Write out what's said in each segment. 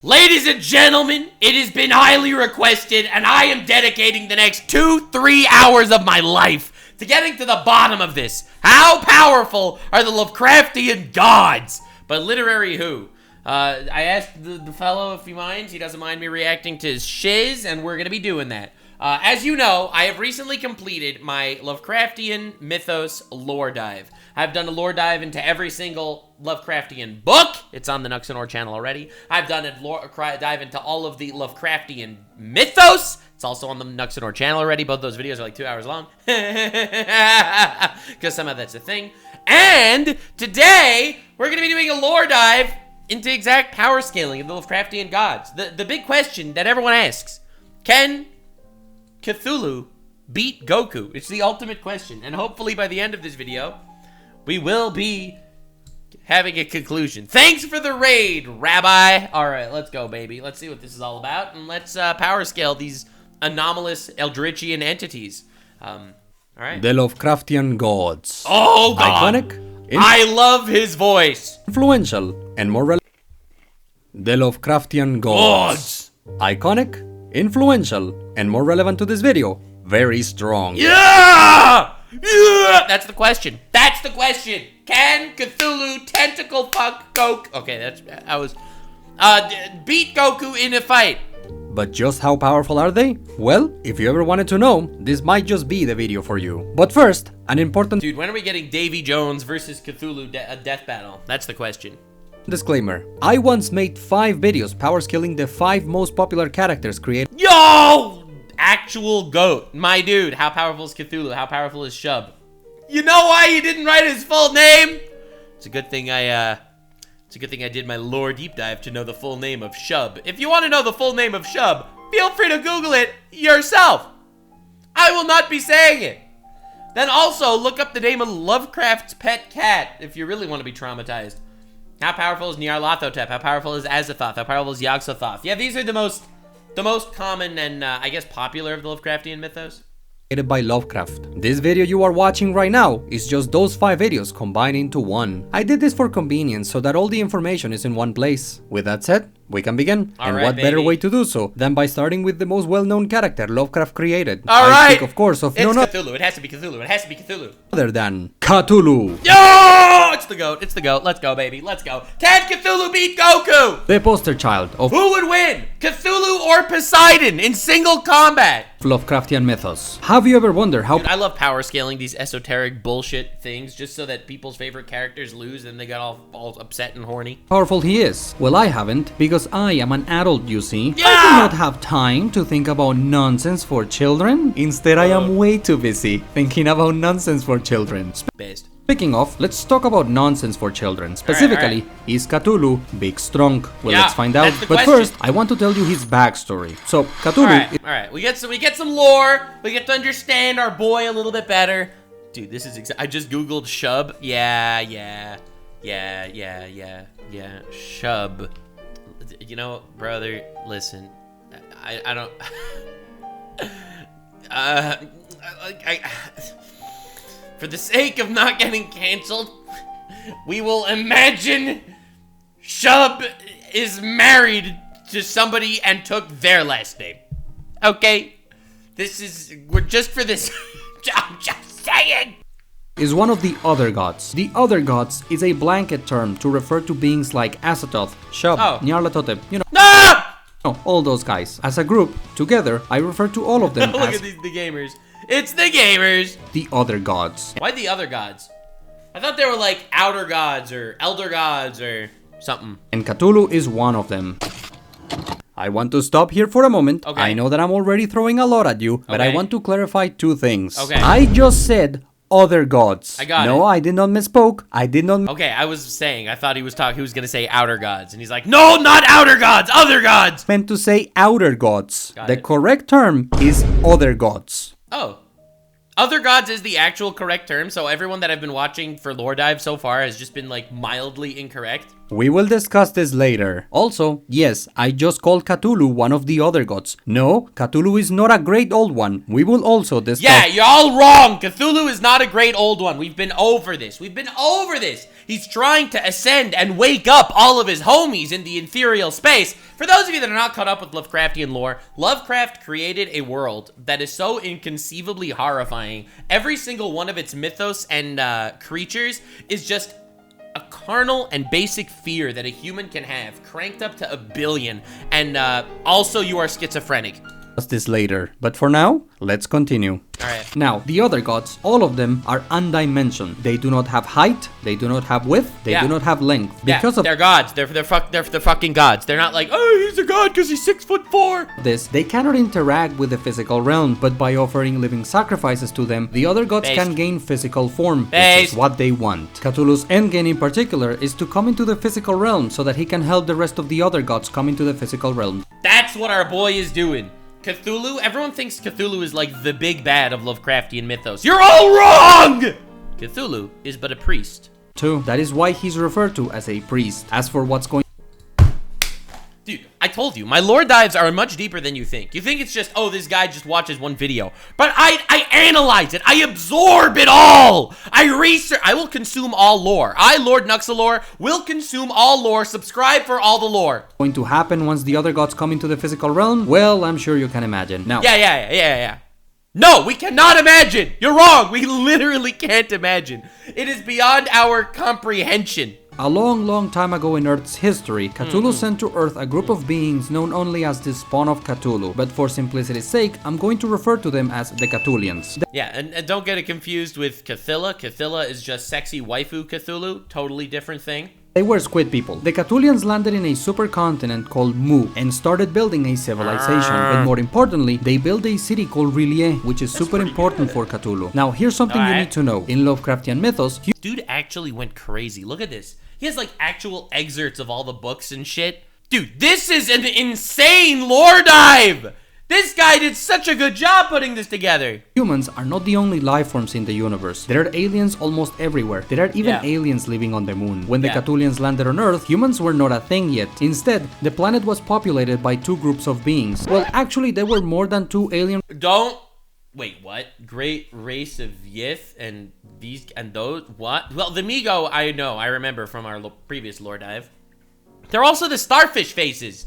Ladies and gentlemen, it has been highly requested, and I am dedicating the next 2-3 hours of my life to getting to the bottom of this. How powerful are the Lovecraftian gods? But literary who? I asked the fellow if he minds. He doesn't mind me reacting to his shiz, and we're going to be doing that. As you know, I have recently completed my Lovecraftian mythos lore dive. I've done a lore dive into every single Lovecraftian book. It's on the Nuxanor channel already. I've done a lore dive into all of the Lovecraftian mythos. It's also on the Nuxanor channel already. Both those videos are like 2 hours long. Because somehow that's a thing. And today, we're going to be doing a lore dive into exact power scaling of the Lovecraftian gods. The big question that everyone asks, can Cthulhu beat Goku? It's the ultimate question. And hopefully by the end of this video, we will be having a conclusion. Thanks for the raid, Rabbi. All right, let's go, baby. Let's see what this is all about. And let's power scale these anomalous Eldritchian entities. All right. The Lovecraftian gods. Oh, God. Iconic. I love his voice. Influential and more relevant. The Lovecraftian gods. Iconic, influential, and more relevant to this video. Very strong. Yeah! Yeah! That's the question. That's the question. Can Cthulhu tentacle fuck Goku? Okay, I was beat Goku in a fight. But just how powerful are they? Well, if you ever wanted to know, this might just be the video for you. But first, an important Dude, when are we getting Davy Jones versus Cthulhu a death battle? That's the question. disclaimer. I once made 5 videos power scaling the 5 most popular characters created. Yo! Actual goat. My dude, how powerful is Cthulhu? How powerful is Shub? You know why he didn't write his full name? It's a good thing I did my lore deep dive to know the full name of Shub. If you want to know the full name of Shub, feel free to Google it yourself. I will not be saying it. Then also look up the name of Lovecraft's pet cat if you really want to be traumatized. How powerful is Nyarlathotep? How powerful is Azathoth? How powerful is Yog-Sothoth? Yeah, these are the most common and I guess popular of the Lovecraftian mythos. By Lovecraft. This video you are watching right now is just those 5 videos combined into one. I did this for convenience so that all the information is in one place. With that said, we can begin. All and right, what better baby. way to do so than by starting with the most well-known character Lovecraft created. All I right. speak, of course, of It's none Cthulhu. It has to be Cthulhu. It has to be Cthulhu. other than Cthulhu. Yo! It's the goat. It's the goat. Let's go, baby. Let's go. Can Cthulhu beat Goku? The poster child of Who would win? Cthulhu or Poseidon in single combat? Lovecraftian mythos. Have you ever wondered how Dude, I love power scaling these esoteric bullshit things just so that people's favorite characters lose and they got all upset and horny. powerful he is? Well, I haven't, because I am an adult, you see. Yeah! I do not have time to think about nonsense for children. Instead, I am way too busy thinking about nonsense for children. Based. Speaking of, let's talk about nonsense for children. Specifically, is Cthulhu big strong? Well, Yeah, let's find out. that's the But question. first, I want to tell you his backstory. So, Cthulhu All right. We get some lore. We get to understand our boy a little bit better. Dude, this is I just googled Shub. Yeah. Shub. You know, brother, listen. I don't for the sake of not getting canceled, we will imagine Shub is married to somebody and took their last name. Okay? We're just for this. I'm just saying. is one of the other gods. The other gods is a blanket term to refer to beings like Azathoth, Shub, Oh. Nyarlathotep, No! all those guys. As a group, together, I refer to all of them Look as at the gamers. It's the gamers. the other gods. Why the other gods? I thought they were like outer gods or elder gods or something. And Cthulhu is one of them. I want to stop here for a moment. Okay. I know that I'm already throwing a lot at you, but I Okay. want to clarify 2 things. Okay. I just said other gods. I got No, it. I did not misspoke. I did not. Okay, I was saying, I thought he was gonna say outer gods, and he's like, no, not outer gods, other gods. Meant to say outer gods. Got The it. correct term is other gods. Oh. Other gods is the actual correct term, so everyone that I've been watching for lore dive so far has just been like mildly incorrect. We will discuss this later. Also, yes, I just called Cthulhu one of the other gods. No, Cthulhu is not a great old one. We will also discuss— Yeah, you're all wrong. Cthulhu is not a great old one. We've been over this. We've been over this. He's trying to ascend and wake up all of his homies in the ethereal space. For those of you that are not caught up with Lovecraftian lore, Lovecraft created a world that is so inconceivably horrifying. Every single one of its mythos and creatures is just a carnal and basic fear that a human can have, cranked up to 1 billion, and also you are schizophrenic. This later, but for now, let's continue. Alright. Now, the other gods, all of them are undimensioned. They do not have height, they do not have width, they do not have length. Because of they're gods. They're fucking gods. They're not like, oh, he's a god because he's 6'4". this, they cannot interact with the physical realm, but by offering living sacrifices to them, the other gods can gain physical form, which is what they want. Cthulhu's endgame in particular is to come into the physical realm so that he can help the rest of the other gods come into the physical realm. That's what our boy is doing. Cthulhu, everyone thinks Cthulhu is like the big bad of Lovecraftian mythos. You're all wrong! Cthulhu is but a priest. Too. That is why he's referred to as a priest. As for what's going— Dude, I told you, my lore dives are much deeper than you think. You think it's just, oh, this guy just watches one video. But I analyze it. I absorb it all. I research. I will consume all lore. I, Lord Nuxanor, will consume all lore. Subscribe for all the lore. Going to happen once the other gods come into the physical realm? Well, I'm sure you can imagine. Now— Yeah. No, we cannot imagine. You're wrong. We literally can't imagine. It is beyond our comprehension. A long time ago in Earth's history, Cthulhu sent to Earth a group of beings known only as the spawn of Cthulhu, but for simplicity's sake, I'm going to refer to them as the Cthulhians. Yeah, and don't get it confused with Cthulhu. Cthulhu is just sexy waifu Cthulhu, totally different thing. They were squid people. The Cthulhians landed in a supercontinent called Mu and started building a civilization, but more importantly, they built a city called R'lyeh, which is super important for Cthulhu. Now, here's something you need to know. In Lovecraftian mythos, dude actually went crazy. Look at this. He has like actual excerpts of all the books and shit. Dude, this is an insane lore dive! This guy did such a good job putting this together. Humans are not the only life forms in the universe. There are aliens almost everywhere. There are even aliens living on the moon. When the Cthulhians landed on Earth, humans were not a thing yet. Instead, the planet was populated by two groups of beings. Well, actually, there were more than two alien— Wait, what? Great race of Yith and these and those? What? Well, the Migo, I know. I remember from our previous lore dive. They're also the starfish faces.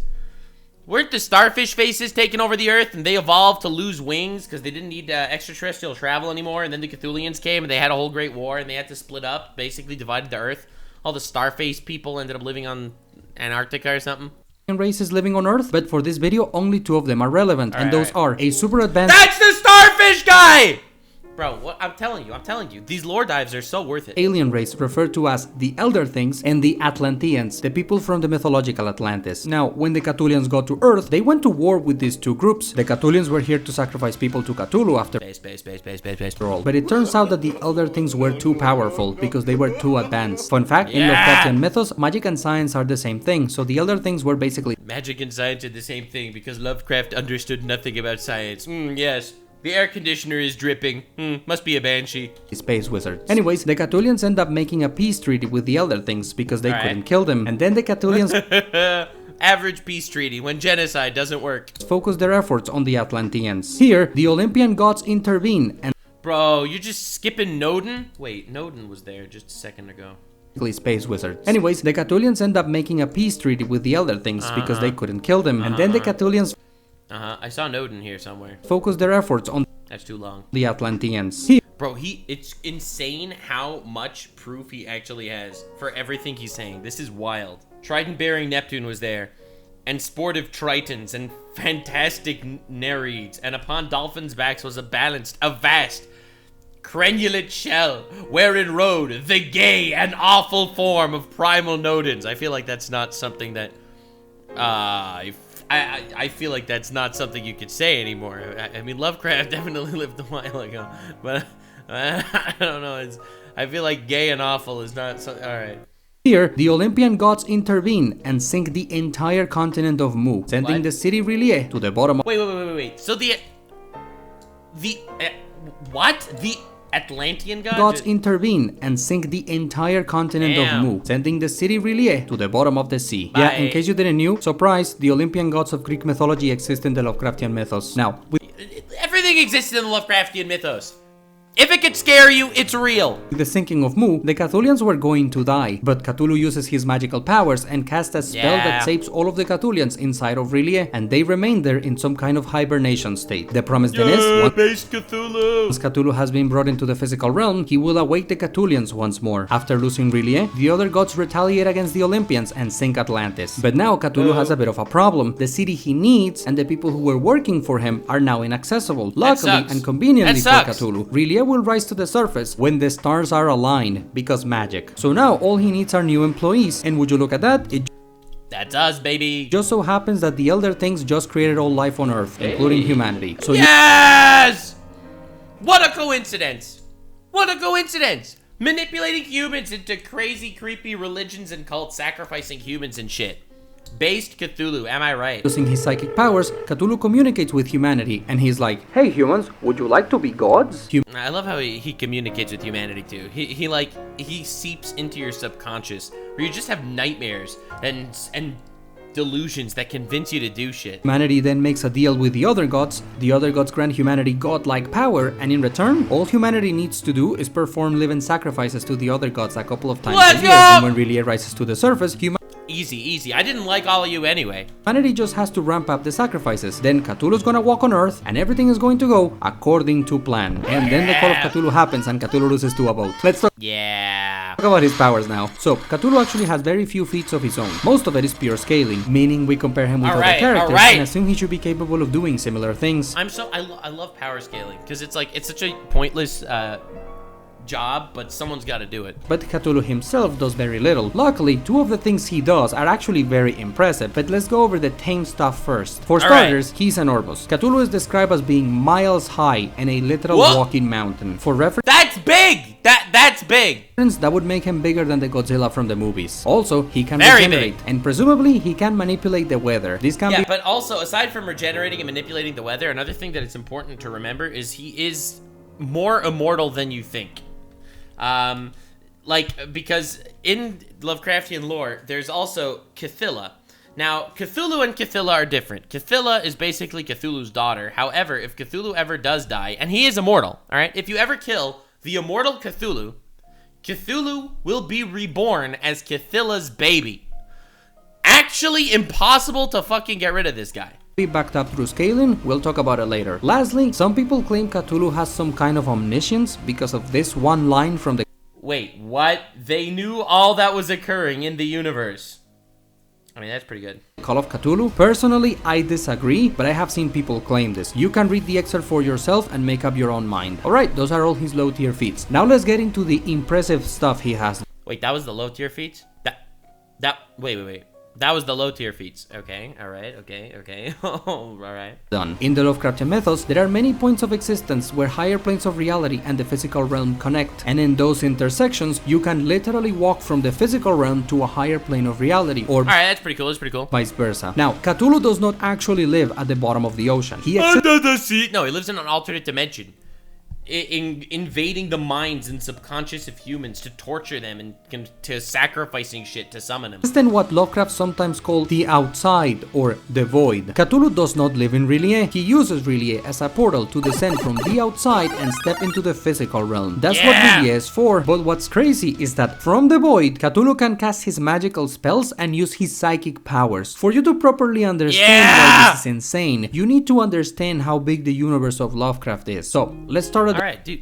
Weren't the starfish faces taking over the Earth and they evolved to lose wings because they didn't need extraterrestrial travel anymore? And then the Cthulhians came and they had a whole great war and they had to split up, basically divided the Earth. All the starface people ended up living on Antarctica or something. Races living on Earth, but for this video, only two of them are relevant, and those are a super advanced— That's the starfish guy! Bro, what I'm telling you, these lore dives are so worth it. Alien race referred to as the Elder Things and the Atlanteans, the people from the mythological Atlantis. Now, when the Cthulhians got to Earth, they went to war with these two groups. The Cthulhians were here to sacrifice people to Cthulhu after all. But it turns out that the Elder Things were too powerful because they were too advanced. Fun fact, in Lovecraftian mythos, magic and science are the same thing, so the Elder Things were basically— Magic and science are the same thing because Lovecraft understood nothing about science. Yes. The air conditioner is dripping. Must be a banshee. Space wizards. Anyways, the Cthulhians end up making a peace treaty with the Elder Things because they couldn't kill them. And then the Cthulhians average peace treaty when genocide doesn't work. Focus their efforts on the Atlanteans. Here, the Olympian gods intervene and— Bro, you're just skipping Nodin? Wait, Nodin was there just a second ago. Space wizards. Anyways, the Cthulhians end up making a peace treaty with the Elder Things because they couldn't kill them. And then the Cthulhians I saw Nodin here somewhere. Focus their efforts on— That's too long. The Atlanteans. Bro, it's insane how much proof he actually has for everything he's saying. This is wild. Trident-bearing Neptune was there, and sportive Tritons, and fantastic Nereids, and upon dolphins' backs was a vast, crenulate shell, wherein rode the gay and awful form of primal Nodins. I feel like that's not something that, I feel like that's not something you could say anymore. I mean, Lovecraft definitely lived a while ago, but I don't know. I feel like gay and awful is not so. All right. Here, the Olympian gods intervene and sink the entire continent of Mu, sending the city R'lyeh to the bottom of— Wait. So what? Atlantean gods? Gods intervene and sink the entire continent of Mu, sending the city R'lyeh to the bottom of the sea. Bye. Yeah, in case you didn't know, surprise, the Olympian gods of Greek mythology exist in the Lovecraftian mythos. Now, everything exists in the Lovecraftian mythos. If it could scare you, it's real. with the sinking of Mu, the Cthulians were going to die, but Cthulhu uses his magical powers and casts a spell that saves all of the Cthulians inside of R'lyeh, and they remain there in some kind of hibernation state. The promise then is, Base Cthulhu. once Cthulhu has been brought into the physical realm, he will awake the Cthulians once more. After losing R'lyeh, the other gods retaliate against the Olympians and sink Atlantis. But now Cthulhu has a bit of a problem. The city he needs and the people who were working for him are now inaccessible. Luckily and conveniently for Cthulhu, R'lyeh will rise to the surface when the stars are aligned, because magic. So now all he needs are new employees, and would you look at that, That's us, baby. just so happens that the Elder Things just created all life on Earth, including humanity. So Yes! What a coincidence! What a coincidence! Manipulating humans into crazy, creepy religions and cults, sacrificing humans and shit. Based Cthulhu, am I right? using his psychic powers, Cthulhu communicates with humanity, and he's like, "Hey humans, would you like to be gods?" I love how he communicates with humanity too. He seeps into your subconscious, where you just have nightmares and delusions that convince you to do shit. Humanity then makes a deal with the other gods. The other gods grant humanity godlike power, and in return, all humanity needs to do is perform living sacrifices to the other gods a couple of times a year. And when R'lyeh rises to the surface, Easy. I didn't like all of you anyway. humanity just has to ramp up the sacrifices. Then Cthulhu's gonna walk on Earth, and everything is going to go according to plan. And then the call of Cthulhu happens, and Cthulhu loses to a boat. Let's talk about his powers now. So, Cthulhu actually has very few feats of his own. Most of it is pure scaling, meaning we compare him with other characters and assume he should be capable of doing similar things. I love power scaling, because it's such a pointless job, but someone's got to do it. But Cthulhu himself does very little. Luckily, two of the things he does are actually very impressive, but let's go over the tame stuff first. For starters, he's an Orbos. Cthulhu is described as being miles high and a literal walking mountain. For reference, That's big! That's big! that would make him bigger than the Godzilla from the movies. Also, he can regenerate, and presumably he can manipulate the weather. This can be but also, aside from regenerating and manipulating the weather, another thing that it's important to remember is he is more immortal than you think. Because in Lovecraftian lore, there's also Cthulhu. Now, Cthulhu and Cthulhu are different. Cthulhu is basically Cthulhu's daughter. However, if Cthulhu ever does die, and he is immortal, alright? If you ever kill the immortal Cthulhu, Cthulhu will be reborn as Cthulhu's baby. Actually impossible to fucking get rid of this guy. backed up through scaling. We'll talk about it later. Lastly, some people claim Cthulhu has some kind of omniscience because of this one line from the Wait, what? They knew all that was occurring in the universe. I mean, that's pretty good. Call of Cthulhu. Personally, I disagree, but I have seen people claim this. You can read the excerpt for yourself and make up your own mind. Alright, those are all his low tier feats. Now let's get into the impressive stuff he has. Wait, that was the low tier feats? Wait. That was the low tier feats. Okay, alright, okay. Alright. Done. In the Lovecraftian mythos, there are many points of existence where higher planes of reality and the physical realm connect, and in those intersections, you can literally walk from the physical realm to a higher plane of reality, or alright, that's pretty cool, vice versa. Now, Cthulhu does not actually live at the bottom of the ocean. Under the sea! No, he lives in an alternate dimension. Invading the minds and subconscious of humans to torture them and to sacrificing shit to summon them. Then what Lovecraft sometimes called the outside or the void. Cthulhu does not live in R'lyeh. He uses R'lyeh as a portal to descend from the outside and step into the physical realm. That's what R'lyeh is for. But what's crazy is that from the void, Cthulhu can cast his magical spells and use his psychic powers. For you to properly understand why this is insane, you need to understand how big the universe of Lovecraft is. So let's start. Alright, dude,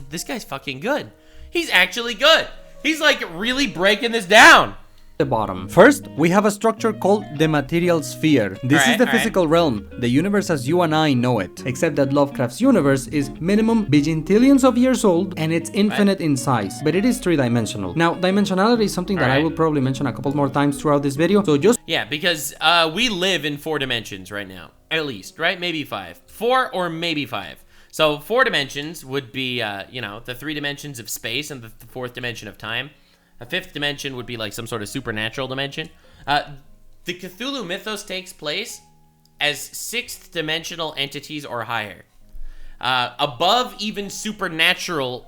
this guy's fucking good. He's actually good. He's like really breaking this down. The bottom. First, we have a structure called the material sphere. This is the physical realm, the universe as you and I know it. Except that Lovecraft's universe is minimum bajillions of years old and it's infinite in size, but it is three-dimensional. Now, dimensionality is something that I will probably mention a couple more times throughout this video, so just... Yeah, because we live in 4 dimensions right now, at least, right? Maybe 5. 4 or maybe 5. So 4 dimensions would be, the 3 dimensions of space and the 4th dimension of time. A 5th dimension would be like some sort of supernatural dimension. The Cthulhu mythos takes place as 6th dimensional entities or higher. above even supernatural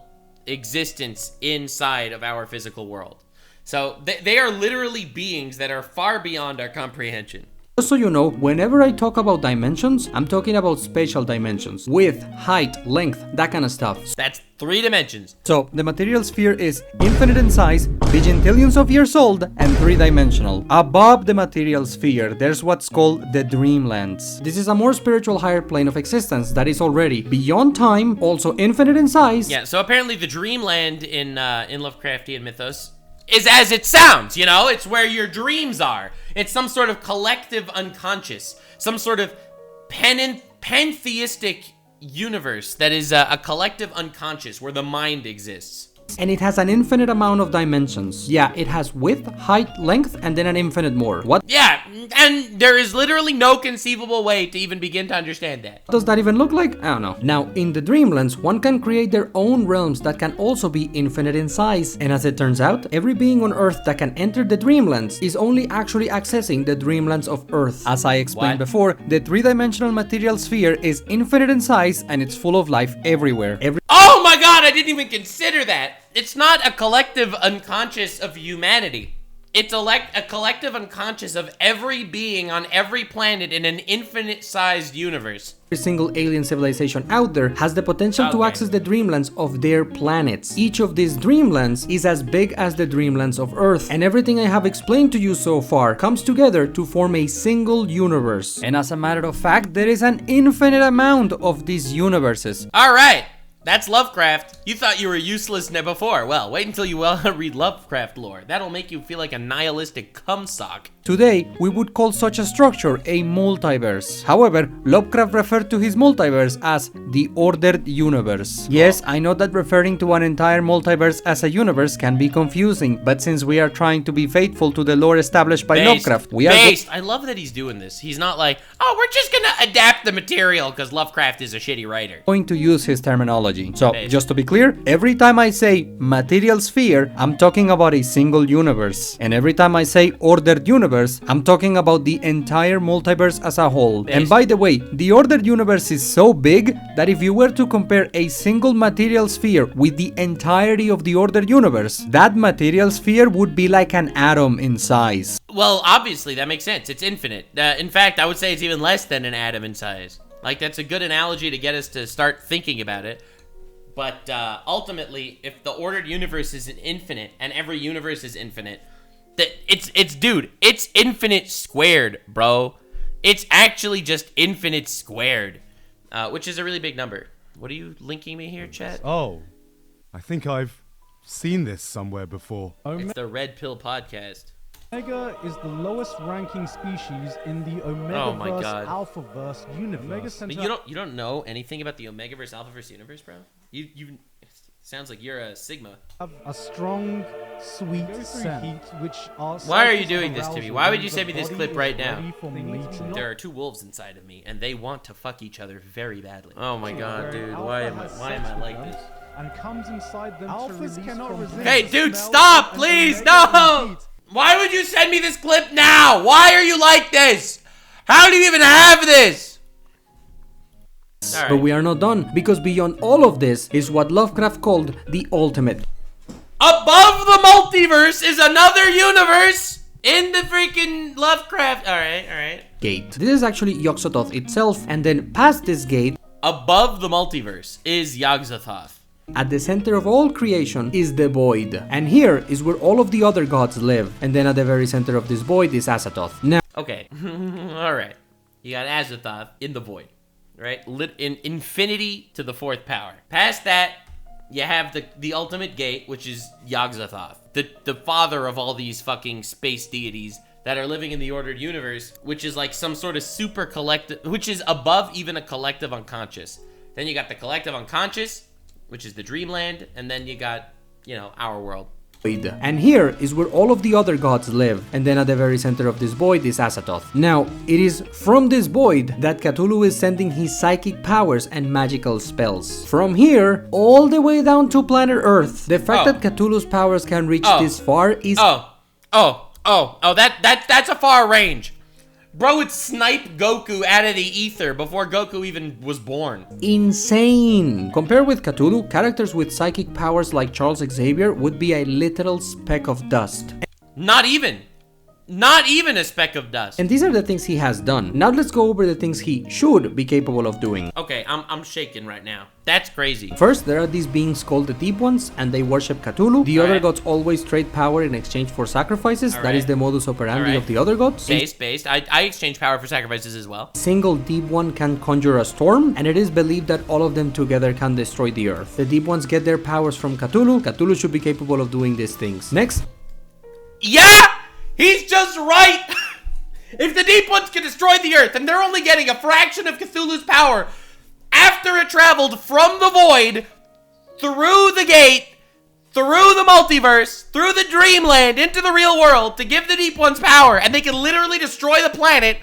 existence inside of our physical world. So they are literally beings that are far beyond our comprehension. Just so you know, whenever I talk about dimensions, I'm talking about spatial dimensions. Width, height, length, that kind of stuff. That's 3 dimensions. So, the material sphere is infinite in size, bajillions of years old, and 3-dimensional. Above the material sphere, there's what's called the dreamlands. This is a more spiritual higher plane of existence that is already beyond time, also infinite in size. Yeah, so apparently the dreamland in Lovecraftian mythos is as it sounds, you know? It's where your dreams are. It's some sort of collective unconscious, some sort of pantheistic universe that is a collective unconscious where the mind exists. And it has an infinite amount of dimensions. Yeah, it has width, height, length, and then an infinite more. What? Yeah, and there is literally no conceivable way to even begin to understand that. What does that even look like? I don't know. Now, in the Dreamlands, one can create their own realms that can also be infinite in size. And as it turns out, every being on Earth that can enter the Dreamlands is only actually accessing the Dreamlands of Earth. As I explained before, the 3-dimensional material sphere is infinite in size and it's full of life everywhere. Oh my god, I didn't even consider that! It's not a collective unconscious of humanity. It's a collective unconscious of every being on every planet in an infinite-sized universe. Every single alien civilization out there has the potential to access the dreamlands of their planets. Each of these dreamlands is as big as the dreamlands of Earth, and everything I have explained to you so far comes together to form a single universe. And as a matter of fact, there is an infinite amount of these universes. Alright! That's Lovecraft. You thought you were useless before. Well, wait until you read Lovecraft lore. That'll make you feel like a nihilistic cumsock. Today, we would call such a structure a multiverse. However, Lovecraft referred to his multiverse as the ordered universe. Yes, I know that referring to an entire multiverse as a universe can be confusing, but since we are trying to be faithful to the lore established by Lovecraft, we are I love that he's doing this. He's not like, oh, we're just gonna adapt the material because Lovecraft is a shitty writer. Going to use his terminology. So, just to be clear, every time I say material sphere, I'm talking about a single universe. And every time I say ordered universe, I'm talking about the entire multiverse as a whole. And by the way, the ordered universe is so big that if you were to compare a single material sphere with the entirety of the ordered universe, that material sphere would be like an atom in size. Well, obviously, that makes sense. It's infinite. In fact, I would say it's even less than an atom in size. Like, that's a good analogy to get us to start thinking about it. But ultimately, if the ordered universe is infinite and every universe is infinite, it's infinite squared, bro. It's actually just infinite squared, which is a really big number. What are you linking me here, chat? Oh, I think I've seen this somewhere before. It's the Red Pill Podcast. Omega is the lowest ranking species in the Omegaverse Alphaverse universe. But you don't know anything about the Omegaverse Alphaverse universe, bro? You sounds like you're a Sigma. Have a strong, sweet scent, which are. Why are you doing this to me? Why would you send me this clip right now? There are 2 wolves inside of me, and they want to fuck each other very badly. Oh my god, dude! Why am I like this? And comes inside them to release from. Hey, dude, stop, please, no! Why would you send me this clip now? Why are you like this? How do you even have this? Right. But we are not done, because beyond all of this is what Lovecraft called the ultimate. Above the multiverse is another universe in the freaking Lovecraft. Alright. Gate. This is actually Yog-Sothoth itself, and then past this gate, above the multiverse is Yog-Sothoth. At the center of all creation is the void, and here is where all of the other gods live. And then at the very center of this void is Azathoth. Now, okay, alright. You got Azathoth in the void, right? Lit in infinity to the 4th power. Past that, you have the ultimate gate, which is Yog-Sothoth, the father of all these fucking space deities that are living in the ordered universe, which is like some sort of super collective, which is above even a collective unconscious. Then you got the collective unconscious, which is the dreamland, and then you got, our world. And here is where all of the other gods live, and then at the very center of this void is Azathoth. Now, it is from this void that Cthulhu is sending his psychic powers and magical spells. From here, all the way down to planet Earth. The fact that Cthulhu's powers can reach this far is... That's a far range. Bro would snipe Goku out of the ether before Goku even was born. Insane! Compared with Cthulhu, characters with psychic powers like Charles Xavier would be a literal speck of dust. Not even. Not even a speck of dust. And these are the things he has done. Now let's go over the things he should be capable of doing. Okay, I'm shaking right now. That's crazy. First, there are these beings called the Deep Ones, and they worship Cthulhu. The other gods always trade power in exchange for sacrifices. That is the modus operandi of the other gods. Based. I exchange power for sacrifices as well. A single Deep One can conjure a storm, and it is believed that all of them together can destroy the earth. The Deep Ones get their powers from Cthulhu. Cthulhu should be capable of doing these things. Next. Yeah! He's just right! If the Deep Ones can destroy the Earth, and they're only getting a fraction of Cthulhu's power after it traveled from the void, through the gate, through the multiverse, through the dreamland, into the real world, to give the Deep Ones power, and they can literally destroy the planet,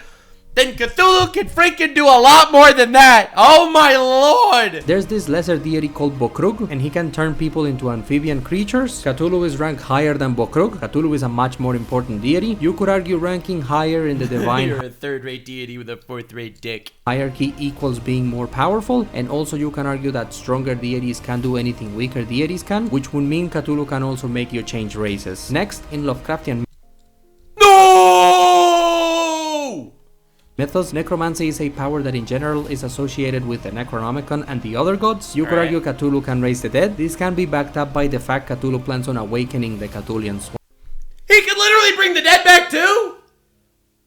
then Cthulhu can freaking do a lot more than that. Oh my lord! There's this lesser deity called Bokrug, and he can turn people into amphibian creatures. Cthulhu is ranked higher than Bokrug. Cthulhu is a much more important deity. You could argue ranking higher in the divine You're a third-rate deity with a fourth-rate dick. hierarchy equals being more powerful, and also you can argue that stronger deities can do anything weaker deities can, which would mean Cthulhu can also make you change races. Next, in Lovecraftian mythos, necromancy is a power that in general is associated with the Necronomicon and the other gods. You could argue Cthulhu can raise the dead. This can be backed up by the fact Cthulhu plans on awakening the Cthulians. He can literally bring the dead back too?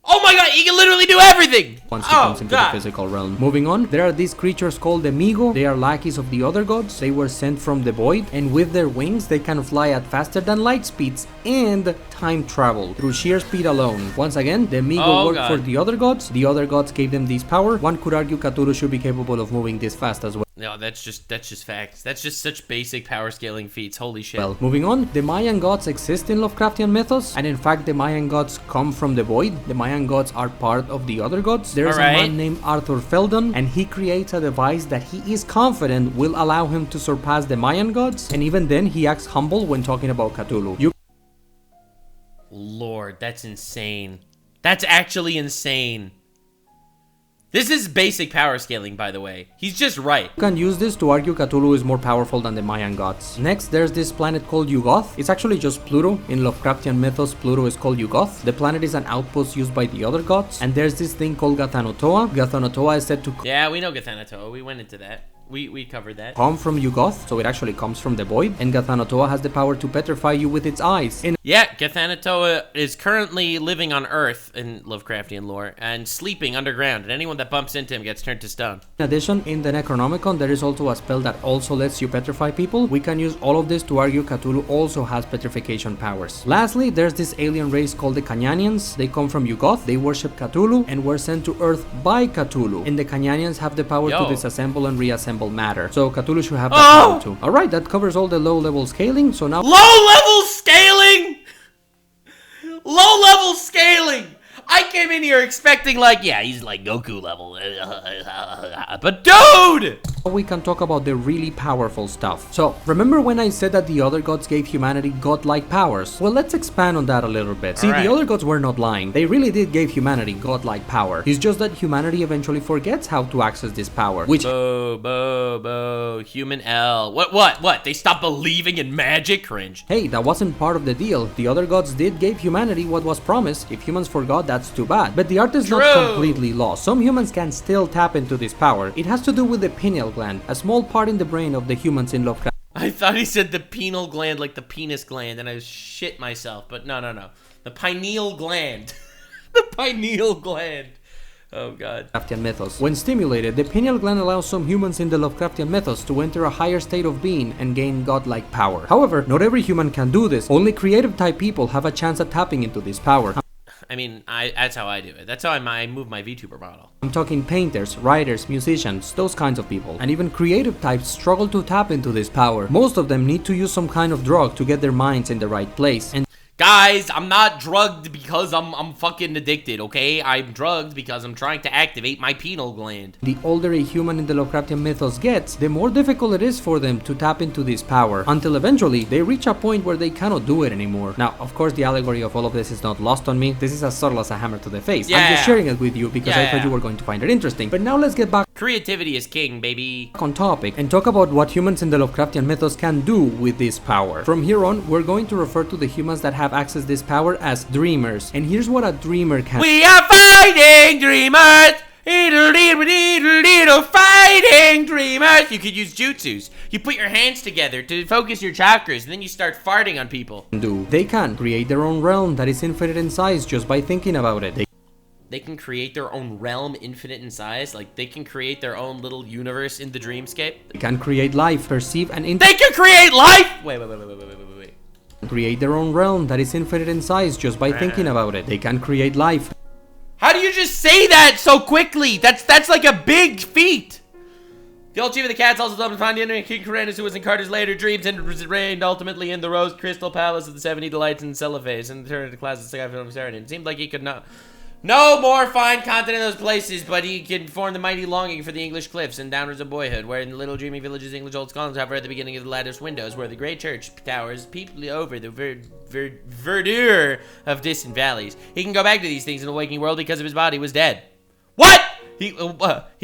Oh my god, he can literally do everything! Once he comes into the physical realm. Moving on, there are these creatures called the Migo. They are lackeys of the other gods. They were sent from the void, and with their wings, they can fly at faster than light speeds and time travel through sheer speed alone. Once again, the Migo work for the other gods. The other gods gave them this power. One could argue Cthulhu should be capable of moving this fast as well. No, that's just facts. That's just such basic power scaling feats. Holy shit. Well, moving on, the Mayan gods exist in Lovecraftian mythos, and in fact the Mayan gods come from the void. The Mayan gods are part of the other gods. There is a man named Arthur Feldon, and he creates a device that he is confident will allow him to surpass the Mayan gods, and even then he acts humble when talking about Cthulhu. Lord, that's insane. That's actually insane. This is basic power scaling, by the way. He's just right. You can use this to argue Cthulhu is more powerful than the Mayan gods. Next, there's this planet called Yog-Sothoth. It's actually just Pluto. In Lovecraftian mythos, Pluto is called Yog-Sothoth. The planet is an outpost used by the other gods. And there's this thing called Ghatanothoa. Ghatanothoa is said to... Yeah, we know Ghatanothoa. We went into that. We covered that. Come from Yog-Sothoth, so it actually comes from the void. And Ghatanothoa has the power to petrify you with its eyes. Yeah, Ghatanothoa is currently living on Earth in Lovecraftian lore and sleeping underground, and anyone that bumps into him gets turned to stone. In addition, in the Necronomicon, there is also a spell that also lets you petrify people. We can use all of this to argue Cthulhu also has petrification powers. Lastly, there's this alien race called the Kanyanians. They come from Yog-Sothoth, they worship Cthulhu, and were sent to Earth by Cthulhu. And the Kanyanians have the power to disassemble and reassemble matter. So Cthulhu should have that power too. Alright, that covers all the low-level scaling, so now... Low-level scaling?! Low-level scaling! I came in here expecting like, yeah, he's like Goku level. But dude! We can talk about the really powerful stuff. So, remember when I said that the other gods gave humanity godlike powers? Well, let's expand on that a little bit. See, the other gods were not lying. They really did give humanity godlike power. It's just that humanity eventually forgets how to access this power, which... Boo. Human L. What? They stopped believing in magic? Cringe. Hey, that wasn't part of the deal. The other gods did give humanity what was promised. If humans forgot, that's too bad. But the art is not completely lost. Some humans can still tap into this power. It has to do with the pineal gland, a small part in the brain of the humans in Lovecraft. I thought he said the pineal gland, like the penis gland, and I shit myself. But no. The pineal gland. The pineal gland. Oh god. Lovecraftian mythos. When stimulated, the pineal gland allows some humans in the Lovecraftian mythos to enter a higher state of being and gain godlike power. However, not every human can do this. Only creative type people have a chance at tapping into this power. I mean, that's how I do it. That's how I move my VTuber model. I'm talking painters, writers, musicians, those kinds of people. And even creative types struggle to tap into this power. Most of them need to use some kind of drug to get their minds in the right place. And Guys, I'm not drugged because I'm fucking addicted, okay? I'm drugged because I'm trying to activate my pineal gland. The older a human in the Lovecraftian mythos gets, the more difficult it is for them to tap into this power, until eventually they reach a point where they cannot do it anymore. Now, of course, the allegory of all of this is not lost on me. This is as subtle as a hammer to the face. Yeah. I'm just sharing it with you because I thought you were going to find it interesting. But now let's get back Creativity is king, baby. on topic and talk about what humans in the Lovecraftian mythos can do with this power. From here on, we're going to refer to the humans that have access to this power as dreamers. And here's what a dreamer can. We are fighting dreamers! Fighting dreamers! You could use jutsus. You put your hands together to focus your chakras, and then you start farting on people. They can create their own realm that is infinite in size just by thinking about it. They can create their own realm infinite in size. Like, they can create their own little universe in the dreamscape. They can create life, perceive and They can create life! Wait. Create their own realm that is infinite in size just by thinking about it. They can create life. How do you just say that so quickly? That's like a big feat. The old chief of the cats also told him to find the enemy King Coranus, who was in Carter's later dreams and reigned ultimately in the Rose Crystal Palace of the 70 Delights in Celophace and turned to class of Sky Film Serenade. It seemed like he could not. No more find content in those places, but he can form the mighty longing for the English cliffs and downwards of boyhood, where in the little dreamy villages English old scholars have at the beginning of the latticed windows, where the great church towers peep over the verdure of distant valleys. He can go back to these things in the waking world because of his body was dead. What? He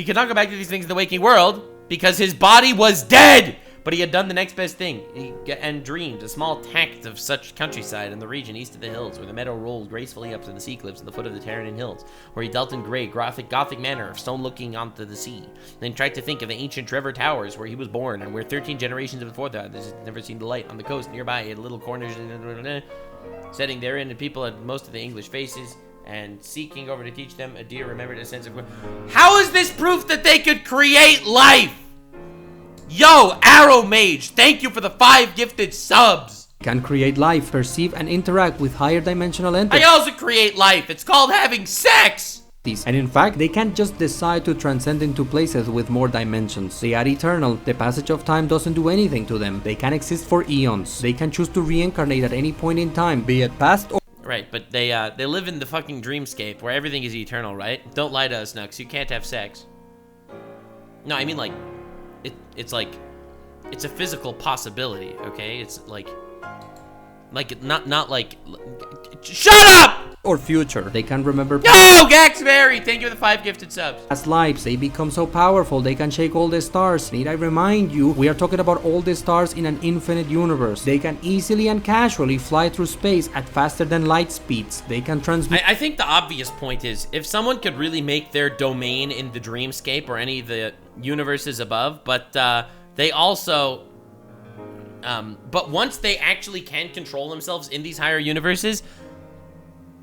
cannot go back to these things in the waking world because his body was dead! But he had done the next best thing, and dreamed a small tact of such countryside in the region east of the hills, where the meadow rolled gracefully up to the sea cliffs at the foot of the Terranin hills, where he dealt in grey, Gothic manner of stone looking onto the sea. Then tried to think of the ancient Trevor Towers, where he was born, and where 13 generations of his forefathers had never seen the light. On the coast nearby, he had little corners, setting therein, and people had most of the English faces, and seeking over to teach them, a dear remembered a sense of... How is this proof that they could create life? Yo, Arrow Mage, thank you for the 5 gifted subs. Can create life, perceive and interact with higher dimensional entities. I also create life. It's called having sex. And in fact, they can't just decide to transcend into places with more dimensions. They are eternal. The passage of time doesn't do anything to them. They can exist for eons. They can choose to reincarnate at any point in time, be it past or... Right, but they live in the fucking dreamscape where everything is eternal, right? Don't lie to us, Nux. You can't have sex. No, I mean like... It's like, it's a physical possibility, okay? It's like not like, shut up! Or future. They can remember... No, Gaxberry, thank you for the 5 gifted subs. As lives, they become so powerful, they can shake all the stars. Need I remind you, we are talking about all the stars in an infinite universe. They can easily and casually fly through space at faster than light speeds. They can transmit... I think the obvious point is, if someone could really make their domain in the dreamscape or any of the universes above, but they also... but once they actually can control themselves in these higher universes,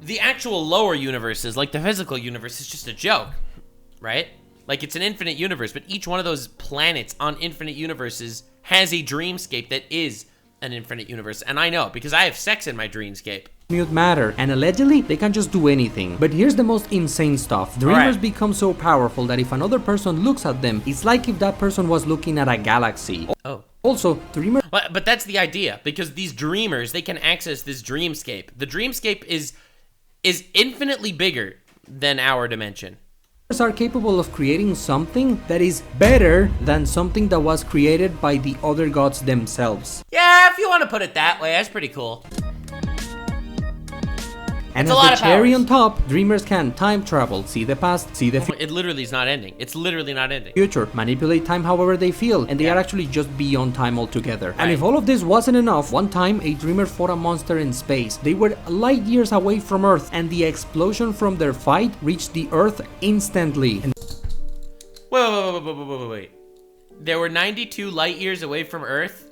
the actual lower universes, like the physical universe, is just a joke, right? Like, it's an infinite universe, but each one of those planets on infinite universes has a dreamscape that is an infinite universe. And I know, because I have sex in my dreamscape. Mute matter, and allegedly they can just do anything. But here's the most insane stuff. Dreamers become so powerful that if another person looks at them, it's like if that person was looking at a galaxy. Oh. Also, dreamers... But that's the idea, because these dreamers, they can access this dreamscape. The dreamscape is infinitely bigger than our dimension. Are capable of creating something that is better than something that was created by the other gods themselves. Yeah, if you want to put it that way, that's pretty cool. And as the cherry on top, dreamers can time travel, see the past, see the future. It literally is not ending. It's literally not ending. Manipulate time however they feel, and they are actually just beyond time altogether. Right. And if all of this wasn't enough, one time a dreamer fought a monster in space. They were light years away from Earth, and the explosion from their fight reached the Earth instantly. And Wait. There were 92 light years away from Earth,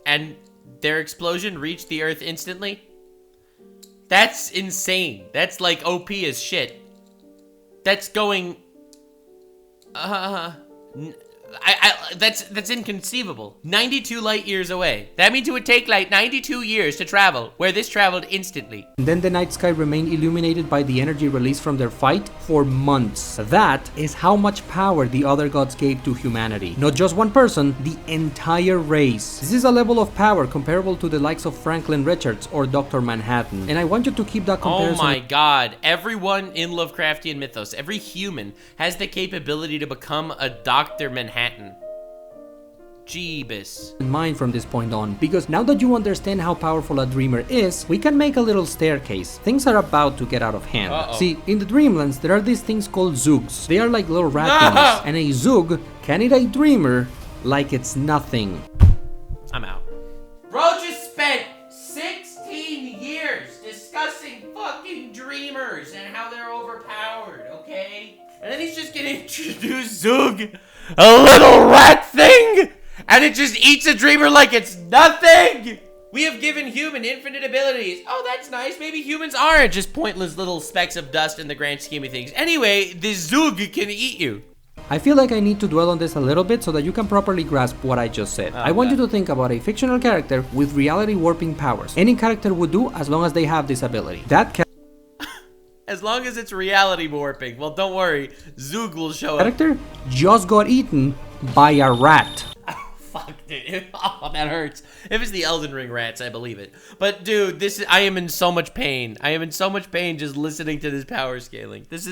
and their explosion reached the Earth instantly? That's insane. That's like OP as shit. That's going... That's inconceivable. 92 light years away. That means it would take like 92 years to travel, where this traveled instantly. And then the night sky remained illuminated by the energy released from their fight for months. That is how much power the other gods gave to humanity. Not just one person, the entire race. This is a level of power comparable to the likes of Franklin Richards or Dr. Manhattan. And I want you to keep that comparison. Oh my god. Everyone in Lovecraftian mythos, every human, has the capability to become a Dr. Manhattan. Jeebus. In mind from this point on, because now that you understand how powerful a dreamer is, we can make a little staircase. Things are about to get out of hand. See, in the Dreamlands, there are these things called zoogs. They are like little rat things, and a zoog can eat a dreamer like it's nothing. I'm out. Bro just spent 16 years discussing fucking dreamers and how they're overpowered, okay? And then he's just gonna introduce Zoog, a little rat thing, and it just eats a dreamer like it's nothing! We have given human infinite abilities. Oh, that's nice. Maybe humans aren't just pointless little specks of dust in the grand scheme of things. Anyway, this Zoog can eat you. I feel like I need to dwell on this a little bit so that you can properly grasp what I just said. I want you to think about a fictional character with reality warping powers. Any character would do as long as they have this ability. As long as it's reality warping. Well, don't worry. Zoog will show up. Character just got eaten by a rat. Oh, fuck, dude. Oh, that hurts. If it's the Elden Ring rats, I believe it. But, dude, I am in so much pain. I am in so much pain just listening to this power scaling. This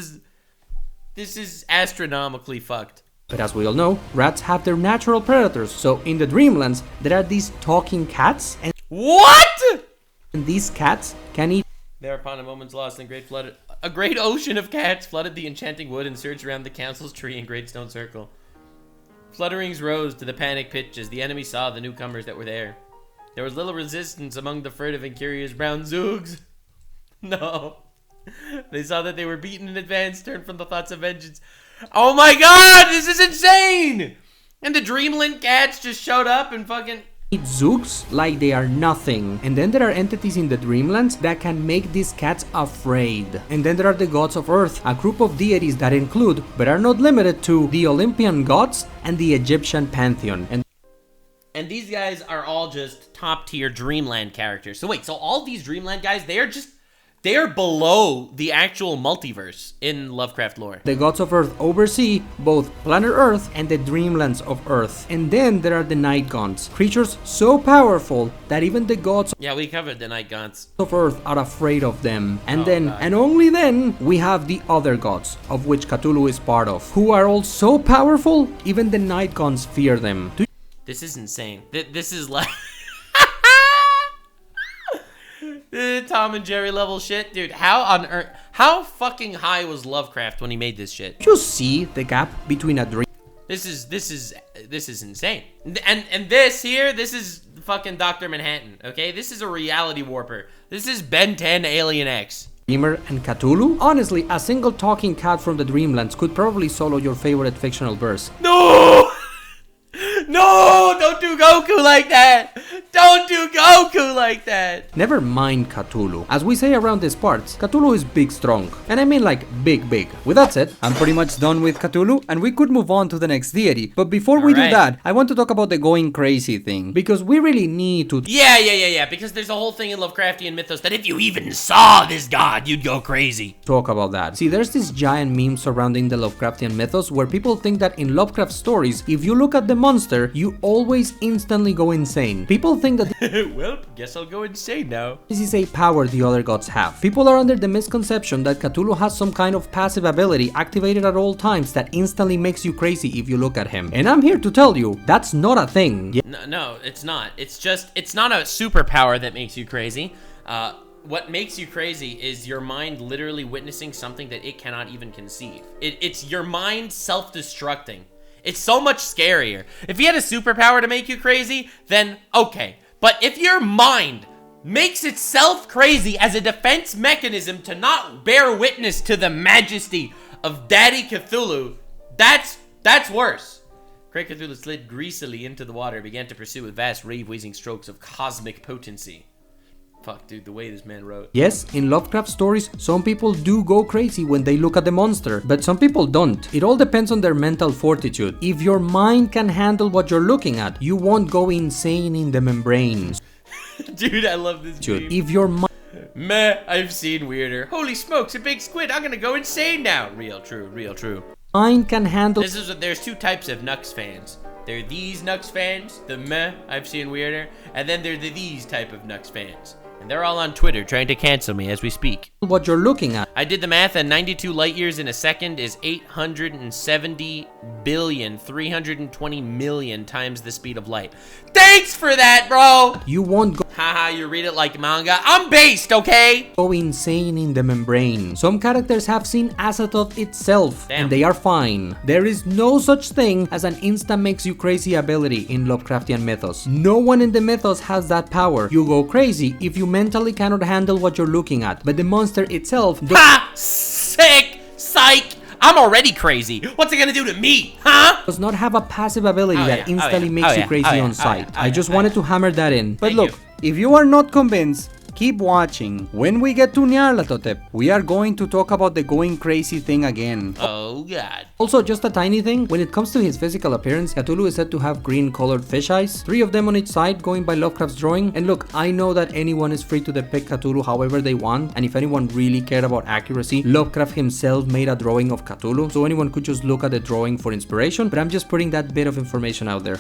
is astronomically fucked. But as we all know, rats have their natural predators. So in the Dreamlands, there are these talking cats. And what? And these cats can eat. Thereupon, a moment's lost in great flood. A great ocean of cats flooded the enchanting wood and surged around the council's tree in great stone circle. Flutterings rose to the panic pitch as the enemy saw the newcomers that were there. There was little resistance among the furtive and curious brown zoogs. No. They saw that they were beaten in advance, turned from the thoughts of vengeance. Oh my god, this is insane! And the Dreamland cats just showed up and fucking... eat zoogs like they are nothing. And then there are entities in the Dreamlands that can make these cats afraid. And then there are the gods of Earth, a group of deities that include, but are not limited to, the Olympian gods and the Egyptian pantheon. And these guys are all just top tier Dreamland characters. So wait, so all these Dreamland guys, they are below the actual multiverse in Lovecraft lore. The gods of Earth oversee both planet Earth and the Dreamlands of Earth. And then there are the Night Gaunts, creatures so powerful that even the gods yeah, we covered the Night Gaunts of Earth are afraid of them. And and only then, we have the other gods, of which Cthulhu is part of, who are all so powerful, even the Night Gaunts fear them. This is insane. This is like... Tom and Jerry level shit. Dude, how on earth... How fucking high was Lovecraft when he made this shit? You see the gap between a dream... This is insane. And this is fucking Dr. Manhattan, okay? This is a reality warper. This is Ben 10 Alien X. Dreamer and Cthulhu? Honestly, a single talking cat from the Dreamlands could probably solo your favorite fictional verse. No! No! Don't do Goku like that! Don't do Goku like that! Never mind Cthulhu. As we say around these parts, Cthulhu is big strong. And I mean like big. With that said, I'm pretty much done with Cthulhu and we could move on to the next deity. But before we do that, I want to talk about the going crazy thing. Because we really need to... Yeah. Because there's a whole thing in Lovecraftian mythos that if you even saw this god, you'd go crazy. Talk about that. See, there's this giant meme surrounding the Lovecraftian mythos where people think that in Lovecraft stories, if you look at the monster, you always instantly go insane. People think that well, guess I'll go insane now. This is a power the other gods have. People are under the misconception that Cthulhu has some kind of passive ability activated at all times that instantly makes you crazy if you look at him. And I'm here to tell you, that's not a thing. No, it's not. It's not a superpower that makes you crazy. What makes you crazy is your mind literally witnessing something that it cannot even conceive. It's your mind self-destructing. It's so much scarier. If you had a superpower to make you crazy, then okay. But if your mind makes itself crazy as a defense mechanism to not bear witness to the majesty of Daddy Cthulhu, that's worse. Great Cthulhu slid greasily into the water and began to pursue with vast rave-wheezing strokes of cosmic potency. Fuck, dude, the way this man wrote. Yes, in Lovecraft stories, some people do go crazy when they look at the monster, but some people don't. It all depends on their mental fortitude. If your mind can handle what you're looking at, you won't go insane in the membranes. Dude, I love this meme. If your mind... Meh, I've seen weirder. Holy smokes, a big squid, I'm gonna go insane now. Real true, real true. Mind can handle... There's two types of Nux fans. There are these Nux fans, the meh, I've seen weirder, and then there are these type of Nux fans. And they're all on Twitter trying to cancel me as we speak. What you're looking at. I did the math, and 92 light years in a second is 870,320,000,000 times the speed of light. Thanks for that, bro! You won't go... Haha, you read it like manga. I'm based, okay? Go insane in the membrane. Some characters have seen Azathoth itself, Damn. and they are fine. There is no such thing as an insta makes you crazy ability in Lovecraftian mythos. No one in the mythos has that power. You go crazy if you mentally cannot handle what you're looking at, but the monster itself... Ha! Sick! Psych! I'm already crazy. What's it gonna do to me, huh? Does not have a passive ability that instantly makes you crazy on sight. I just wanted to hammer that in. But look, if you are not convinced, keep watching. When we get to Nyarlathotep, we are going to talk about the going crazy thing again. Oh god. Also, just a tiny thing, when it comes to his physical appearance, Cthulhu is said to have green colored fish eyes, 3 of them on each side going by Lovecraft's drawing. And look, I know that anyone is free to depict Cthulhu however they want, and if anyone really cared about accuracy, Lovecraft himself made a drawing of Cthulhu, so anyone could just look at the drawing for inspiration, but I'm just putting that bit of information out there.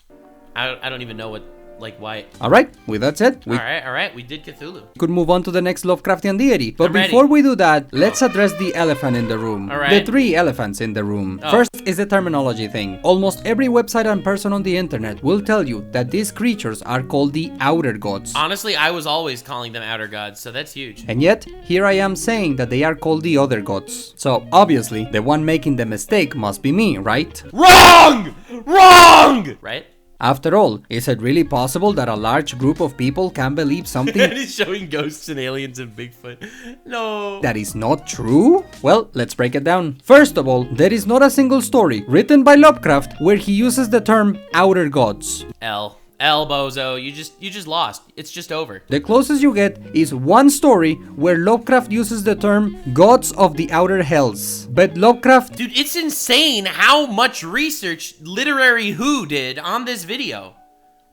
I don't even know what, like, why. Alright, with that said, we Alright, we did Cthulhu. could move on to the next Lovecraftian deity. But I'm ready. before we do that, let's address the elephant in the room. Alright. The 3 elephants in the room. Oh. First is the terminology thing. Almost every website and person on the internet will tell you that these creatures are called the outer gods. Honestly, I was always calling them outer gods, so that's huge. And yet, here I am saying that they are called the other gods. So, obviously, the one making the mistake must be me, right? Wrong! Wrong! Right? After all, is it really possible that a large group of people can believe something And he's showing ghosts and aliens and Bigfoot. No. that is not true? Well, let's break it down. First of all, there is not a single story written by Lovecraft where he uses the term outer gods. L, bozo. You just lost. It's just over. The closest you get is one story where Lovecraft uses the term gods of the outer hells. But Lovecraft... Dude, it's insane how much research Literary Who did on this video.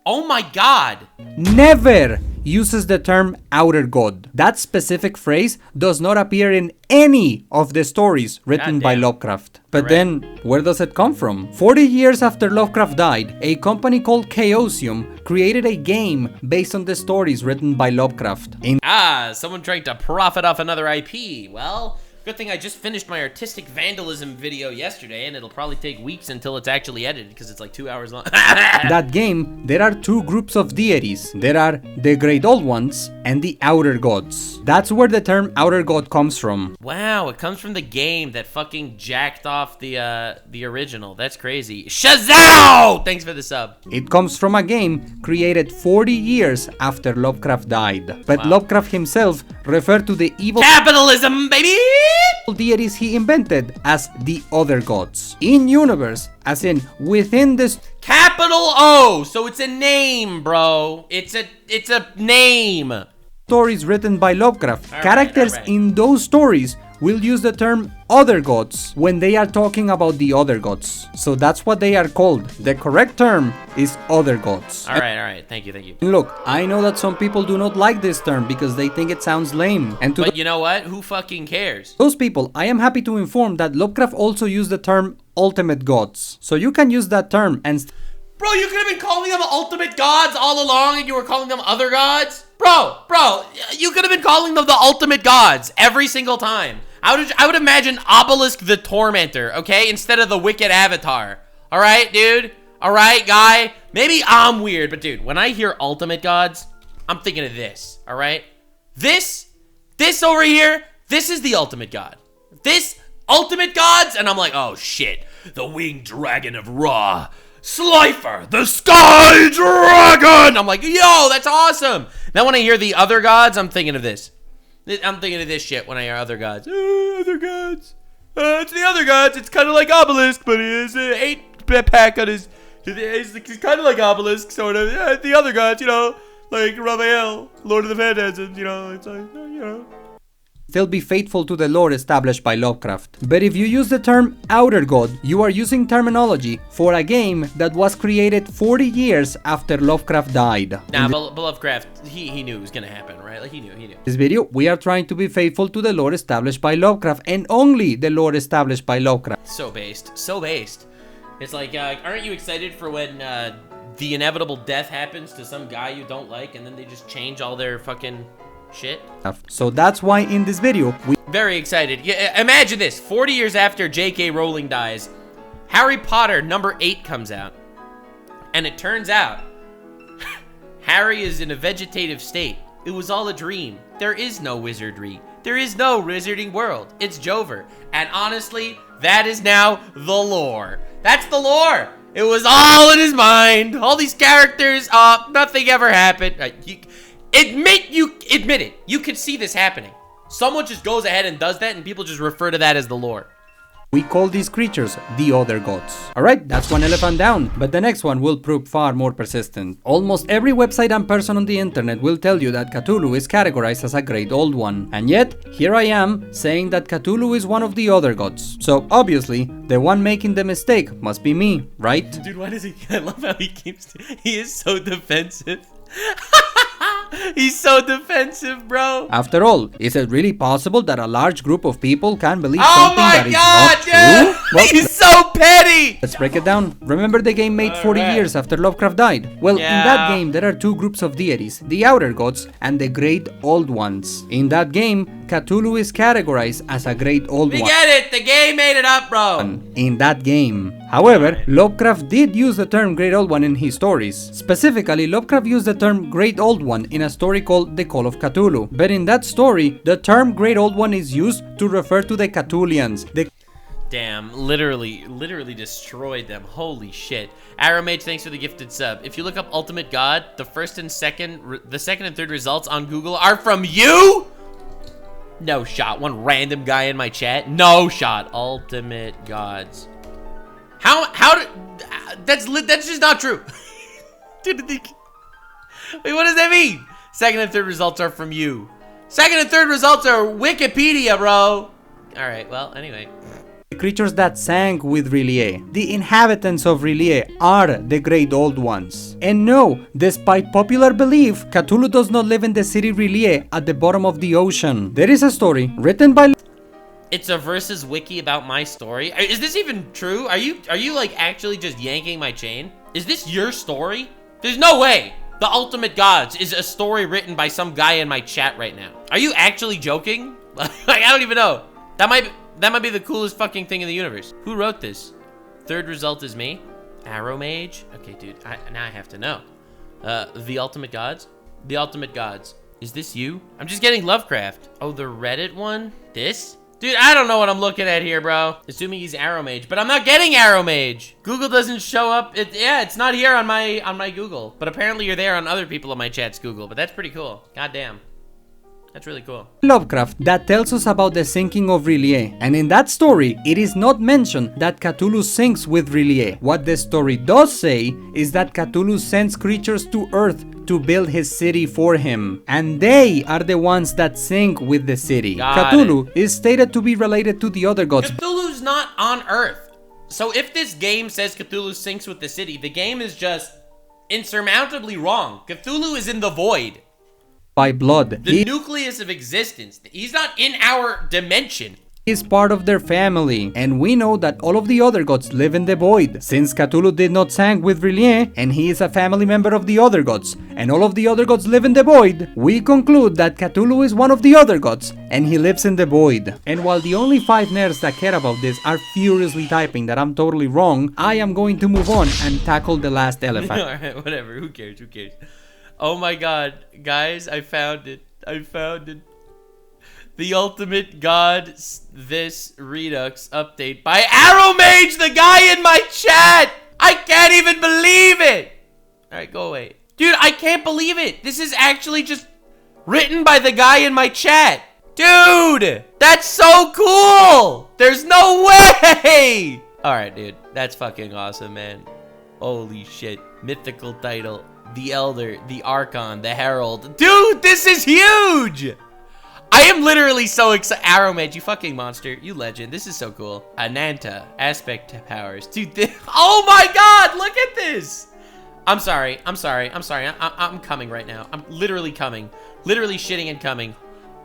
Oh my god. never uses the term outer god. That specific phrase does not appear in any of the stories written by Lovecraft. But then, where does it come from? 40 years after Lovecraft died, a company called Chaosium created a game based on the stories written by Lovecraft. Someone trying to profit off another IP. Well, good thing I just finished my artistic vandalism video yesterday, and it'll probably take weeks until it's actually edited, because it's like 2 hours long. That game, there are two groups of deities. There are the Great Old Ones and the Outer Gods. That's where the term Outer God comes from. Wow, it comes from the game that fucking jacked off the original. That's crazy. Shazao! Thanks for the sub. It comes from a game created 40 years after Lovecraft died. But Lovecraft himself referred to the evil Capitalism, baby! deities he invented as the other gods. In universe, as in within this Capital O, so it's a name, bro. It's a name. stories written by Lovecraft, characters in those stories will use the term other gods when they are talking about the other gods. So that's what they are called. The correct term is other gods. All right. Thank you. Look, I know that some people do not like this term because they think it sounds lame. And to But you know what? Who fucking cares? those people, I am happy to inform that Lovecraft also used the term ultimate gods. So you can use that term and Bro, you could have been calling them ultimate gods all along and you were calling them other gods? Bro, you could have been calling them the ultimate gods every single time. I would imagine Obelisk the Tormentor, okay? Instead of the Wicked Avatar. All right, dude? All right, guy? Maybe I'm weird, but dude, when I hear ultimate gods, I'm thinking of this, all right? This over here, this is the ultimate god. This ultimate gods, and I'm like, oh shit, the winged dragon of Ra. Slifer, the Sky Dragon! I'm like, yo, that's awesome! Now when I hear the other gods, I'm thinking of this. I'm thinking of this shit when I hear other gods. Other gods. It's the other gods. It's kind of like Obelisk, but he has an 8-pack on his... He's kind of like Obelisk, sort of. The other gods, you know. like Raphael, Lord of the Phantasms, you know, it's like, you know. Still be faithful to the lore established by Lovecraft. But if you use the term Outer God, you are using terminology for a game that was created 40 years after Lovecraft died. Nah, but Lovecraft, he knew it was gonna happen, right? Like, he knew. In this video, we are trying to be faithful to the lore established by Lovecraft, and only the lore established by Lovecraft. So based. It's like, aren't you excited for when, the inevitable death happens to some guy you don't like, and then they just change all their fucking shit? So that's why in this video, we... Very excited. Yeah, imagine this. 40 years after J.K. Rowling dies, Harry Potter #8 comes out. And it turns out, Harry is in a vegetative state. It was all a dream. There is no wizardry. There is no wizarding world. It's Jover. And honestly, that is now the lore. That's the lore. It was all in his mind. All these characters, nothing ever happened. Admit it. You could see this happening. Someone just goes ahead and does that, and people just refer to that as the lore. We call these creatures the Other Gods. Alright, that's one elephant down, but the next one will prove far more persistent. Almost every website and person on the internet will tell you that Cthulhu is categorized as a Great Old One. And yet, here I am, saying that Cthulhu is one of the Other Gods. So obviously, the one making the mistake must be me, right? Dude, why does he... I love how he is so defensive. He's so defensive, bro. After all, is it really possible that a large group of people can believe something that is not true? Well, he's so petty! Let's break it down. Remember the game made 40 years after Lovecraft died? Well, in that game, there are two groups of deities, the Outer Gods and the Great Old Ones. In that game, Cthulhu is categorized as a Great Old One. We get it! The game made it up, bro! In that game. However, Lovecraft did use the term Great Old One in his stories. Specifically, Lovecraft used the term Great Old One in a story called The Call of Cthulhu. But in that story, the term Great Old One is used to refer to the Cthulians. Damn, literally destroyed them. Holy shit. Arrowmage, thanks for the gifted sub. If you look up Ultimate God, the second and third results on Google are from you? No shot. One random guy in my chat? No shot. Ultimate Gods. That's just not true. Wait, what does that mean? Second and third results are from you. Second and third results are Wikipedia, bro. Alright, well, anyway. The creatures that sang with R'lyeh. The inhabitants of R'lyeh are the Great Old Ones. And no, despite popular belief, Cthulhu does not live in the city R'lyeh at the bottom of the ocean. There is a story written by... It's a versus wiki about my story. Is this even true? Are you like actually just yanking my chain? Is this your story? There's no way. The Ultimate Gods is a story written by some guy in my chat right now. Are you actually joking? Like, I don't even know. That might be the coolest fucking thing in the universe. Who wrote this? Third result is me. Arrowmage. Okay, dude. Now I have to know. The Ultimate Gods. The Ultimate Gods. Is this you? I'm just getting Lovecraft. Oh, the Reddit one. This. Dude, I don't know what I'm looking at here, bro. Assuming he's Arrowmage, but I'm not getting Arrowmage. Google doesn't show up. It's not here on my Google. But apparently you're there on other people in my chat's Google. But that's pretty cool. God damn. That's really cool. Lovecraft that tells us about the sinking of R'lyeh, and in that story, it is not mentioned that Cthulhu sinks with R'lyeh. What the story does say is that Cthulhu sends creatures to Earth to build his city for him, and they are the ones that sink with the city. Cthulhu is stated to be related to the Other Gods. Cthulhu's not on Earth. So if this game says Cthulhu sinks with the city, the game is just insurmountably wrong. Cthulhu is in the void. By blood. The nucleus of existence. He's not in our dimension. He is part of their family, and we know that all of the Other Gods live in the void. Since Cthulhu did not sink with R'lyeh, and he is a family member of the Other Gods, and all of the Other Gods live in the void, we conclude that Cthulhu is one of the Other Gods, and he lives in the void. And while the only 5 nerds that care about this are furiously typing that I'm totally wrong, I am going to move on and tackle the last elephant. Alright, whatever. Who cares? Who cares? Oh my god. Guys, I found it. The Ultimate God This Redux update by Arrowmage, the guy in my chat! I can't even believe it! Alright, go away. Dude, I can't believe it! This is actually just written by the guy in my chat! Dude! That's so cool! There's no way! Alright, dude. That's fucking awesome, man. Holy shit. Mythical title. the Elder, the Archon, the Herald. Dude, this is huge! I am literally so excited. Arrowmage, you fucking monster. You legend. This is so cool. Ananta, aspect powers. Dude, oh my god, look at this! I'm sorry. I'm coming right now. I'm literally coming. Literally shitting and coming.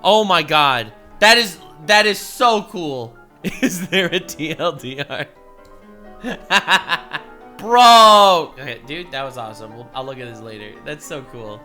Oh my god. That is so cool. Is there a TLDR? Bro! Okay, dude, that was awesome. I'll look at this later. That's so cool.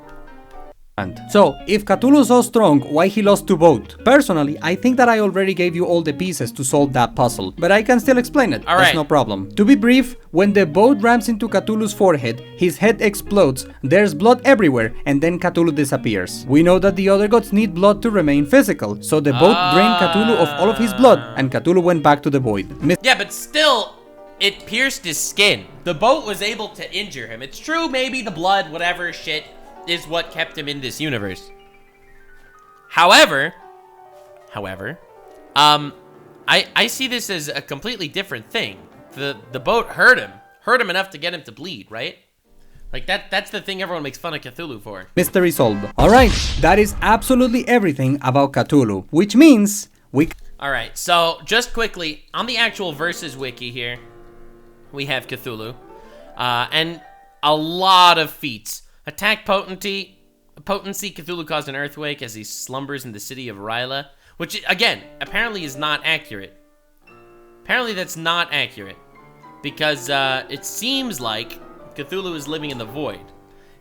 So, if Cthulhu is so strong, why he lost to both? Personally, I think that I already gave you all the pieces to solve that puzzle, but I can still explain it. That's no problem. To be brief, when the boat rams into Cthulhu's forehead, his head explodes, there's blood everywhere, and then Cthulhu disappears. We know that the other gods need blood to remain physical, so the boat drained Cthulhu of all of his blood, and Cthulhu went back to the void. Yeah, but still, it pierced his skin. The boat was able to injure him. It's true, maybe the blood, whatever shit, is what kept him in this universe. However, I see this as a completely different thing. The boat hurt him enough to get him to bleed, right? Like that's the thing everyone makes fun of Cthulhu for. Mystery solved. Alright, that is absolutely everything about Cthulhu, which means Alright, so just quickly, on the actual Versus wiki here, we have Cthulhu, and a lot of feats. Attack potency, Cthulhu caused an earthquake as he slumbers in the city of Ryla, which, again, apparently is not accurate. Apparently that's not accurate, because it seems like Cthulhu is living in the void.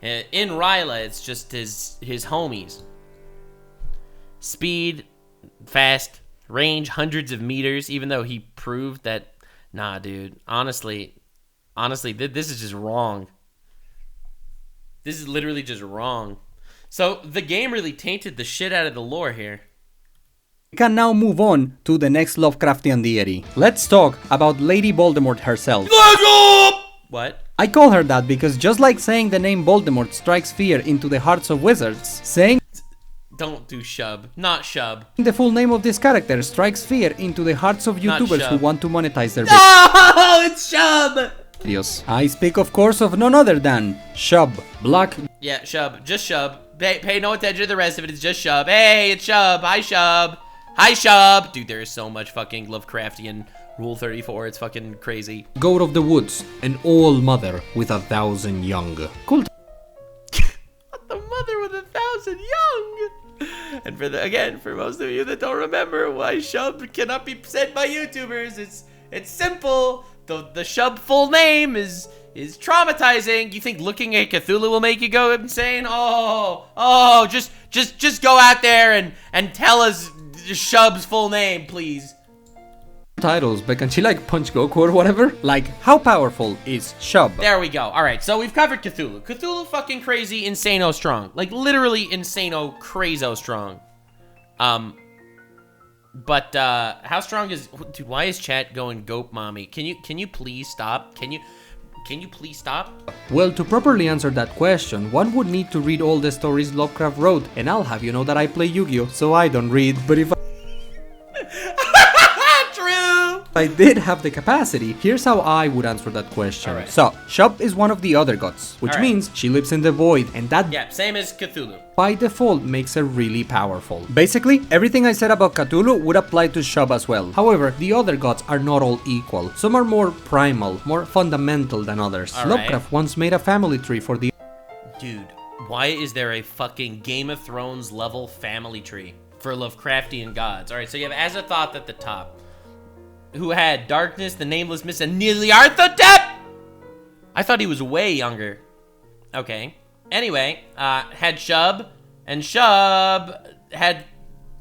In Ryla, it's just his homies. Speed, fast, range, hundreds of meters, even though he proved that, nah, dude, honestly, this is just wrong. This is literally just wrong. So, the game really tainted the shit out of the lore here. We can now move on to the next Lovecraftian deity. Let's talk about Lady Voldemort herself. What? I call her that because just like saying the name Voldemort strikes fear into the hearts of wizards, saying don't do Shub. Not Shub. the full name of this character strikes fear into the hearts of YouTubers who want to monetize their No, it's Shub! videos. I speak of course of none other than Shub, Black... Yeah, Shub. Just Shub. Pay no attention to the rest of it. It's just Shub. Hey, it's Shub. Hi, Shub. Hi, Shub. Dude, there is so much fucking Lovecraftian Rule 34. It's fucking crazy. Goat of the woods, an all mother with 1,000 young. Cool. The mother with 1,000 young. And for most of you that don't remember why Shub cannot be said by YouTubers, it's simple. The Shub full name is traumatizing. You think looking at Cthulhu will make you go insane? Just go out there and tell us Shub's full name, please. Titles, but can she like punch Goku or whatever? Like, how powerful is Shub? There we go. Alright, so we've covered Cthulhu. Cthulhu fucking crazy, insano strong. Like, literally insano, crazo strong. But, how strong is... Dude, why is chat going goat mommy? Can you please stop? Can you please stop? Well, to properly answer that question, one would need to read all the stories Lovecraft wrote, and I'll have you know that I play Yu-Gi-Oh, so I don't read, but if I did have the capacity, here's how I would answer that question. Right. So, Shub is one of the other gods, which means she lives in the void, and that same as Cthulhu. By default makes her really powerful. Basically, everything I said about Cthulhu would apply to Shub as well. However, the other gods are not all equal. Some are more primal, more fundamental than others. Lovecraft once made a family tree for the... Dude, why is there a fucking Game of Thrones level family tree for Lovecraftian gods? Alright, so you have Azathoth at the top, who had Darkness, the Nameless Mist, and Nyarlathotep! I thought he was way younger. Okay. Anyway, had Shub, and Shub had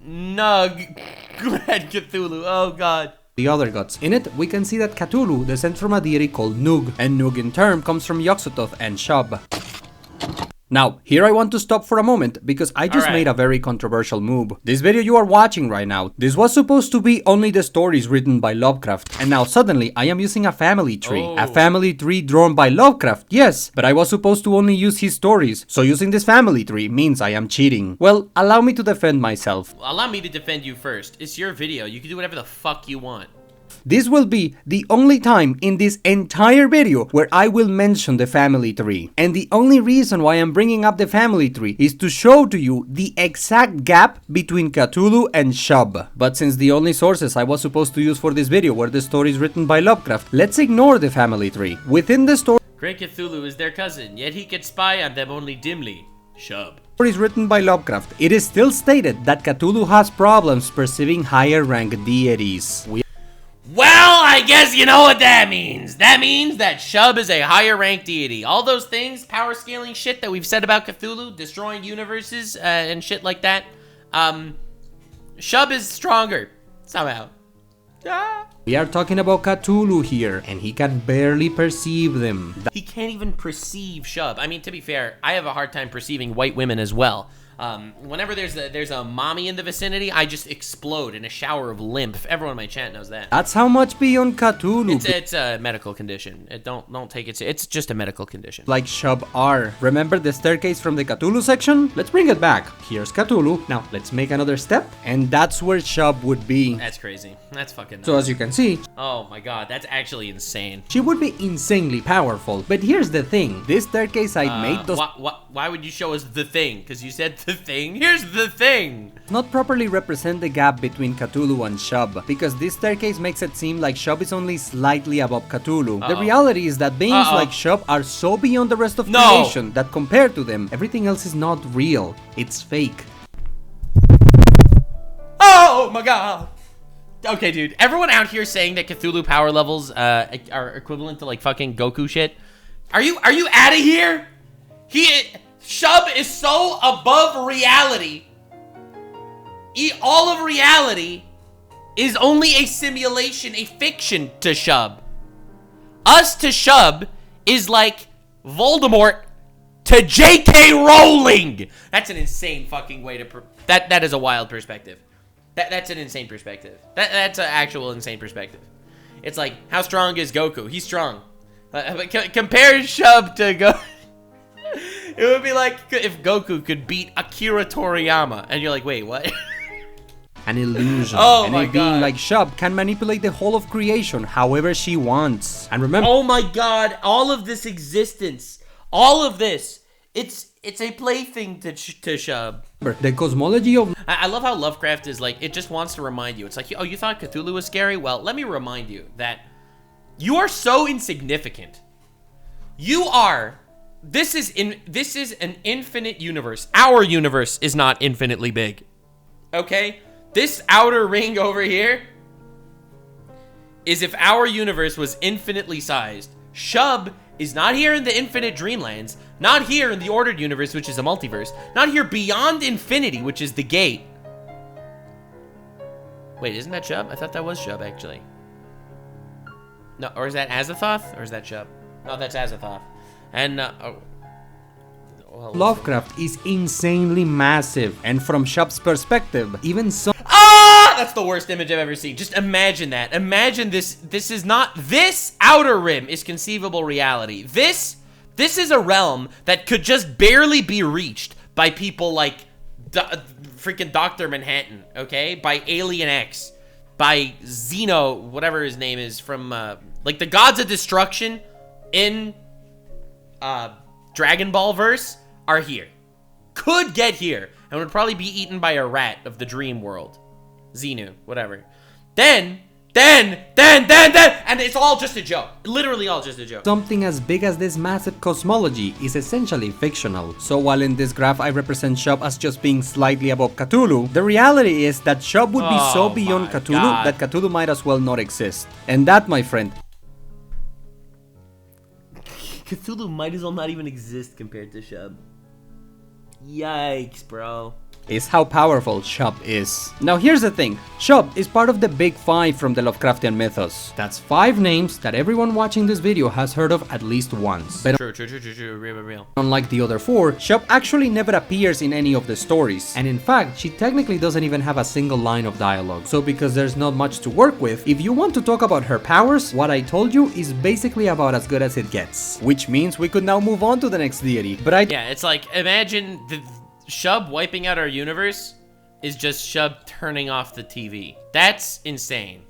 had Cthulhu. Oh god. The other gods. In it, we can see that Cthulhu descends from a deity called Nug, and Nug in turn comes from Yog-Sothoth and Shub. Now, here I want to stop for a moment, because I just made a very controversial move. This video you are watching right now, this was supposed to be only the stories written by Lovecraft, and now suddenly I am using a family tree. A family tree drawn by Lovecraft, yes, but I was supposed to only use his stories, so using this family tree means I am cheating. Well, allow me to defend myself. Allow me to defend you first. It's your video, you can do whatever the fuck you want. This will be the only time in this entire video where I will mention the family tree. And the only reason why I'm bringing up the family tree is to show to you the exact gap between Cthulhu and Shub. But since the only sources I was supposed to use for this video were the stories written by Lovecraft, let's ignore the family tree. Within the story Great Cthulhu is their cousin, yet he could spy on them only dimly. Shub. Stories written by Lovecraft, it is still stated that Cthulhu has problems perceiving higher rank deities. Well, I guess you know what that means. That means that Shub is a higher ranked deity. All those things, power scaling shit that we've said about Cthulhu, destroying universes and shit like that, Shub is stronger, somehow. We are talking about Cthulhu here, and he can barely perceive them. He can't even perceive Shub. I mean, to be fair, I have a hard time perceiving white women as well. Whenever there's a mommy in the vicinity, I just explode in a shower of lymph. Everyone in my chat knows that. That's how much beyond Cthulhu. It's a medical condition. Don't take it. It's just a medical condition. Like Shub are. Remember the staircase from the Cthulhu section? Let's bring it back. Here's Cthulhu. Now let's make another step, and that's where Shub would be. That's crazy. That's fucking nuts. So as you can see, oh my god, that's actually insane. she would be insanely powerful. But here's the thing: this staircase I made does why would you show us the thing? Because you said the thing. Here's the thing. not properly represent the gap between Cthulhu and Shub, because this staircase makes it seem like Shub is only slightly above Cthulhu. The reality is that beings like Shub are so beyond the rest of creation that compared to them, everything else is not real. It's fake. Oh my god. Okay, dude. Everyone out here saying that Cthulhu power levels are equivalent to like fucking Goku shit. Are you out of here? Shub is so above reality. All of reality is only a simulation, a fiction to Shub. Us to Shub is like Voldemort to J.K. Rowling. That's an insane fucking way to... That is a wild perspective. That's an insane perspective. That's an actual insane perspective. It's like, how strong is Goku? He's strong. But compare Shub to Goku. It would be like if Goku could beat Akira Toriyama. And you're like, wait, what? An illusion. Oh and my a being God. like Shub can manipulate the whole of creation however she wants. And remember... Oh my god, all of this existence, all of this, it's a plaything to Shub. the cosmology of... I love how Lovecraft is like, it just wants to remind you. It's like, oh, you thought Cthulhu was scary? Well, let me remind you that you are so insignificant. This is an infinite universe. Our universe is not infinitely big. Okay? This outer ring over here is if our universe was infinitely sized. Shub is not here in the infinite dreamlands, not here in the ordered universe, which is a multiverse, not here beyond infinity, which is the gate. Wait, isn't that Shub? I thought that was Shub, actually. No, or is that Azathoth? Or is that Shub? No, that's Azathoth. And, well, Lovecraft is insanely massive, and from Shub's perspective, even so... That's the worst image I've ever seen. Just imagine that. Imagine this. This is not... This outer rim is conceivable reality. This is a realm that could just barely be reached by people like freaking Dr. Manhattan, okay? By Alien X. By Xeno, whatever his name is, from, like, the Gods of Destruction in, Dragon Ball verse are here. Could get here. And would probably be eaten by a rat of the dream world. Xenu, whatever. Then, and it's all just a joke. Literally all just a joke. Something as big as this massive cosmology is essentially fictional. So while in this graph I represent Shub as just being slightly above Cthulhu, the reality is that Shub would be so beyond Cthulhu that Cthulhu might as well not exist. And that, my friend, Cthulhu might as well not even exist compared to Shub. Yikes, bro. is how powerful Shub is. Now here's the thing, Shub is part of the Big Five from the Lovecraftian mythos. That's 5 names that everyone watching this video has heard of at least once. But True, real. unlike the other 4, Shub actually never appears in any of the stories. And in fact, she technically doesn't even have a single line of dialogue. So because there's not much to work with, if you want to talk about her powers, what I told you is basically about as good as it gets. Which means we could now move on to the next deity. But Yeah, it's like, imagine the Shub wiping out our universe is just Shub turning off the TV. That's insane.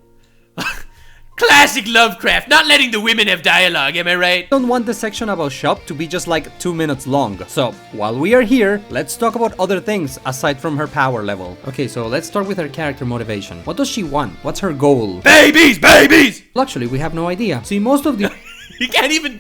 Classic Lovecraft, not letting the women have dialogue, am I right? I don't want the section about Shub to be just like 2 minutes long. So, while we are here, let's talk about other things aside from her power level. Okay, so let's start with her character motivation. What does she want? What's her goal? Babies! Babies! Well, actually, we have no idea. See, most of the... You can't even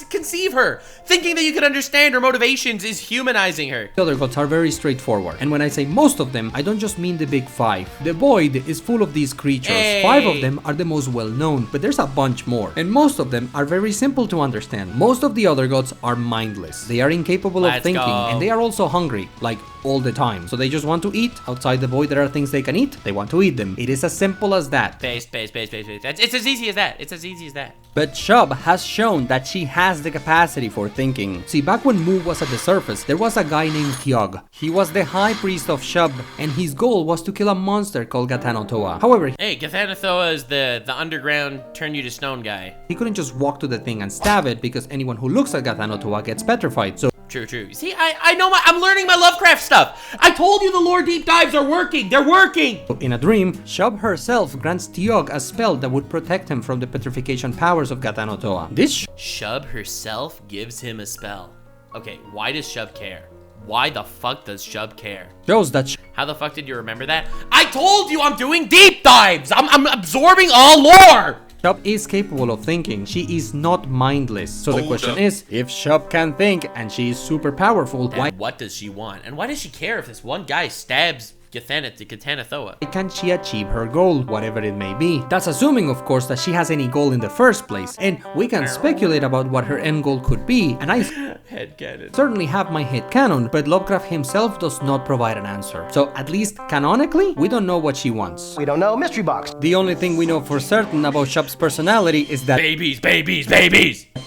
conceive her. Thinking that you can understand her motivations is humanizing her. The other gods are very straightforward. And when I say most of them, I don't just mean the big 5. The void is full of these creatures. Hey. 5 of them are the most well known, but there's a bunch more. And most of them are very simple to understand. Most of the other gods are mindless. They are incapable of thinking, and they are also hungry, like all the time. So they just want to eat. Outside the void there are things they can eat. They want to eat them. It is as simple as that. Base. It's as easy as that. It's as easy as that. But Shub has shown that she has the capacity for thinking. See, back when Mu was at the surface, there was a guy named Yog. He was the high priest of Shub, and his goal was to kill a monster called Ghatanothoa. However, hey, Ghatanothoa is the underground turn you to stone guy. He couldn't just walk to the thing and stab it, because anyone who looks at Ghatanothoa gets petrified. So True. See, I know I'm learning my Lovecraft stuff. I told you the lore deep dives are working. They're working. in a dream, Shub herself grants Yog a spell that would protect him from the petrification powers of Ghatanothoa. This Shub herself gives him a spell. Okay, why does Shub care? Why the fuck does Shub care? shows that How the fuck did you remember that? I told you I'm doing deep dives. I'm absorbing all lore. Shub is capable of thinking. She is not mindless. So the question is, if Shub can think and she is super powerful, why What does she want? And why does she care if this one guy stabs Ghatanothoa? can't she achieve her goal, whatever it may be? That's assuming, of course, that she has any goal in the first place. And we can speculate about what her end goal could be, and I Headcanon. certainly have my headcanon, but Lovecraft himself does not provide an answer. So at least canonically, we don't know what she wants. We don't know. Mystery box. The only thing we know for certain about Shub's personality is that, Babies.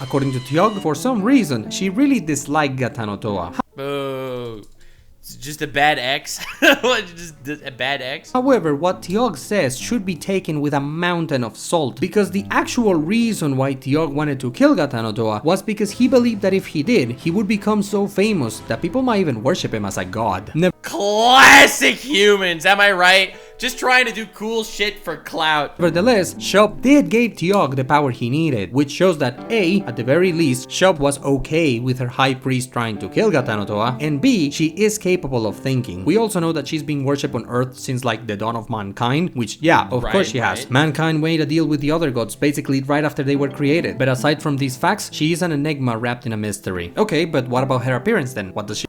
according to Yog, for some reason, she really disliked Ghatanothoa. Boo. It's just a bad ex. Just a bad ex. However, what Yog says should be taken with a mountain of salt, because the actual reason why Yog wanted to kill Ghatanothoa was because he believed that if he did, he would become so famous that people might even worship him as a god. Classic humans, am I right? Just trying to do cool shit for clout. Nevertheless, Shub did give Yog the power he needed, which shows that A, at the very least, Shub was okay with her high priest trying to kill Ghatanothoa, and B, she is capable of thinking. We also know that she's been worshipped on Earth since like the dawn of mankind, which yeah, of course she has. Mankind made a deal with the other gods basically right after they were created. But aside from these facts, she is an enigma wrapped in a mystery. Okay, but what about her appearance then? What does she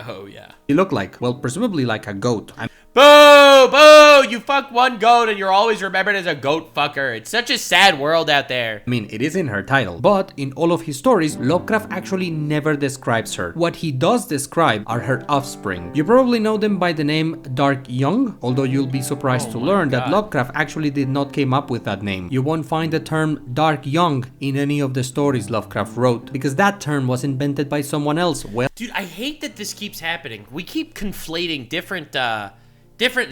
look like? Well, presumably like a goat. Boo! You fuck one goat and you're always remembered as a goat fucker. It's such a sad world out there. I mean, it is in her title, but in all of his stories, Lovecraft actually never describes her. What he does describe are her offspring. You probably know them by the name Dark Young, although you'll be surprised to learn that Lovecraft actually did not came up with that name. You won't find the term Dark Young in any of the stories Lovecraft wrote, because that term was invented by someone else. Well, dude, I hate that this keeps happening. We keep conflating different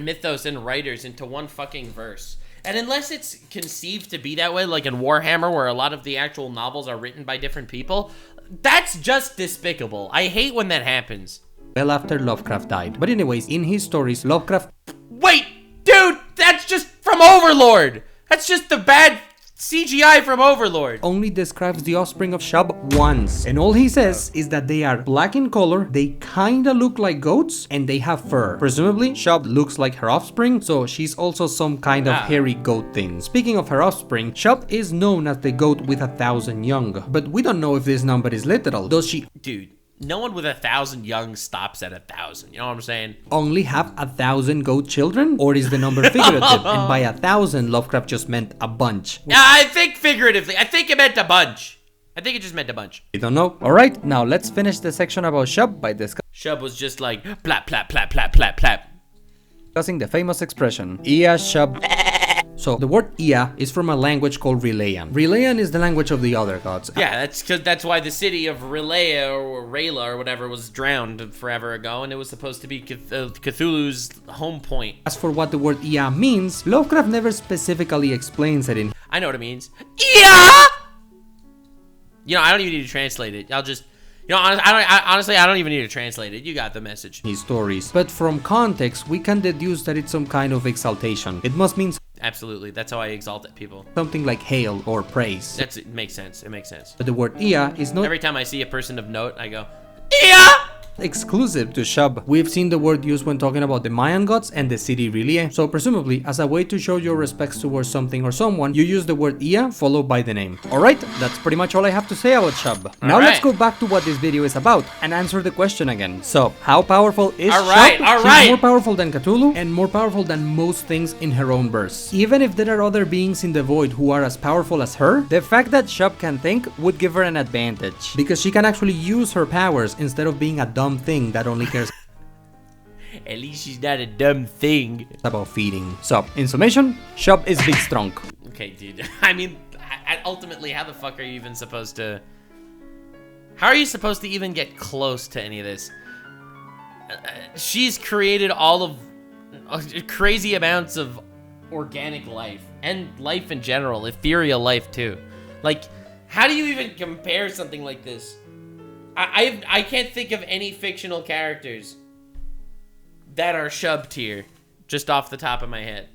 mythos and writers into one fucking verse. And unless it's conceived to be that way, like in Warhammer, where a lot of the actual novels are written by different people, that's just despicable. I hate when that happens. well after Lovecraft died. But anyways, in his stories, Lovecraft... Wait, dude, that's just from Overlord. That's just the bad CGI from Overlord. only describes the offspring of Shub once, and all he says is that they are black in color, they kinda look like goats, and they have fur. Presumably, Shub looks like her offspring, so she's also some kind of hairy goat thing. Speaking of her offspring, Shub is known as the goat with 1,000 young, but we don't know if this number is literal. Does she No one with 1,000 young stops at 1,000. You know what I'm saying? only have 1,000 goat children? Or is the number figurative, and by 1,000, Lovecraft just meant a bunch? Yeah, I think figuratively. I think it meant a bunch. I think it just meant a bunch. We don't know. Alright, now let's finish the section about Shub by Shub was just like, plap, plap, plap, plap, plap, plap. discussing the famous expression, Ia Shub. So the word Ia is from a language called Relayan. Relayan is the language of the other gods. Yeah, that's why the city of Relaya or Rayla or whatever was drowned forever ago, and it was supposed to be Cthulhu's home point. As for what the word Ia means, Lovecraft never specifically explains it in I know what it means. Ia! You know, I don't even need to translate it. I'll just... You know, honestly, I don't even need to translate it. You got the message. his stories. But from context, we can deduce that it's some kind of exaltation. It must mean absolutely. That's how I exalt people. Something like hail or praise. It makes sense. It makes sense. But the word Ea is not every time I see a person of note, I go, Ea! exclusive to Shub. We've seen the word used when talking about the Mayan gods and the city Rilie, so presumably as a way to show your respects towards something or someone, you use the word Ea followed by the name. Alright, that's pretty much all I have to say about Shub. Now let's go back to what this video is about and answer the question again. So, how powerful is Shub? She's more powerful than Cthulhu and more powerful than most things in her own verse. Even if there are other beings in the void who are as powerful as her, the fact that Shub can think would give her an advantage, because she can actually use her powers instead of being a dumb thing that only cares at least she's not a dumb thing about feeding. So, in summation, Shub is big strong. Okay, dude. I mean, ultimately, how the fuck are you even supposed to... How are you supposed to even get close to any of this? She's created all of... crazy amounts of organic life. And life in general. Ethereal life, too. Like, how do you even compare something like this? I can't think of any fictional characters that are Shub tier, just off the top of my head.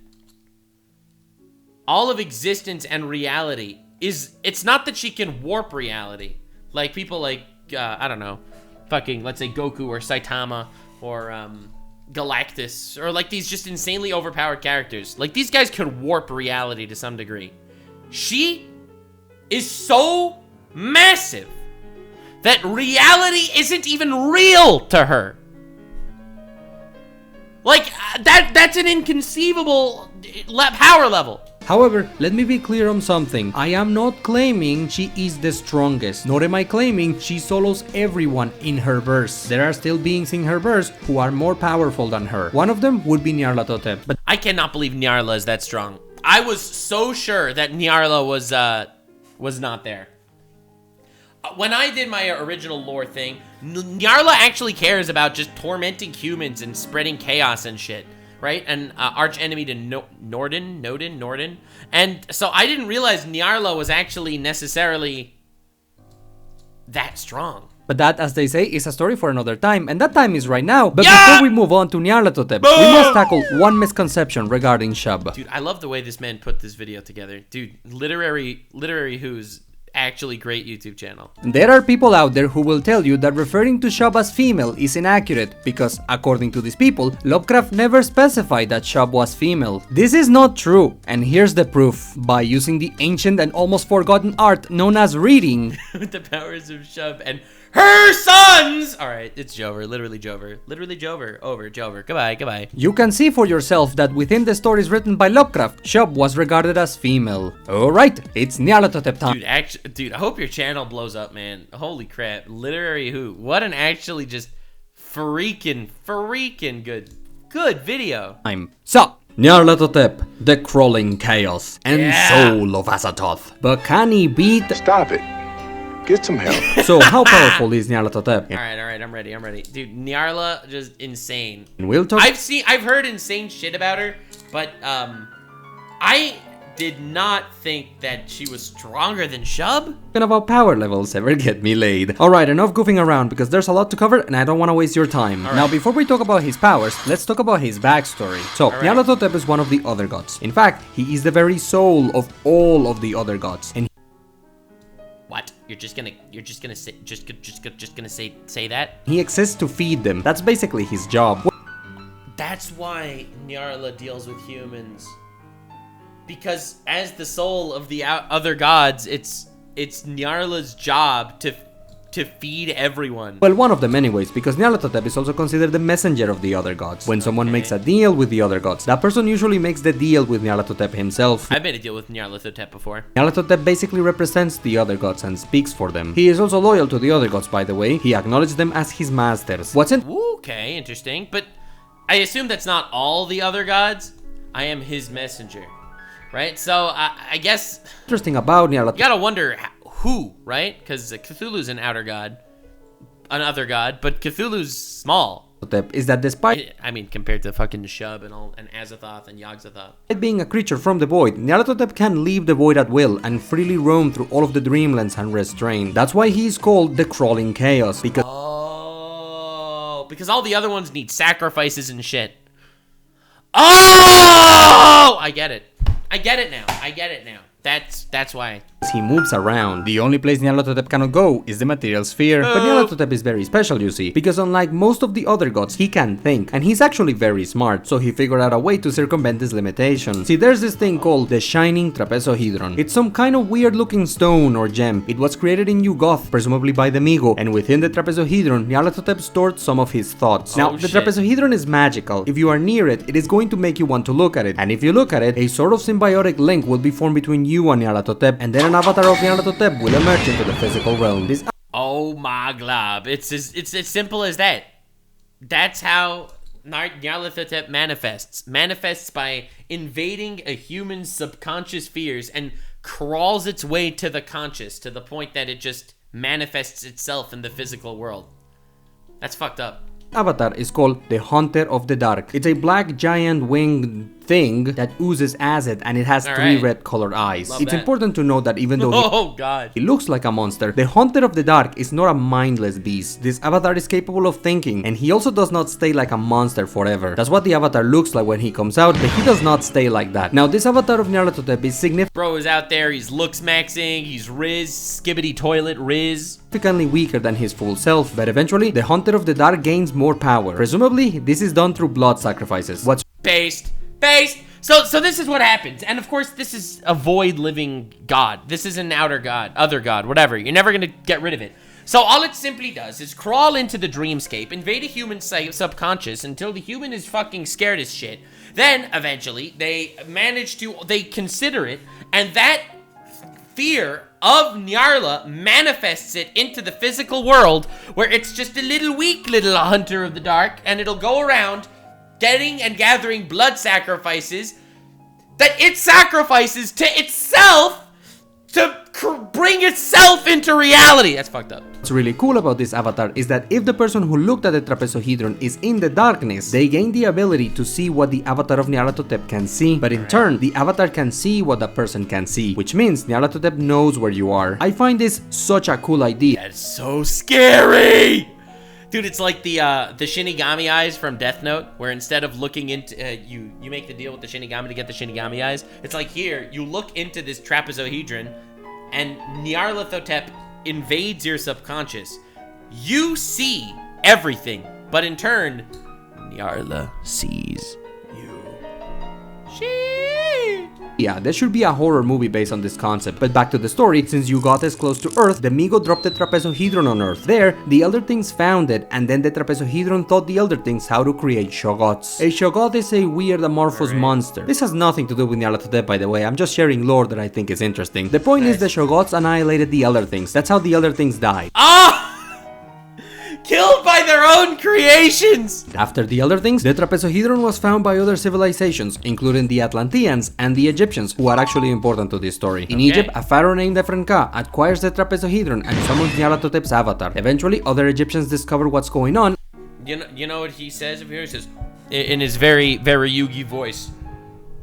All of existence and reality is... It's not that she can warp reality. Like, people like, I don't know, fucking, let's say Goku or Saitama or Galactus, or like these just insanely overpowered characters. Like, these guys could warp reality to some degree. She is so massive that reality isn't even real to her. Like, that's an inconceivable power level. However, let me be clear on something. I am not claiming she is the strongest, nor am I claiming she solos everyone in her verse. There are still beings in her verse who are more powerful than her. One of them would be Nyarlathotep. But I cannot believe Nyarla is that strong. I was so sure that Nyarla was not there. When I did my original lore thing, Nyarla actually cares about just tormenting humans and spreading chaos and shit, right? And arch enemy to Norden. And so I didn't realize Nyarla was actually necessarily that strong. But that, as they say, is a story for another time, and that time is right now. But before we move on to Nyarlathotep, we must tackle one misconception regarding Shub. Dude, I love the way this man put this video together. Dude, Literary Who's actually great YouTube channel. There are people out there who will tell you that referring to Shub as female is inaccurate because, according to these people, Lovecraft never specified that Shub was female. This is not true, and here's the proof. By using the ancient and almost forgotten art known as reading. With the powers of Shub and her sons! Alright, it's Jover, literally Jover. Literally Jover, over, Jover, goodbye. You can see for yourself that within the stories written by Lovecraft, Shub was regarded as female. Alright, it's Nyarlathotep time. Dude, I hope your channel blows up, man. Holy crap, Literary Who. What an actually just freaking good video. So, Nyarlathotep, the crawling chaos and soul of Azathoth. But can he beat... Stop it. Get some help. So how powerful is Nyarlathotep? Alright, I'm ready. Dude, Nyarla, just insane. And we'll talk... I've heard insane shit about her, but, I did not think that she was stronger than Shub. About power levels ever get me laid. Alright, enough goofing around because there's a lot to cover and I don't want to waste your time. Now, before we talk about his powers, let's talk about his backstory. So, Nyarlathotep is one of the other gods. In fact, he is the very soul of all of the other gods. And what? You're just gonna say that? He exists to feed them. That's basically his job. That's why Nyarla deals with humans. Because as the soul of the other gods, it's Nyarla's job to feed everyone. Well, one of them anyways, because Nyarlathotep is also considered the messenger of the other gods. When someone makes a deal with the other gods, that person usually makes the deal with Nyarlathotep himself. I've made a deal with Nyarlathotep before. Nyarlathotep basically represents the other gods and speaks for them. He is also loyal to the other gods, by the way. He acknowledges them as his masters. Okay, interesting. But I assume that's not all the other gods. I am his messenger. Right? So, I guess... Interesting about Nyarlathotep... You gotta wonder who, right? Because Cthulhu's an outer god. Another god, but Cthulhu's small. Is that despite... I mean, compared to fucking Shub and Azathoth and Yog-Sothoth. Being a creature from the void, Nyarlathotep can leave the void at will and freely roam through all of the dreamlands unrestrained. That's why he is called the Crawling Chaos, because... Oh, because all the other ones need sacrifices and shit. Oh! I get it. I get it now. That's why. He moves around. The only place Nyarlathotep cannot go is the material sphere. But Nyarlathotep is very special, you see, because unlike most of the other gods, he can think, and he's actually very smart, so he figured out a way to circumvent this limitation. See, there's this thing called the Shining Trapezohedron. It's some kind of weird looking stone or gem. It was created in Yog-Sothoth, presumably by the Migo, and within the trapezohedron, Nyarlathotep stored some of his thoughts. Now, the trapezohedron is magical. If you are near it, it is going to make you want to look at it, and if you look at it, a sort of symbiotic link will be formed between you and Nyarlathotep, and then an avatar of Nyarlathotep will emerge into the physical realm. Oh my glob. It's as simple as that. That's how Nyarlathotep manifests by invading a human's subconscious fears and crawls its way to the conscious, to the point that it just manifests itself in the physical world. That's fucked up. Avatar is called the Hunter of the Dark. It's a black giant winged thing that oozes acid, and it has three red colored eyes. It's important to note that even though he looks like a monster, the Hunter of the Dark is not a mindless beast. This avatar is capable of thinking, and he also does not stay like a monster forever. That's what the avatar looks like when he comes out, but he does not stay like that. Now, this avatar of Nyarlathotep is Bro is out there, he's looks maxing, he's Riz, skibbity toilet Riz. significantly weaker than his full self, but eventually, the Hunter of the Dark gains more power. Presumably, this is done through blood sacrifices. What's Based. So this is what happens. And of course, this is a void living god. This is an outer god, other god, whatever. You're never gonna get rid of it. So all it simply does is crawl into the dreamscape, invade a human's subconscious until the human is fucking scared as shit. Then, eventually, they consider it, and that fear of Nyarla manifests it into the physical world, where it's just a weak little hunter of the dark, and it'll go around getting and gathering blood sacrifices that it sacrifices to itself to bring itself into reality. That's fucked up. What's really cool about this avatar is that if the person who looked at the trapezohedron is in the darkness, they gain the ability to see what the avatar of Nyarlathotep can see, but in turn, the avatar can see what the person can see, which means Nyarlathotep knows where you are. I find this such a cool idea. That's so scary! Dude, it's like the Shinigami eyes from Death Note, where instead of looking into, you make the deal with the Shinigami to get the Shinigami eyes. It's like here, you look into this trapezohedron, and Nyarlathotep invades your subconscious. You see everything, but in turn, Nyarla sees you. Yeah, there should be a horror movie based on this concept, but back to the story, since Yog-Sothoth is close to Earth, the Migo dropped the trapezohedron on Earth. There, the Elder Things found it, and then the trapezohedron taught the Elder Things how to create Shoggoths. A Shoggoth is a weird amorphous monster. This has nothing to do with Nyarlathotep, by the way, I'm just sharing lore that I think is interesting. The point is the Shoggoths annihilated the Elder Things. That's how the Elder Things died. Killed by their own creations! After the Elder Things, the trapezohedron was found by other civilizations, including the Atlanteans and the Egyptians, who are actually important to this story. In Egypt, a pharaoh named Nefer-Ka acquires the trapezohedron and summons Nyarlathotep's avatar. Eventually, other Egyptians discover what's going on. You know what he says up here? He says, in his very, very Yugi voice,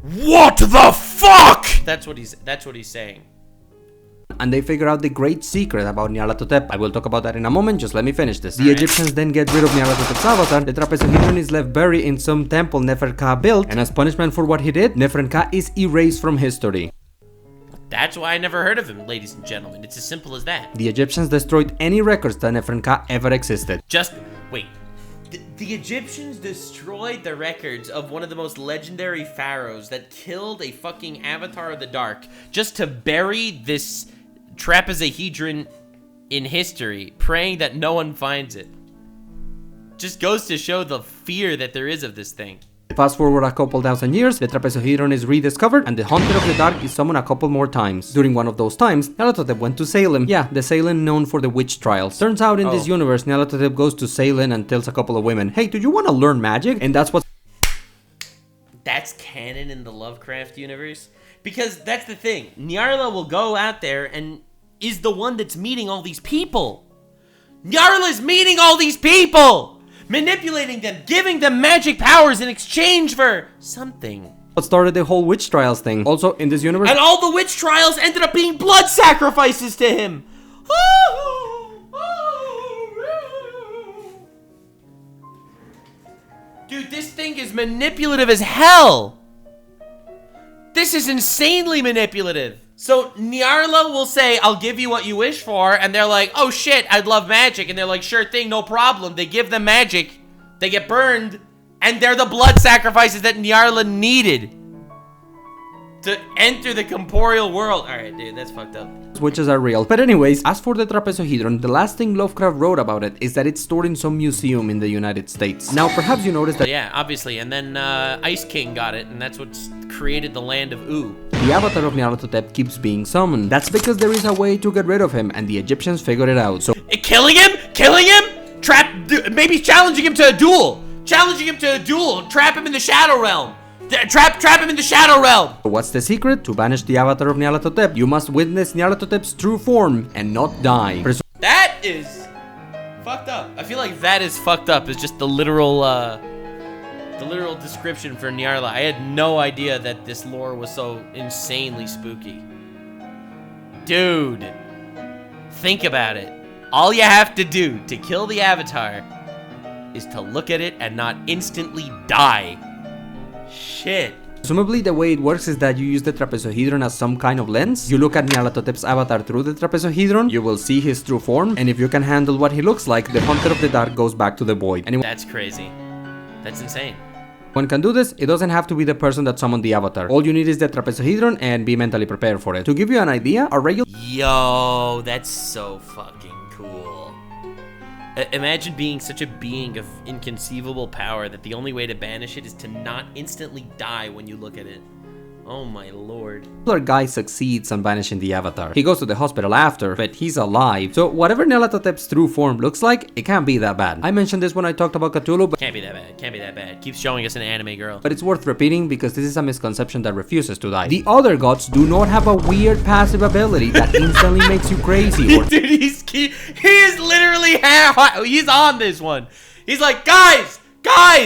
"What the fuck?" That's what he's saying. And they figure out the great secret about Nyarlathotep. I will talk about that in a moment, just let me finish this. The Egyptians then get rid of Nyarlathotep's avatar, the trapezohedron is left buried in some temple Nefer-Ka built, and as punishment for what he did, Nefer-Ka is erased from history. That's why I never heard of him, ladies and gentlemen. It's as simple as that. The Egyptians destroyed any records that Nefer-Ka ever existed. Just wait. The Egyptians destroyed the records of one of the most legendary pharaohs that killed a fucking avatar of the dark just to bury this trapezohedron in history, praying that no one finds it. Just goes to show the fear that there is of this thing. Fast forward a couple thousand years, the trapezohedron is rediscovered and the Hunter of the Dark is summoned a couple more times. During one of those times, Nyarlathotep went to Salem. Yeah, the Salem known for the witch trials. Turns out in this universe, Nyarlathotep goes to Salem and tells a couple of women, "Hey, do you want to learn magic?" And that's canon in the Lovecraft universe? Because that's the thing. Nyarla will go out there and is the one that's meeting all these people. Nyarla's meeting all these people! Manipulating them, giving them magic powers in exchange for something. What started the whole witch trials thing. Also, in this universe... And all the witch trials ended up being blood sacrifices to him! Dude, this thing is manipulative as hell! This is insanely manipulative. So Nyarla will say, I'll give you what you wish for, and they're like, oh shit, I'd love magic, and they're like, sure thing, no problem. They give them magic, they get burned, and they're the blood sacrifices that Nyarla needed to enter the corporeal world. Alright, dude, that's fucked up. Witches are real. But anyways, as for the trapezohedron, the last thing Lovecraft wrote about it is that it's stored in some museum in the United States. Now, perhaps you noticed that... Yeah, obviously, and then Ice King got it, and that's what's created the land of Oo. The avatar of Nyarlathotep keeps being summoned. That's because there is a way to get rid of him, and the Egyptians figured it out. So... Killing him? Killing him? Maybe challenging him to a duel. Challenging him to a duel. Trap him in the Shadow Realm. Trap him in the Shadow Realm! What's the secret? To banish the avatar of Nyarlathotep, you must witness Nyarlathotep's true form and not die. That is fucked up. I feel like that is fucked up. It's just the literal description for Nyarla. I had no idea that this lore was so insanely spooky. Dude, think about it. All you have to do to kill the avatar is to look at it and not instantly die. Shit. Presumably the way it works is that you use the trapezohedron as some kind of lens. You look at Nyarlathotep's avatar through the trapezohedron, you will see his true form, and if you can handle what he looks like, the Hunter of the Dark goes back to the void. That's crazy. That's insane. One can do this, it doesn't have to be the person that summoned the avatar. All you need is the trapezohedron and be mentally prepared for it. To give you an idea, a regular... Yo, that's so fucking cool. Imagine being such a being of inconceivable power that the only way to banish it is to not instantly die when you look at it. Oh my lord. Our guy succeeds on banishing the avatar. He goes to the hospital after, but he's alive. So whatever Nyarlathotep's true form looks like, it can't be that bad. I mentioned this when I talked about Cthulhu, but... Can't be that bad. Can't be that bad. Keeps showing us an anime girl. But it's worth repeating because this is a misconception that refuses to die. The other gods do not have a weird passive ability that instantly makes you crazy. Or... Dude, he is literally... He's on this one. He's like, guys,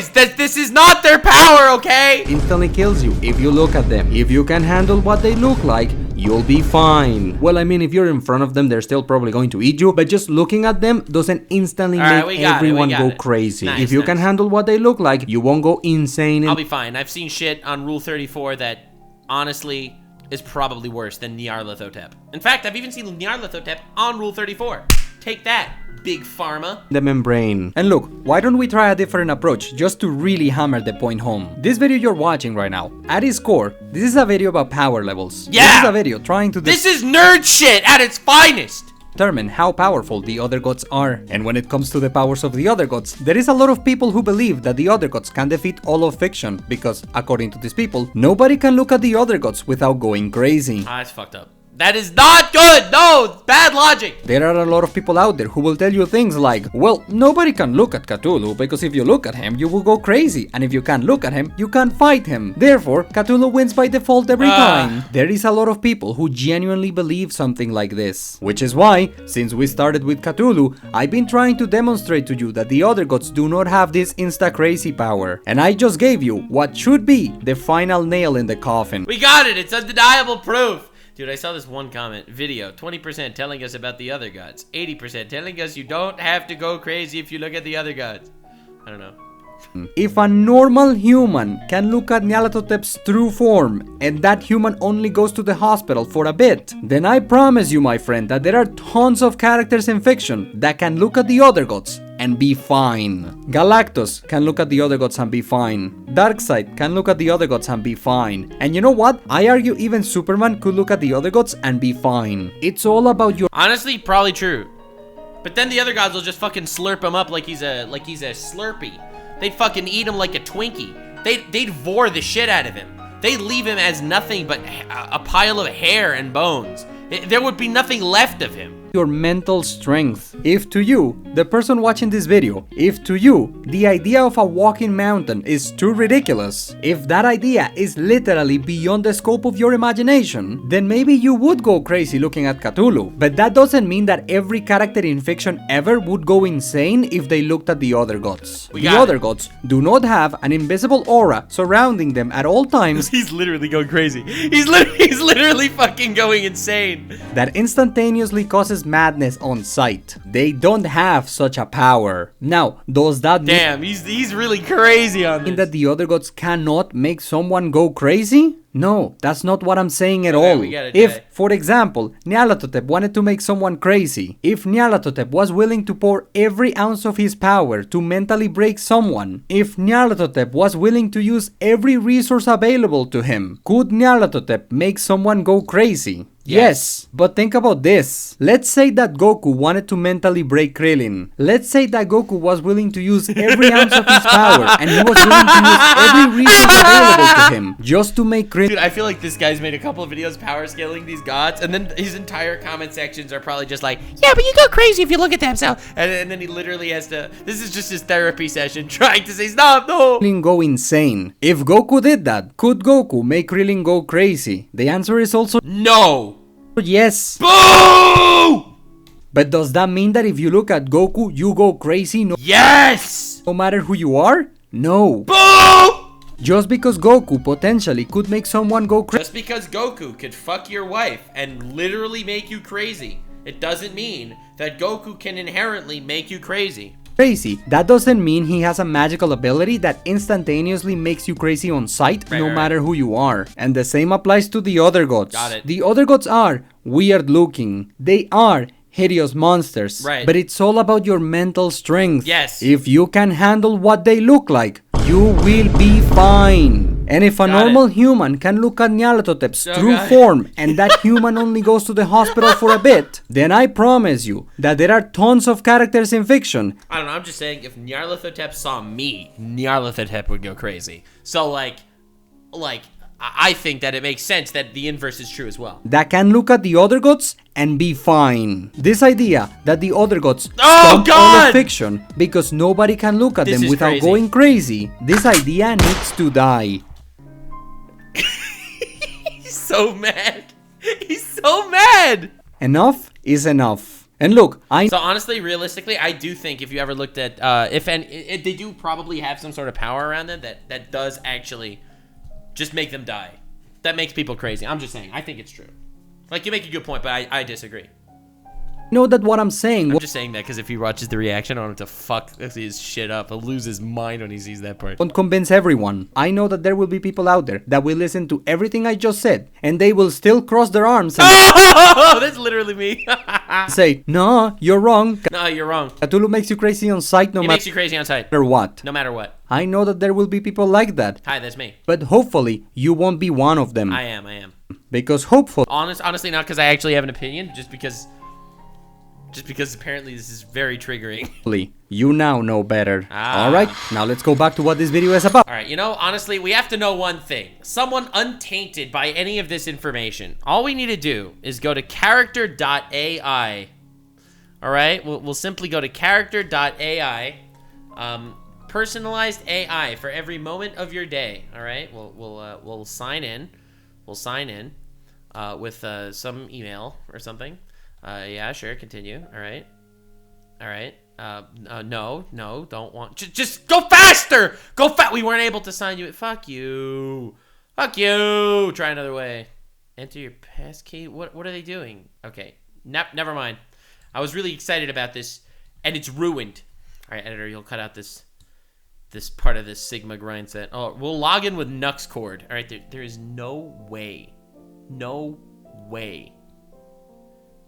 this is not their power, okay? Instantly kills you if you look at them. If you can handle what they look like, you'll be fine. Well, I mean, if you're in front of them, they're still probably going to eat you, but just looking at them doesn't instantly make everyone go crazy. Nice, if you can handle what they look like, you won't go insane. I'll be fine. I've seen shit on Rule 34 that, honestly, is probably worse than Nyarlathotep. In fact, I've even seen Nyarlathotep on Rule 34. Take that, Big Pharma. The membrane. And look, why don't we try a different approach just to really hammer the point home? This video you're watching right now, at its core, this is a video about power levels. Yeah! This is a video trying to... This is nerd shit at its finest! Determine how powerful the other gods are. And when it comes to the powers of the other gods, there is a lot of people who believe that the other gods can defeat all of fiction, because, according to these people, nobody can look at the other gods without going crazy. Ah, it's fucked up. That is not good! No! Bad logic! There are a lot of people out there who will tell you things like, well, nobody can look at Cthulhu because if you look at him, you will go crazy, and if you can't look at him, you can't fight him. Therefore, Cthulhu wins by default every time. There is a lot of people who genuinely believe something like this. Which is why, since we started with Cthulhu, I've been trying to demonstrate to you that the other gods do not have this insta-crazy power. And I just gave you what should be the final nail in the coffin. We got it! It's undeniable proof! Dude, I saw this one comment. Video, 20% telling us about the other gods. 80% telling us you don't have to go crazy if you look at the other gods. I don't know. If a normal human can look at Nyarlathotep's true form, and that human only goes to the hospital for a bit, then I promise you, my friend, that there are tons of characters in fiction that can look at the other gods and be fine. Galactus can look at the other gods and be fine. Darkseid can look at the other gods and be fine. And you know what? I argue even Superman could look at the other gods and be fine. It's all about your... Honestly, probably true. But then the other gods will just fucking slurp him up like he's a Slurpee. They'd fucking eat him like a Twinkie. They'd vor the shit out of him. They'd leave him as nothing but a pile of hair and bones. There would be nothing left of him. Your mental strength. If to you, the person watching this video, if to you, the idea of a walking mountain is too ridiculous, if that idea is literally beyond the scope of your imagination, then maybe you would go crazy looking at Cthulhu. But that doesn't mean that every character in fiction ever would go insane if they looked at the other gods. The other gods do not have an invisible aura surrounding them at all times. He's literally going crazy. He's literally fucking going insane. That instantaneously causes causes madness on sight. They don't have such a power. Now, does that mean... Damn, he's really crazy on this. that the other gods cannot make someone go crazy? No, that's not what I'm saying at all. If, for example, Nyarlathotep wanted to make someone crazy, if Nyarlathotep was willing to pour every ounce of his power to mentally break someone, if Nyarlathotep was willing to use every resource available to him, could Nyarlathotep make someone go crazy? Yes, but think about this. Let's say that Goku wanted to mentally break Krillin. Let's say that Goku was willing to use every ounce of his power and he was willing to use every resource available to him just to make Krillin. Dude, I feel like this guy's made a couple of videos power scaling these gods, and then his entire comment sections are probably just like, yeah, but you go crazy if you look at them, so. And then he literally has to, this is just his therapy session trying to say, stop, no. Krillin go insane. If Goku did that, could Goku make Krillin go crazy? The answer is also no. Yes. Boo! But does that mean that if you look at Goku, you go crazy? No. Yes! No matter who you are? No. Boo! Just because Goku potentially could make someone go crazy. Just because Goku could fuck your wife and literally make you crazy, it doesn't mean that Goku can inherently make you crazy. That doesn't mean he has a magical ability that instantaneously makes you crazy on sight, no matter who you are. And the same applies to the other gods. Got it. The other gods are weird looking. They are hideous monsters. Right. But it's all about your mental strength. Yes. If you can handle what they look like, you will be fine. And if a normal human can look at Nyarlathotep's true form and that human only goes to the hospital for a bit, then I promise you that there are tons of characters in fiction. I don't know, I'm just saying, if Nyarlathotep saw me, Nyarlathotep would go crazy. So like, I think that it makes sense that the inverse is true as well. That can look at the other gods and be fine. This idea that the other gods stomp all the fiction because nobody can look at them without crazy. Going crazy, this idea needs to die. He's so mad. He's so mad. Enough is enough. And look, So honestly, realistically, I do think if you ever looked at, they do probably have some sort of power around them that does actually just make them die. That makes people crazy. I'm just saying. I think it's true. Like, you make a good point, but I disagree. know that what I'm saying. I'm just saying that because if he watches the reaction, I want him to fuck his shit up. He'll lose his mind when he sees that part. Won't convince everyone. I know that there will be people out there that will listen to everything I just said, and they will still cross their arms and that's literally me. say, no, you're wrong. No, you're wrong. Cthulhu makes you crazy on sight no Makes you crazy on sight. matter what. No matter what. I know that there will be people like that. Hi, that's me. But hopefully, you won't be one of them. I am. Because hopefully... Honestly, not because I actually have an opinion, just because apparently this is very triggering. You now know better. Alright, now let's go back to what this video is about. Alright, honestly, we have to know one thing. Someone untainted by any of this information. All we need to do is go to character.ai. Alright, we'll simply go to character.ai. Personalized AI for every moment of your day. Alright, we'll sign in. We'll sign in with some email or something. Yeah, sure, continue. Alright. No, don't want. Just go faster! Go fast! We weren't able to sign you. Fuck you. Try another way. Enter your passkey. What are they doing? Okay. Never mind. I was really excited about this, and it's ruined. Alright, editor, you'll cut out this part of this Sigma grind set. Oh, we'll log in with Nuxcord. Alright, there is no way. No way.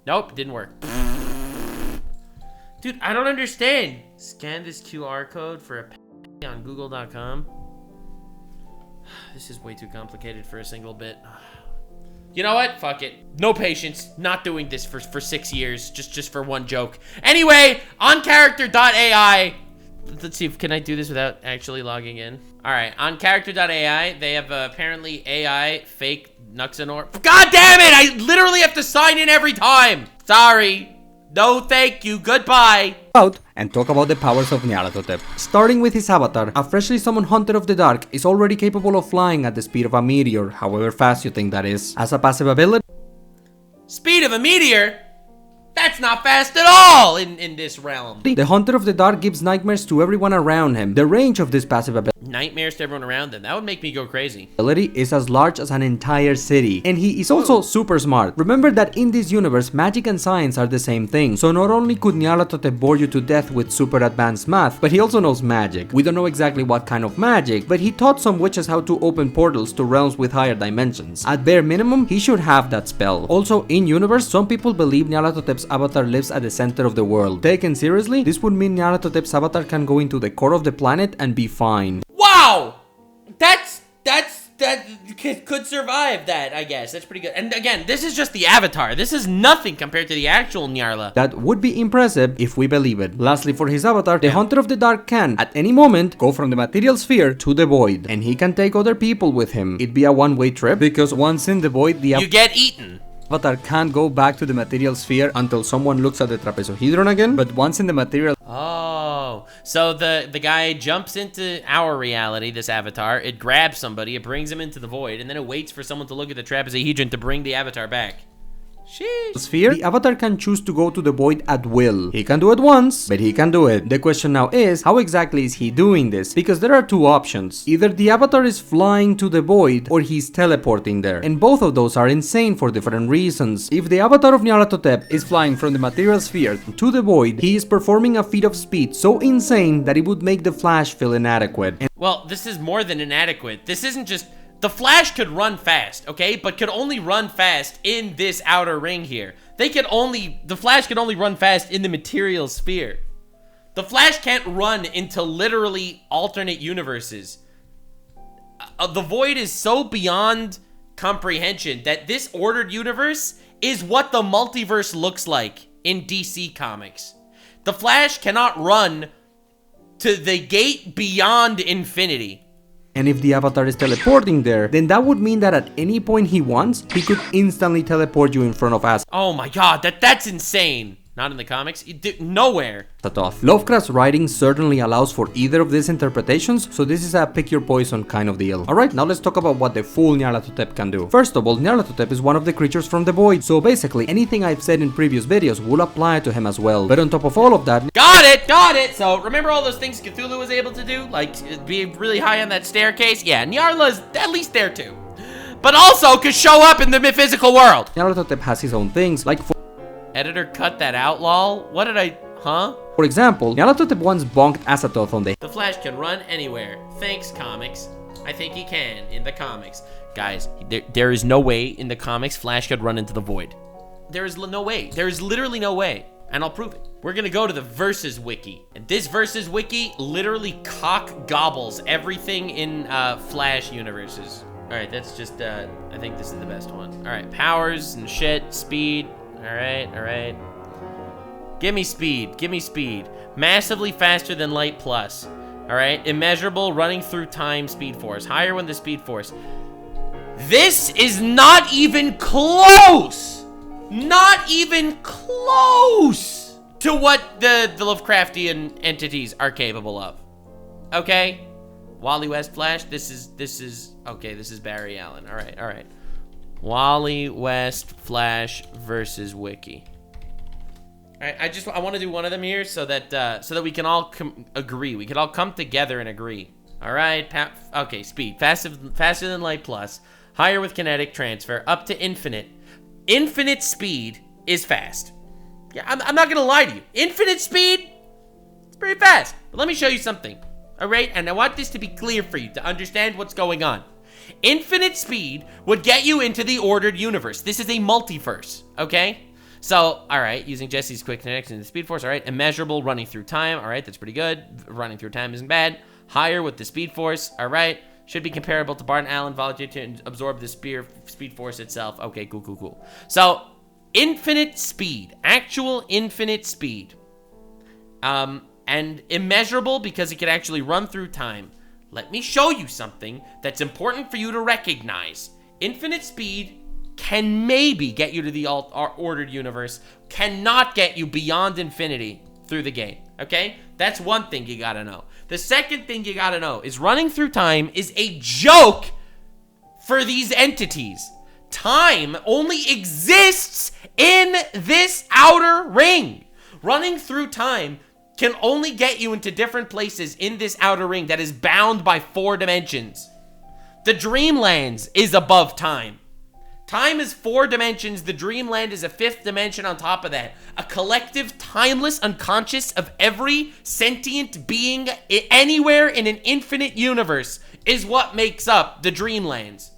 Nope, didn't work. Dude, I don't understand. Scan this QR code for a on google.com. This is way too complicated for a single bit. You know what? Fuck it. No patience. Not doing this for 6 years. Just for one joke. Anyway, on character.ai. Let's see if can I do this without actually logging in. Alright, on character.ai, they have apparently AI fake Nuxanor. God damn it! I literally have to sign in every time! Sorry. No thank you. Goodbye. Out and talk about the powers of Nyarlathotep. Starting with his avatar, a freshly summoned Hunter of the Dark is already capable of flying at the speed of a meteor, however fast you think that is. As a passive ability... Speed of a meteor? That's not fast at all in this realm. The Hunter of the Dark gives nightmares to everyone around him. The range of this passive ability... nightmares to everyone around them. That would make me go crazy. Ability is as large as an entire city, and he is also super smart. Remember that in this universe, magic and science are the same thing, so not only could Nyarlathotep bore you to death with super advanced math, but he also knows magic. We don't know exactly what kind of magic, but he taught some witches how to open portals to realms with higher dimensions. At bare minimum, he should have that spell. Also, in universe, some people believe Nyarlathotep's avatar lives at the center of the world. Taken seriously, this would mean Nyarlathotep's avatar can go into the core of the planet and be fine. Wow! That could survive that, I guess. That's pretty good. And again, this is just the avatar. This is nothing compared to the actual Nyarla. That would be impressive if we believe it. Lastly, for his avatar, the Hunter of the Dark can, at any moment, go from the material sphere to the void. And he can take other people with him. It'd be a one-way trip, because once in the void, you get eaten. Avatar can't go back to the material sphere until someone looks at the trapezohedron again, but once in the material... Oh, so the guy jumps into our reality, this avatar, it grabs somebody, it brings him into the void, and then it waits for someone to look at the trapezohedron to bring the avatar back. Sheesh. Sphere, the avatar can choose to go to the void at will. He can do it once, but he can do it. The question now is, how exactly is he doing this? Because there are two options. Either the avatar is flying to the void, or he's teleporting there. And both of those are insane for different reasons. If the avatar of Nyarlathotep is flying from the material sphere to the void, he is performing a feat of speed so insane that it would make the Flash feel inadequate. Well, this is more than inadequate. This isn't just... The Flash could run fast, okay? But could only run fast in this outer ring here. The Flash could only run fast in the material sphere. The Flash can't run into literally alternate universes. The void is so beyond comprehension that this ordered universe is what the multiverse looks like in DC Comics. The Flash cannot run to the gate beyond infinity. And if the avatar is teleporting there, then that would mean that at any point he wants, he could instantly teleport you in front of us. Oh my god, that's insane. Not in the comics. Nowhere. Azathoth. Lovecraft's writing certainly allows for either of these interpretations, so this is a pick your poison kind of deal. Alright, now let's talk about what the full Nyarlathotep can do. First of all, Nyarlathotep is one of the creatures from the void, so basically anything I've said in previous videos will apply to him as well. But on top of all of that... Got it! So, remember all those things Cthulhu was able to do? Like, be really high on that staircase? Yeah, Nyarla's at least there too. But also could show up in the physical world. Nyarlathotep has his own things, like... Editor, cut that out, lol. What did I... Huh? For example, Nyarlathotep once bonked Azathoth on the... The Flash can run anywhere. Thanks, comics. I think he can in the comics. Guys, there is no way in the comics Flash could run into the void. There is no way. There is literally no way. And I'll prove it. We're gonna go to the Versus Wiki. And this Versus Wiki literally cock gobbles everything in Flash universes. Alright, that's just, I think this is the best one. Alright, powers and shit, speed. Alright. Give me speed. Massively faster than light plus. Alright, immeasurable running through time speed force. Higher when the speed force. This is not even close! Not even close to what the Lovecraftian entities are capable of. Okay? Wally West Flash, this is okay, this is Barry Allen. Alright. Wally West Flash versus Wiki. All right, I want to do one of them here so that we can all agree. We can all come together and agree. All right, okay, speed faster than light plus, higher with kinetic transfer, up to infinite. Infinite speed is fast. Yeah, I'm not gonna lie to you. Infinite speed, it's pretty fast. But let me show you something. All right, and I want this to be clear for you to understand what's going on. Infinite speed would get you into the ordered universe. This is a multiverse, okay? So, alright, using Jesse's quick connection to the speed force, alright, immeasurable, running through time, alright, that's pretty good. Running through time isn't bad. Higher with the speed force, alright, should be comparable to Bart and Allen, volunteered to absorb the speed force itself. Okay, cool. So, infinite speed, actual infinite speed. And immeasurable because it could actually run through time. Let me show you something that's important for you to recognize. Infinite speed can maybe get you to the ordered universe, cannot get you beyond infinity through the game, okay? That's one thing you gotta know. The second thing you gotta know is running through time is a joke for these entities. Time only exists in this outer ring. Running through time can only get you into different places in this outer ring that is bound by 4 dimensions. The Dreamlands is above time. Time is 4 dimensions. The Dreamland is a 5th dimension on top of that. A collective, timeless unconscious of every sentient being anywhere in an infinite universe is what makes up the Dreamlands.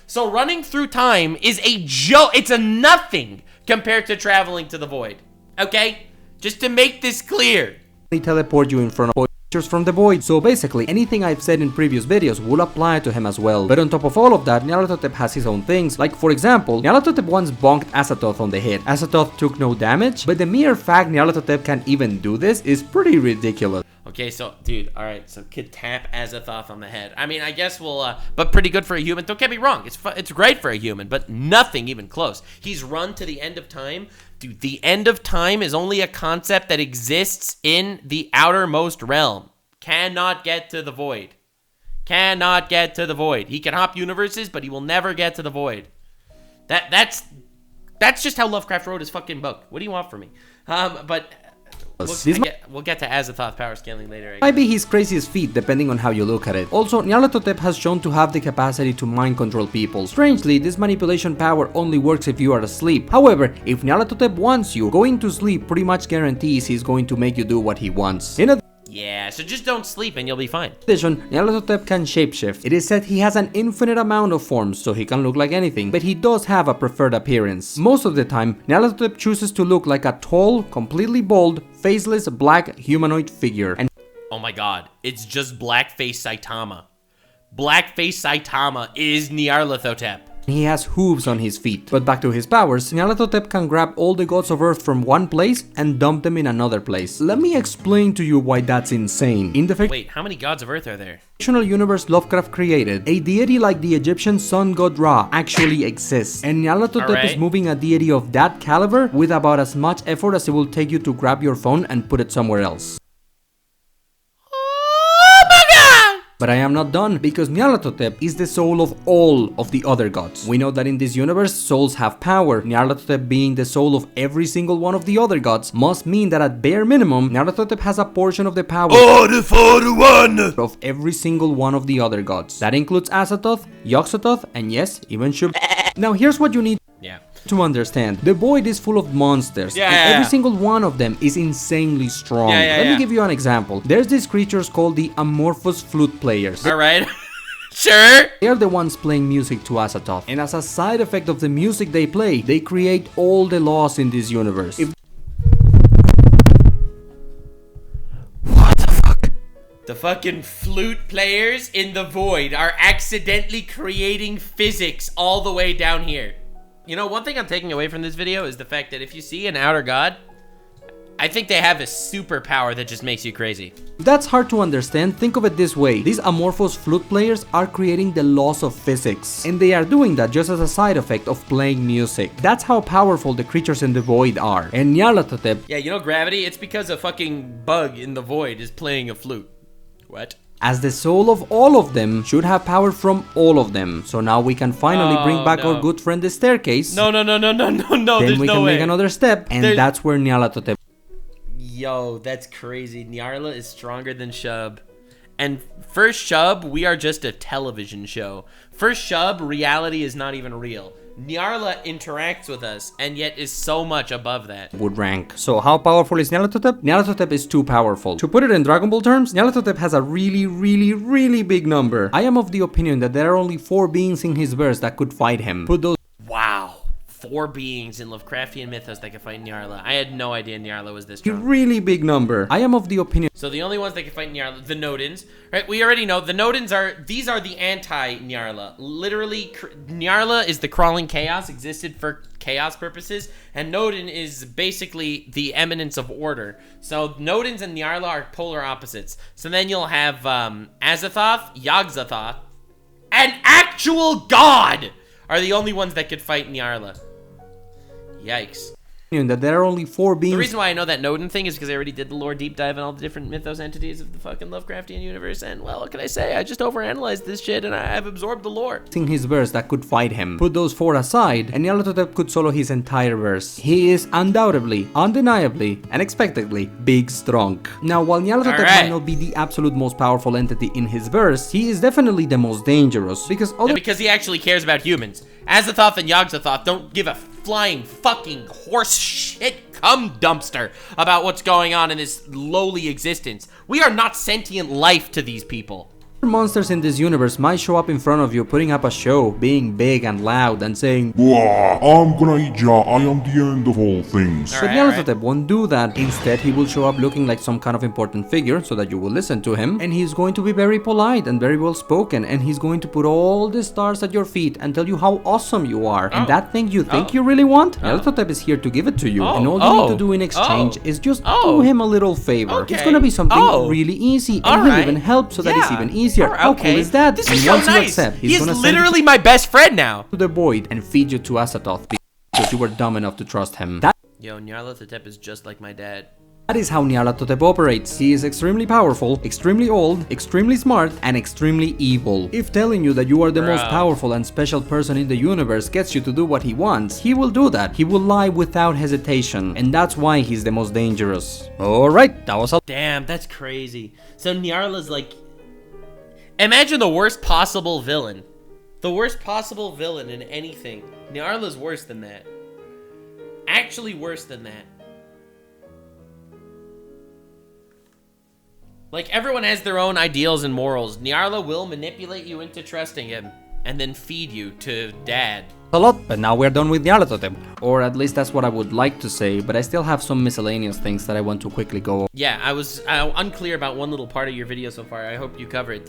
So running through time is a joke. It's a nothing compared to traveling to the void. Okay? Just to make this clear. They teleport you in front of creatures from the void, so basically anything I've said in previous videos will apply to him as well. But on top of all of that, Nyarlathotep has his own things, like for example, Nyarlathotep once bonked Azathoth on the head. Azathoth took no damage, but the mere fact Nyarlathotep can even do this is pretty ridiculous. Okay, so, dude, alright, so could tap Azathoth on the head. I mean, I guess we'll, but pretty good for a human. Don't get me wrong, it's great for a human, but nothing even close. He's run to the end of time. Dude, the end of time is only a concept that exists in the outermost realm. Cannot get to the void. Cannot get to the void. He can hop universes, but he will never get to the void. That's just how Lovecraft wrote his fucking book. What do you want from me? But we'll get to Azathoth power scaling later. Might be his craziest feat, depending on how you look at it. Also, Nyarlathotep has shown to have the capacity to mind control people. Strangely, this manipulation power only works if you are asleep. However, if Nyarlathotep wants you, going to sleep pretty much guarantees he's going to make you do what he wants. Yeah, so just don't sleep and you'll be fine. In addition, Nyarlathotep can shapeshift. It is said he has an infinite amount of forms, so he can look like anything, but he does have a preferred appearance. Most of the time, Nyarlathotep chooses to look like a tall, completely bald, faceless, black humanoid figure. And oh my god, it's just Blackface Saitama. Blackface Saitama is Nyarlathotep. He has hooves on his feet. But back to his powers, Nyarlathotep can grab all the gods of Earth from one place and dump them in another place. Let me explain to you why that's insane. In the Wait, how many gods of Earth are there? fictional universe Lovecraft created, a deity like the Egyptian sun god Ra actually exists. And Nyarlathotep is moving a deity of that caliber with about as much effort as it will take you to grab your phone and put it somewhere else. But I am not done, because Nyarlathotep is the soul of all of the other gods. We know that in this universe, souls have power. Nyarlathotep being the soul of every single one of the other gods must mean that at bare minimum, Nyarlathotep has a portion of the power of every single one of the other gods. That includes Azathoth, Yog-Sothoth, and yes, even Shub. Now here's what you need to understand. The void is full of monsters, and every single one of them is insanely strong. Let me give you an example. There's these creatures called the amorphous flute players. Alright. Sure. They are the ones playing music to Azathoth, and as a side effect of the music they play, they create all the laws in this universe. The fucking flute players in the void are accidentally creating physics all the way down here. You know, one thing I'm taking away from this video is the fact that if you see an outer god, I think they have a superpower that just makes you crazy. If that's hard to understand, think of it this way. These amorphous flute players are creating the laws of physics, and they are doing that just as a side effect of playing music. That's how powerful the creatures in the void are. And Nyarlathotep... Yeah, you know gravity? It's because a fucking bug in the void is playing a flute. What? As the soul of all of them, should have power from all of them. So now we can finally bring back our good friend the staircase. No, there's no way. Then we can make another step, and that's where Nyarlathotep... Yo, that's crazy. Nyarla is stronger than Shub. And for Shub, we are just a television show. For Shub, reality is not even real. Nyarla interacts with us, and yet is so much above that. Would rank. So how powerful is Nyarlathotep? Nyarlathotep is too powerful. To put it in Dragon Ball terms, Nyarlathotep has a really big number. I am of the opinion that there are only 4 beings in his verse that could fight him. Put those... Wow. 4 beings in Lovecraftian mythos that can fight Nyarla. I had no idea Nyarla was this strong. Really big number. I am of the opinion... So the only ones that can fight Nyarla, the Nodens, right? We already know the Nodens these are the anti-Nyarla. Literally, Nyarla is the crawling chaos, existed for chaos purposes, and Noden is basically the eminence of order. So Nodens and Nyarla are polar opposites. So then you'll have Azathoth, Yog-Sothoth, an actual god are the only ones that could fight Nyarla. Yikes. that there are only 4 beings. The reason why I know that Nodin thing is because I already did the lore deep dive and all the different mythos entities of the fucking Lovecraftian universe, and well, what can I say? I just overanalyzed this shit and I've absorbed the lore. In his verse that could fight him. Put those 4 aside, and Nyarlathotep could solo his entire verse. He is undoubtedly, undeniably, and expectedly big strong. Now, while Nyarlathotep might not be the absolute most powerful entity in his verse, he is definitely the most dangerous, because because he actually cares about humans. Azathoth and Yog-Sothoth don't give a flying fucking horse shit cum dumpster about what's going on in this lowly existence. We are not sentient life to these people. monsters in this universe might show up in front of you, putting up a show, being big and loud and saying, I'm gonna eat ya, I am the end of all things. But Nyarlathotep won't do that. Instead, he will show up looking like some kind of important figure so that you will listen to him, and he's going to be very polite and very well spoken, and he's going to put all the stars at your feet and tell you how awesome you are. And that thing you think you really want, Nyarlathotep is here to give it to you, and all you need to do in exchange is just do him a little favor. It's gonna be something really easy, and he'll even help so that it's even easier. How cool is that? This is so nice. He's literally my best friend now. To the void and feed you to Azathoth because you were dumb enough to trust him. Yo, Nyarlathotep is just like my dad. That is how Nyarlathotep operates. He is extremely powerful, extremely old, extremely smart, and extremely evil. If telling you that you are the most powerful and special person in the universe gets you to do what he wants, he will do that. He will lie without hesitation, and that's why he's the most dangerous. Alright, that was all. Damn, that's crazy. So Nyarla's like... Imagine the worst possible villain. The worst possible villain in anything. Nyarla's worse than that. Actually worse than that. Like, everyone has their own ideals and morals. Nyarla will manipulate you into trusting him, and then feed you to dad. A lot, but now we're done with Nyarlathotep. Or at least that's what I would like to say, but I still have some miscellaneous things that I want to quickly go over. Yeah, I was unclear about one little part of your video so far. I hope you cover it.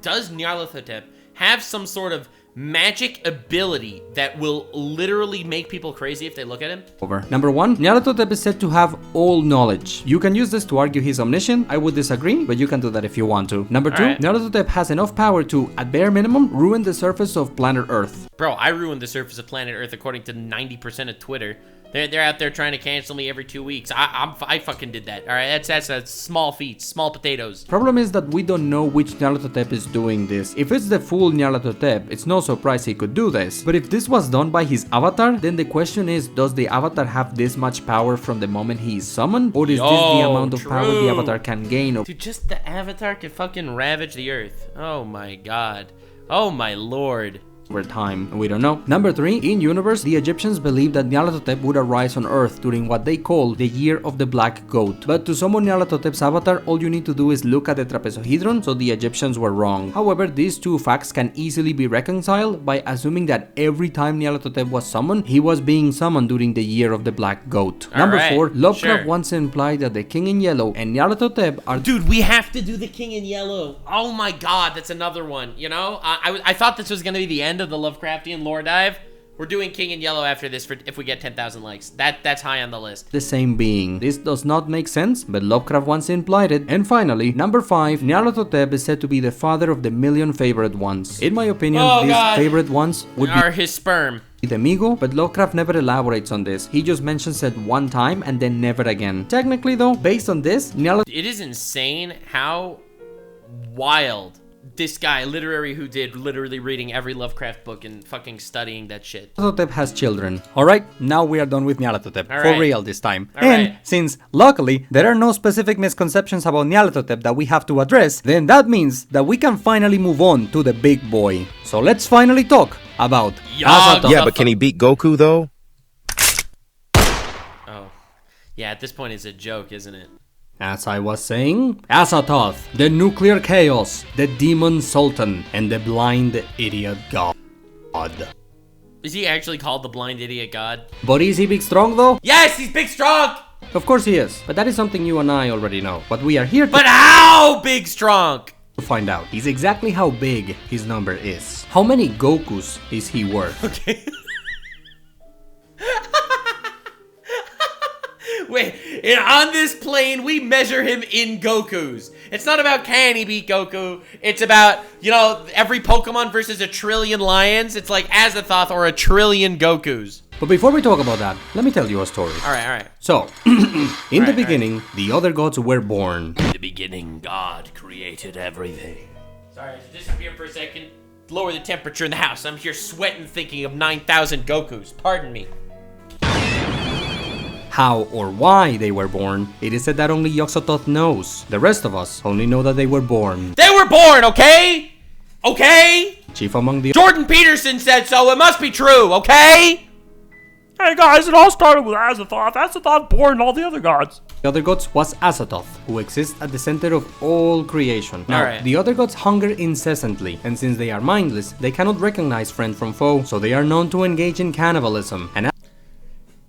Does Nyarlathotep have some sort of magic ability that will literally make people crazy if they look at him? Over. Number 1, Nyarlathotep is said to have all knowledge. You can use this to argue he's omniscient. I would disagree, but you can do that if you want to. Number 2, Nyarlathotep has enough power to, at bare minimum, ruin the surface of planet Earth. Bro, I ruined the surface of planet Earth according to 90% of Twitter. They're out there trying to cancel me every 2 weeks. I fucking did that. All right, that's a small feat, small potatoes. Problem is that we don't know which Nyarlathotep is doing this. If it's the full Nyarlathotep, it's no surprise he could do this. But if this was done by his avatar, then the question is, does the avatar have this much power from the moment he is summoned? Or is this the amount of power the avatar can gain? Dude, just the avatar can fucking ravage the earth. Oh my god. Oh my lord. Over time, we don't know. Number 3, in universe, the Egyptians believed that Nyarlathotep would arise on Earth during what they call the Year of the Black Goat. But to summon Nyarlathotep's avatar, all you need to do is look at the trapezohedron, so the Egyptians were wrong. However, these two facts can easily be reconciled by assuming that every time Nyarlathotep was summoned, he was being summoned during the Year of the Black Goat. Number 4, Lovecraft once implied that the King in Yellow and Nyarlathotep are... Dude, we have to do the King in Yellow. Oh my god, that's another one, you know? I thought this was gonna be the end of the Lovecraftian lore dive. We're doing King in Yellow after this for if we get 10,000 likes. That's high on the list. The same being. This does not make sense, but Lovecraft once implied it. And finally, number 5, Nyarlathotep is said to be the father of the million favorite ones. In my opinion, these favorite ones would be his sperm. The Migo, but Lovecraft never elaborates on this. He just mentions it one time and then never again. Technically though, based on this, It is insane how wild this guy, literally reading every Lovecraft book and fucking studying that shit. Nyarlathotep has children. Alright, now we are done with Nyarlathotep. For real this time. And since, luckily, there are no specific misconceptions about Nyarlathotep that we have to address, then that means that we can finally move on to the big boy. So let's finally talk about Azathoth. Yeah, but can he beat Goku though? Oh. Yeah, at this point it's a joke, isn't it? As I was saying, Azathoth, the nuclear chaos, the demon sultan, and the blind idiot god. Is he actually called the blind idiot god? But is he big strong though? Yes, he's big strong! Of course he is, but that is something you and I already know. But we are here to... But how big strong? To find out is exactly how big his number is. How many Gokus is he worth? Okay. Wait, on this plane, we measure him in Gokus. It's not about can he beat Goku. It's about, you know, every Pokemon versus a trillion lions. It's like Azathoth or a trillion Gokus. But before we talk about that, let me tell you a story. Alright. So, in the beginning, the other gods were born. In the beginning, God created everything. Sorry, to disappear for a second. Lower the temperature in the house. I'm here sweating thinking of 9,000 Gokus. Pardon me. How or why they were born, it is said that only Yog-Sothoth knows. The rest of us only know that they were born. They were born, okay? Okay? Chief among the Jordan Peterson said so, it must be true, okay? Hey guys, it all started with Azathoth. Azathoth born all the other gods. other gods was Azathoth, who exists at the center of all creation. Now, the other gods hunger incessantly, and since they are mindless, they cannot recognize friend from foe, so they are known to engage in cannibalism. And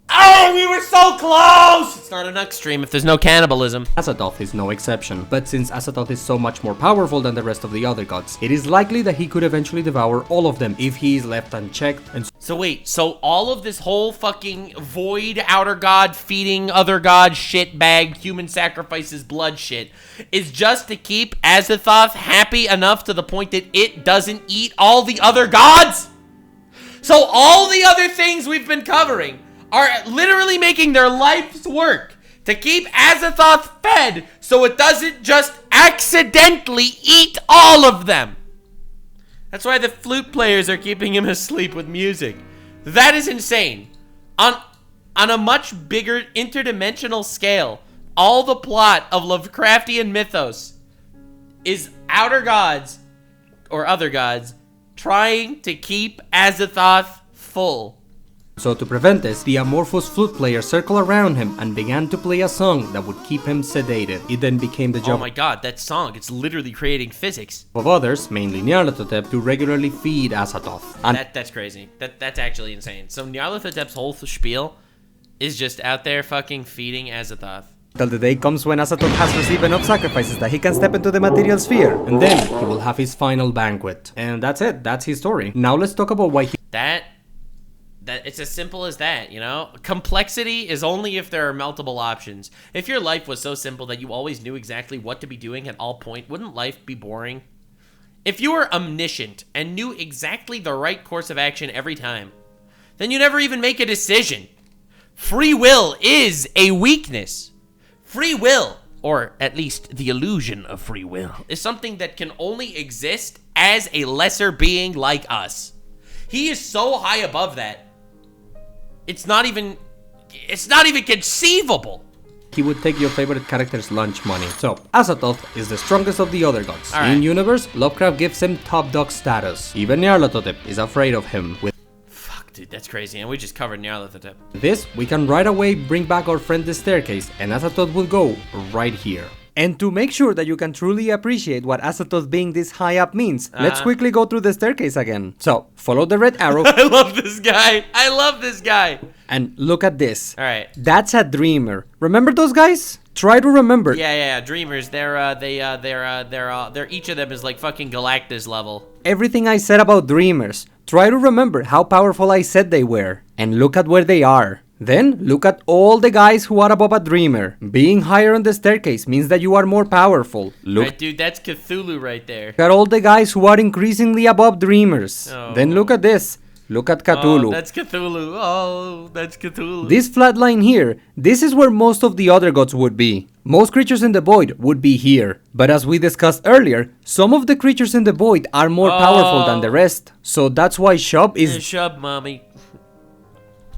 oh, we were so close! It's not a Nux stream if there's no cannibalism. Azathoth is no exception. But since Azathoth is so much more powerful than the rest of the other gods, it is likely that he could eventually devour all of them if he is left unchecked. And so wait, so all of this whole fucking void, outer god, feeding other god, shitbag, human sacrifices, blood shit, is just to keep Azathoth happy enough to the point that it doesn't eat all the other gods? So all the other things we've been covering are literally making their life's work to keep Azathoth fed so it doesn't just accidentally eat all of them. That's why the flute players are keeping him asleep with music. That is insane. On a much bigger interdimensional scale, all the plot of Lovecraftian mythos is outer gods or other gods trying to keep Azathoth full. so to prevent this, the amorphous flute player circled around him and began to play a song that would keep him sedated. It then became the job Oh my god, that song, it's literally creating physics. of others, mainly Nyarlathotep, to regularly feed Azathoth. And That's crazy. That's actually insane. So Nyarlathotep's whole spiel is just out there fucking feeding Azathoth. till the day comes when Azathoth has received enough sacrifices that he can step into the material sphere, and then he will have his final banquet. And that's it, that's his story. Now let's talk about why he That it's as simple as that, you know? Complexity is only if there are multiple options. If your life was so simple that you always knew exactly what to be doing at all point, wouldn't life be boring? If you were omniscient and knew exactly the right course of action every time, then you never even make a decision. Free will is a weakness. Free will, or at least the illusion of free will, is something that can only exist as a lesser being like us. He is so high above that. It's not even conceivable. he would take your favorite character's lunch money. So, Azathoth is the strongest of the other gods. Alright. In universe, Lovecraft gives him top dog status. Even Nyarlathotep is afraid of him. With Fuck, dude, that's crazy. And we just covered Nyarlathotep. this, we can right away bring back our friend the staircase, and Azathoth will go right here. And to make sure that you can truly appreciate what Azathoth being this high up means, let's quickly go through the staircase again. So, follow the red arrow. I love this guy. I love this guy. And look at this. All right. That's a dreamer. Remember those guys? Try to remember. Yeah. Dreamers. They're each of them is like fucking Galactus level. Everything I said about dreamers. Try to remember how powerful I said they were. And look at where they are. Then, look at all the guys who are above a dreamer. Being higher on the staircase means that you are more powerful. Look Right, dude, that's Cthulhu right there. at all the guys who are increasingly above dreamers. Oh. Then look at this. Look at Cthulhu. Oh, that's Cthulhu. Oh, that's Cthulhu. This flat line here, this is where most of the other gods would be. Most creatures in the void would be here. But as we discussed earlier, some of the creatures in the void are more powerful than the rest. So that's why Shub is Shub, mommy.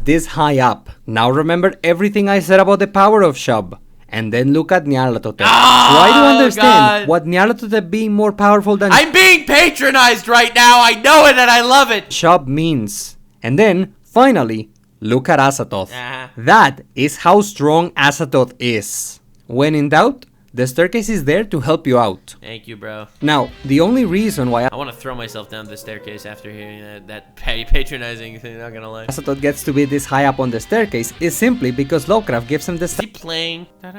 this high up. Now remember everything I said about the power of Shub. And then look at Nyarlathotep. Try to understand God. what Nyarlathotep being more powerful than I'm being patronized right now. I know it and I love it. Shub means. And then, finally, look at Azathoth. Uh-huh. That is how strong Azathoth is. When in doubt, the staircase is there to help you out. Thank you, bro. Now, the only reason why I want to throw myself down the staircase after hearing that patronizing thing, not gonna lie. Azathoth gets to be this high up on the staircase is simply because Lovecraft gives him the Is he playing? Is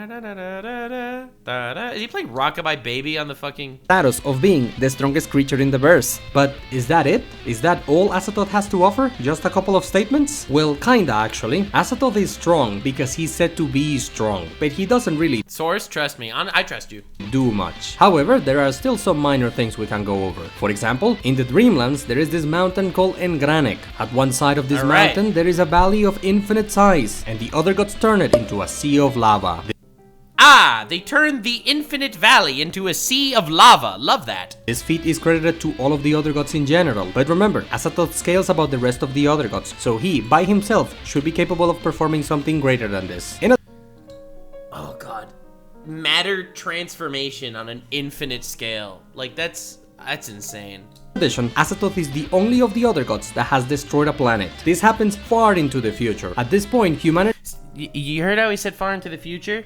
he playing Rockabye Baby on the fucking... status of being the strongest creature in the verse. But is that it? Is that all Azathoth has to offer? Just a couple of statements? Well, kinda actually. Azathoth is strong because he's said to be strong, but he doesn't really. Source, trust me. I trust you. Do much. However, there are still some minor things we can go over. For example, in the Dreamlands, there is this mountain called Engranek. At one side of this mountain, there is a valley of infinite size, and the other gods turn it into a sea of lava. They turned the infinite valley into a sea of lava. Love that. This feat is credited to all of the other gods in general, but remember, Azathoth scales above the rest of the other gods, so he, by himself, should be capable of performing something greater than this. Oh god. Matter transformation on an infinite scale. Like, that's insane. In addition, Azathoth is the only of the other gods that has destroyed a planet. This happens far into the future. At this point, humanity... You heard how he said far into the future?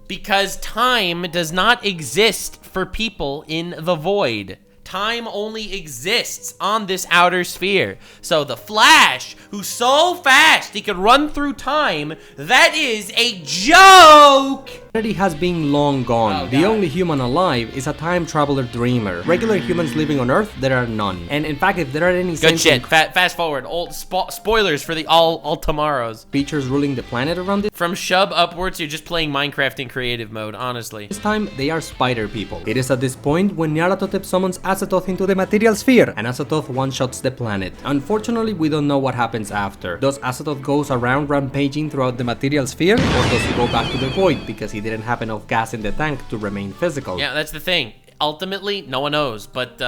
Because time does not exist for people in the void. Time only exists on this outer sphere. So the Flash, who's so fast he could run through time, that is a joke! Humanity has been long gone. The only human alive is a time traveler dreamer. Regular humans living on Earth, there are none. And in fact, if there are any good shit. Fast forward. Spoilers for the all tomorrows. Features ruling the planet around it. From Shub upwards, you're just playing Minecraft in creative mode, honestly. This time, they are spider people. It is at this point when Nyarlathotep summons Azathoth into the material sphere, and Azathoth one-shots the planet. Unfortunately, we don't know what happens after. Does Azathoth goes around rampaging throughout the material sphere, or does he go back to the void because he didn't have enough gas in the tank to remain physical? Yeah, that's the thing. Ultimately, no one knows, but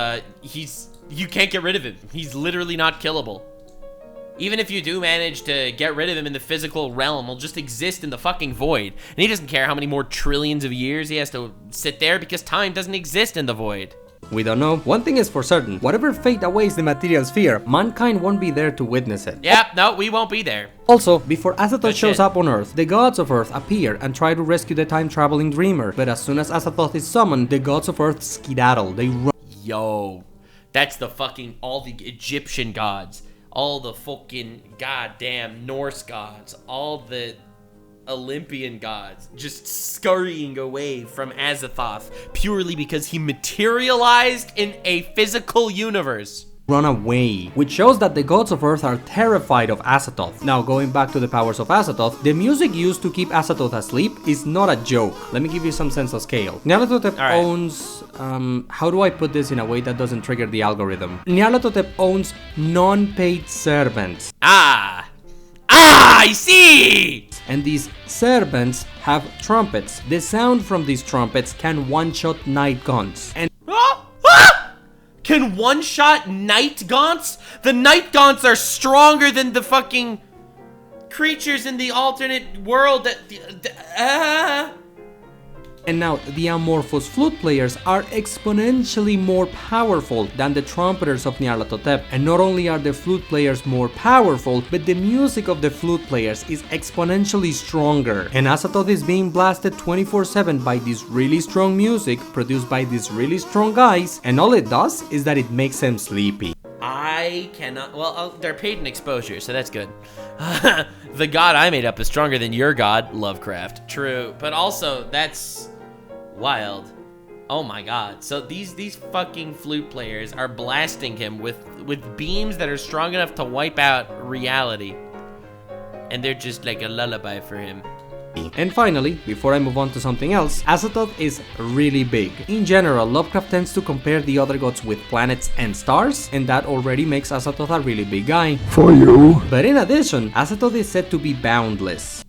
you can't get rid of him. He's literally not killable. Even if you do manage to get rid of him in the physical realm, he'll just exist in the fucking void. And he doesn't care how many more trillions of years he has to sit there because time doesn't exist in the void. We don't know. One thing is for certain, whatever fate awaits the material sphere, mankind won't be there to witness it. Yep, no, we won't be there. Also, before Azathoth shows up on Earth, the gods of Earth appear and try to rescue the time-traveling dreamer. But as soon as Azathoth is summoned, the gods of Earth skedaddle. They run. Yo, that's the fucking, all the Egyptian gods, all the fucking goddamn Norse gods, all the Olympian gods just scurrying away from Azathoth purely because he materialized in a physical universe. Run away, which shows that the gods of Earth are terrified of Azathoth. Now, going back to the powers of Azathoth, the music used to keep Azathoth asleep is not a joke. Let me give you some sense of scale. Nyarlathotep owns... how do I put this in a way that doesn't trigger the algorithm? Nyarlathotep owns non-paid servants. I see! And these servants have trumpets. The sound from these trumpets can one-shot night gaunts. And can one-shot night gaunts? The night gaunts are stronger than the fucking creatures in the alternate world that... And now, the amorphous flute players are exponentially more powerful than the trumpeters of Nyarlathotep. And not only are the flute players more powerful, but the music of the flute players is exponentially stronger. And Azathoth is being blasted 24/7 by this really strong music produced by these really strong guys. And all it does is that it makes them sleepy. I cannot... Well, they're paid in exposure, so that's good. The god I made up is stronger than your god, Lovecraft. True, but also, that's... wild. Oh my god. So these fucking flute players are blasting him with beams that are strong enough to wipe out reality. And they're just like a lullaby for him. And finally, before I move on to something else, Azathoth is really big. In general, Lovecraft tends to compare the other gods with planets and stars, and that already makes Azathoth a really big guy. For you. But in addition, Azathoth is said to be boundless.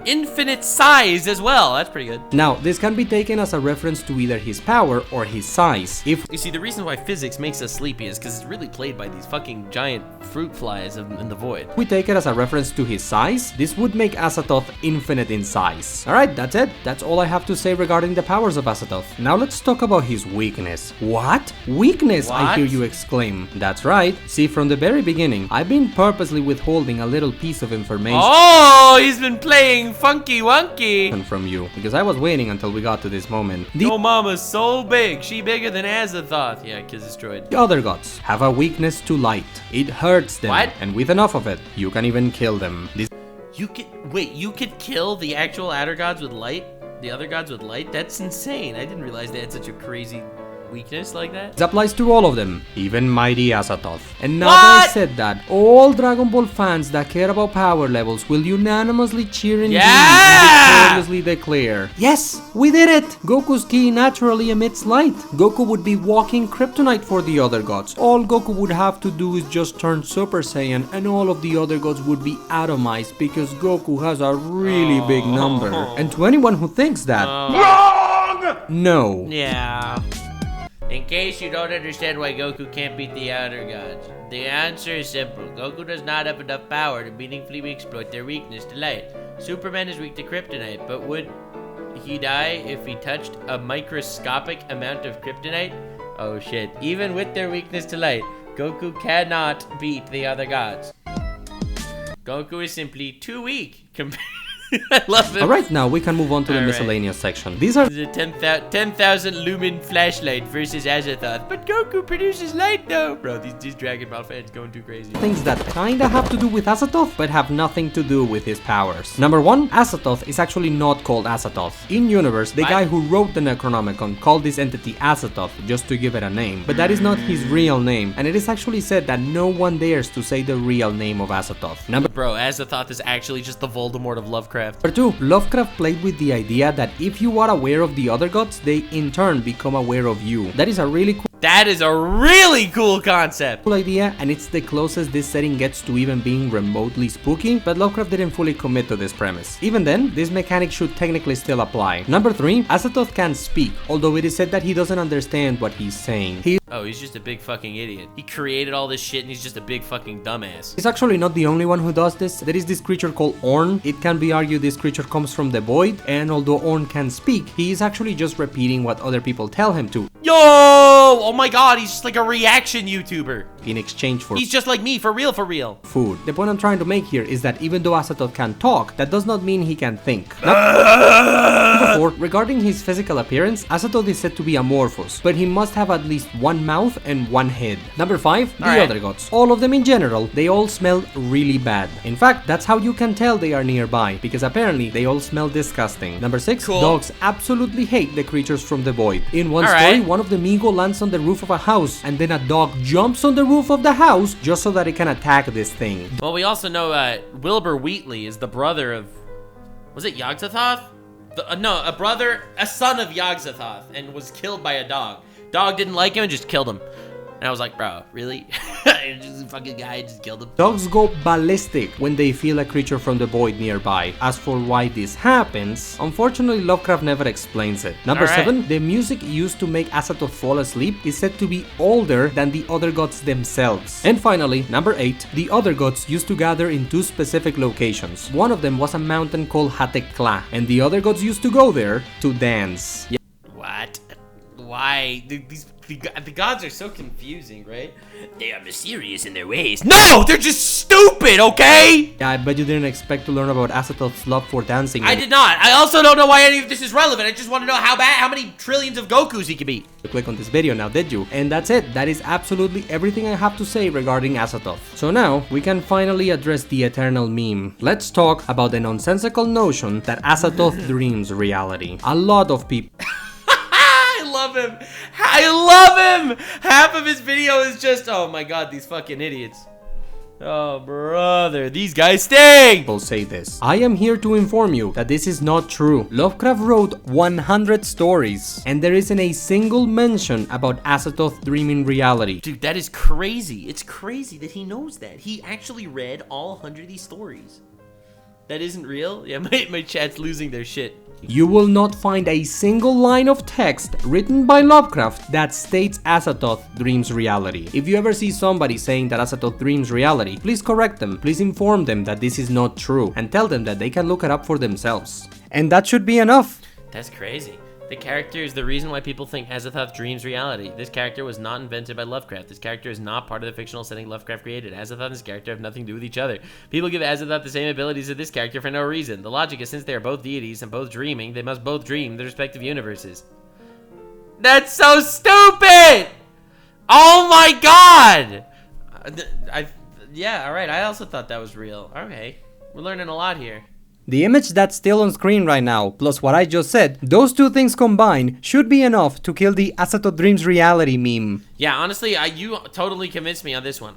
Infinite size as well. That's pretty good. Now, this can be taken as a reference to either his power or his size. You see, the reason why physics makes us sleepy is because it's really played by these fucking giant fruit flies in the void. We take it as a reference to his size. This would make Azathoth infinite in size. Alright, that's it. That's all I have to say regarding the powers of Azathoth. Now let's talk about his weakness. What? Weakness, What? I hear you exclaim. That's right. See, from the very beginning, I've been purposely withholding a little piece of information. Oh, he's been playing funky wonky From you, because I was waiting until we got to this moment. Your mama's so big, she bigger than Azathoth. Yeah, kids destroyed. The other gods have a weakness to light. It hurts them. What? And with enough of it, you can even kill them. You could kill the actual outer gods with light? The other gods with light? That's insane. I didn't realize they had such a crazy weakness like that? This applies to all of them, even mighty Azathoth. And now that I said that, all Dragon Ball fans that care about power levels will unanimously cheer in and victoriously declare, yes, we did it! Goku's ki naturally emits light. Goku would be walking kryptonite for the other gods. All Goku would have to do is just turn Super Saiyan and all of the other gods would be atomized because Goku has a really big number. And to anyone who thinks that, WRONG! No. Yeah. In case you don't understand why Goku can't beat the outer gods, the answer is simple. Goku does not have enough power to meaningfully exploit their weakness to light. Superman is weak to kryptonite, but would he die if he touched a microscopic amount of kryptonite? Oh shit. Even with their weakness to light, Goku cannot beat the other gods. Goku is simply too weak compared. I love it. Alright, now we can move on to the miscellaneous section. These are the 10,000 lumen flashlight versus Azathoth. But Goku produces light though. Bro, these Dragon Ball fans going too crazy. things that kinda have to do with Azathoth, but have nothing to do with his powers. Number 1, Azathoth is actually not called Azathoth. In universe, the guy who wrote the Necronomicon called this entity Azathoth just to give it a name. But that is not his real name, and it is actually said that no one dares to say the real name of Azathoth. Bro, Azathoth is actually just the Voldemort of Lovecraft. Number 2, Lovecraft played with the idea that if you are aware of the other gods, they in turn become aware of you. That is a really cool concept. Idea, and it's the closest this setting gets to even being remotely spooky, but Lovecraft didn't fully commit to this premise. Even then, this mechanic should technically still apply. Number 3, Azathoth can speak, although it is said that he doesn't understand what he's saying. He's just a big fucking idiot. He created all this shit and he's just a big fucking dumbass. He's actually not the only one who does this. There is this creature called Orn. It can be argued this creature comes from the void, and although Orn can speak, he is actually just repeating what other people tell him to. Yo! Oh my god, he's just like a reaction YouTuber. In exchange for he's just like me, for real. Food. The point I'm trying to make here is that even though Azathoth can talk, that does not mean he can think. Number 4, regarding his physical appearance, Azathoth is said to be amorphous, but he must have at least one mouth and one head. Number 5, the other gods. All of them in general, they all smell really bad. In fact, that's how you can tell they are nearby, because apparently they all smell disgusting. Number 6, dogs absolutely hate the creatures from the void. In one story, one of the Migo lands on the roof of a house, and then a dog jumps on the roof of the house just so that it can attack this thing. Well, we also know Wilbur Wheatley is the brother of, was it Yog-Sothoth? A son of Yog-Sothoth, and was killed by a dog. Dog didn't like him and just killed him. And I was like, bro, really? Just a fucking guy just killed him. Dogs go ballistic when they feel a creature from the void nearby. As for why this happens, unfortunately Lovecraft never explains it. Number 7, the music used to make Azathoth fall asleep is said to be older than the other gods themselves. And finally, number 8, the other gods used to gather in 2 specific locations. One of them was a mountain called Hatekla, and the other gods used to go there to dance. What? Why? The gods are so confusing, right? They are mysterious in their ways. No! They're just stupid, okay? Yeah, I bet you didn't expect to learn about Azathoth's love for dancing. I did not. I also don't know why any of this is relevant. I just want to know how many trillions of Gokus he can beat. Click on this video now, did you? And that's it. That is absolutely everything I have to say regarding Azathoth. So now, we can finally address the eternal meme. Let's talk about the nonsensical notion that Azathoth dreams reality. A lot of people... I love him. Half of his video is just, oh my god, these fucking idiots. Oh brother, these guys stink. People say this. I am here to inform you that this is not true. Lovecraft wrote 100 stories, and there isn't a single mention about Azathoth dreaming reality. Dude, that is crazy. It's crazy that he knows that. He actually read all 100 of these stories. That isn't real? Yeah, my chat's losing their shit. You will not find a single line of text written by Lovecraft that states Azathoth dreams reality. If you ever see somebody saying that Azathoth dreams reality, please correct them, please inform them that this is not true, and tell them that they can look it up for themselves. And that should be enough. That's crazy. The character is the reason why people think Azathoth dreams reality. This character was not invented by Lovecraft. This character is not part of the fictional setting Lovecraft created. Azathoth and this character have nothing to do with each other. People give Azathoth the same abilities as this character for no reason. The logic is since they are both deities and both dreaming, they must both dream their respective universes. That's so stupid! Oh my god! Yeah, alright, I also thought that was real. Okay, we're learning a lot here. The image that's still on screen right now, plus what I just said, those two things combined should be enough to kill the Azathoth Dreams reality meme. Yeah, honestly, you totally convinced me on this one.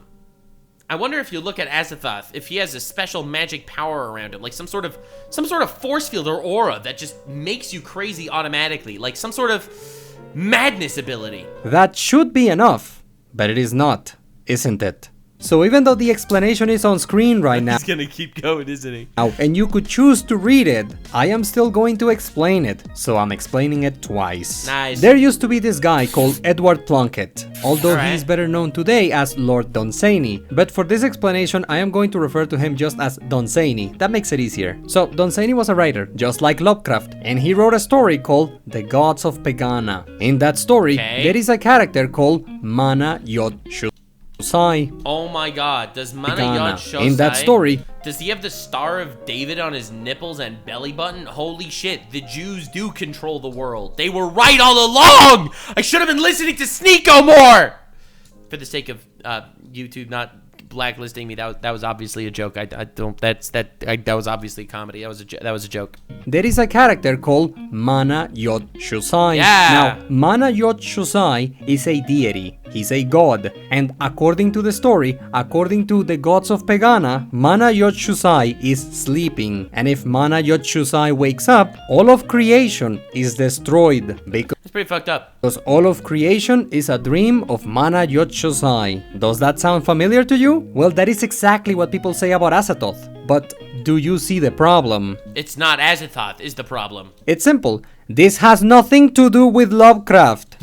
I wonder if you look at Azathoth, if he has a special magic power around him, like some sort of force field or aura that just makes you crazy automatically, like some sort of madness ability. That should be enough, but it is not, isn't it? So even though the explanation is on screen right now, he's gonna keep going, isn't he? And you could choose to read it, I am still going to explain it, so I'm explaining it twice. Nice. There used to be this guy called Edward Plunkett, although he's better known today as Lord Dunsany, but for this explanation I am going to refer to him just as Dunsany, that makes it easier. So Dunsany was a writer, just like Lovecraft, and he wrote a story called The Gods of Pegana. In that story, there is a character called Mana Yog-Sothoth. Oh my god, does Mana Yog-Sothoth, in that story, does he have the Star of David on his nipples and belly button? Holy shit, the Jews do control the world. They were right all along! I should have been listening to Sneeko more! For the sake of YouTube not blacklisting me, that was obviously a joke. That was obviously comedy. That was a joke. There is a character called Mana Yog-Sothoth. Yeah. Now, Mana Yog-Sothoth is a deity. He's a god, and according to the story, according to the gods of Pegana, Mana Yog-Sothoth is sleeping, and if Mana Yog-Sothoth wakes up, all of creation is destroyed because It's pretty fucked up. all of creation is a dream of Mana Yog-Sothoth. Does that sound familiar to you? Well, that is exactly what people say about Azathoth. But do you see the problem? It's not Azathoth is the problem. It's simple. This has nothing to do with Lovecraft.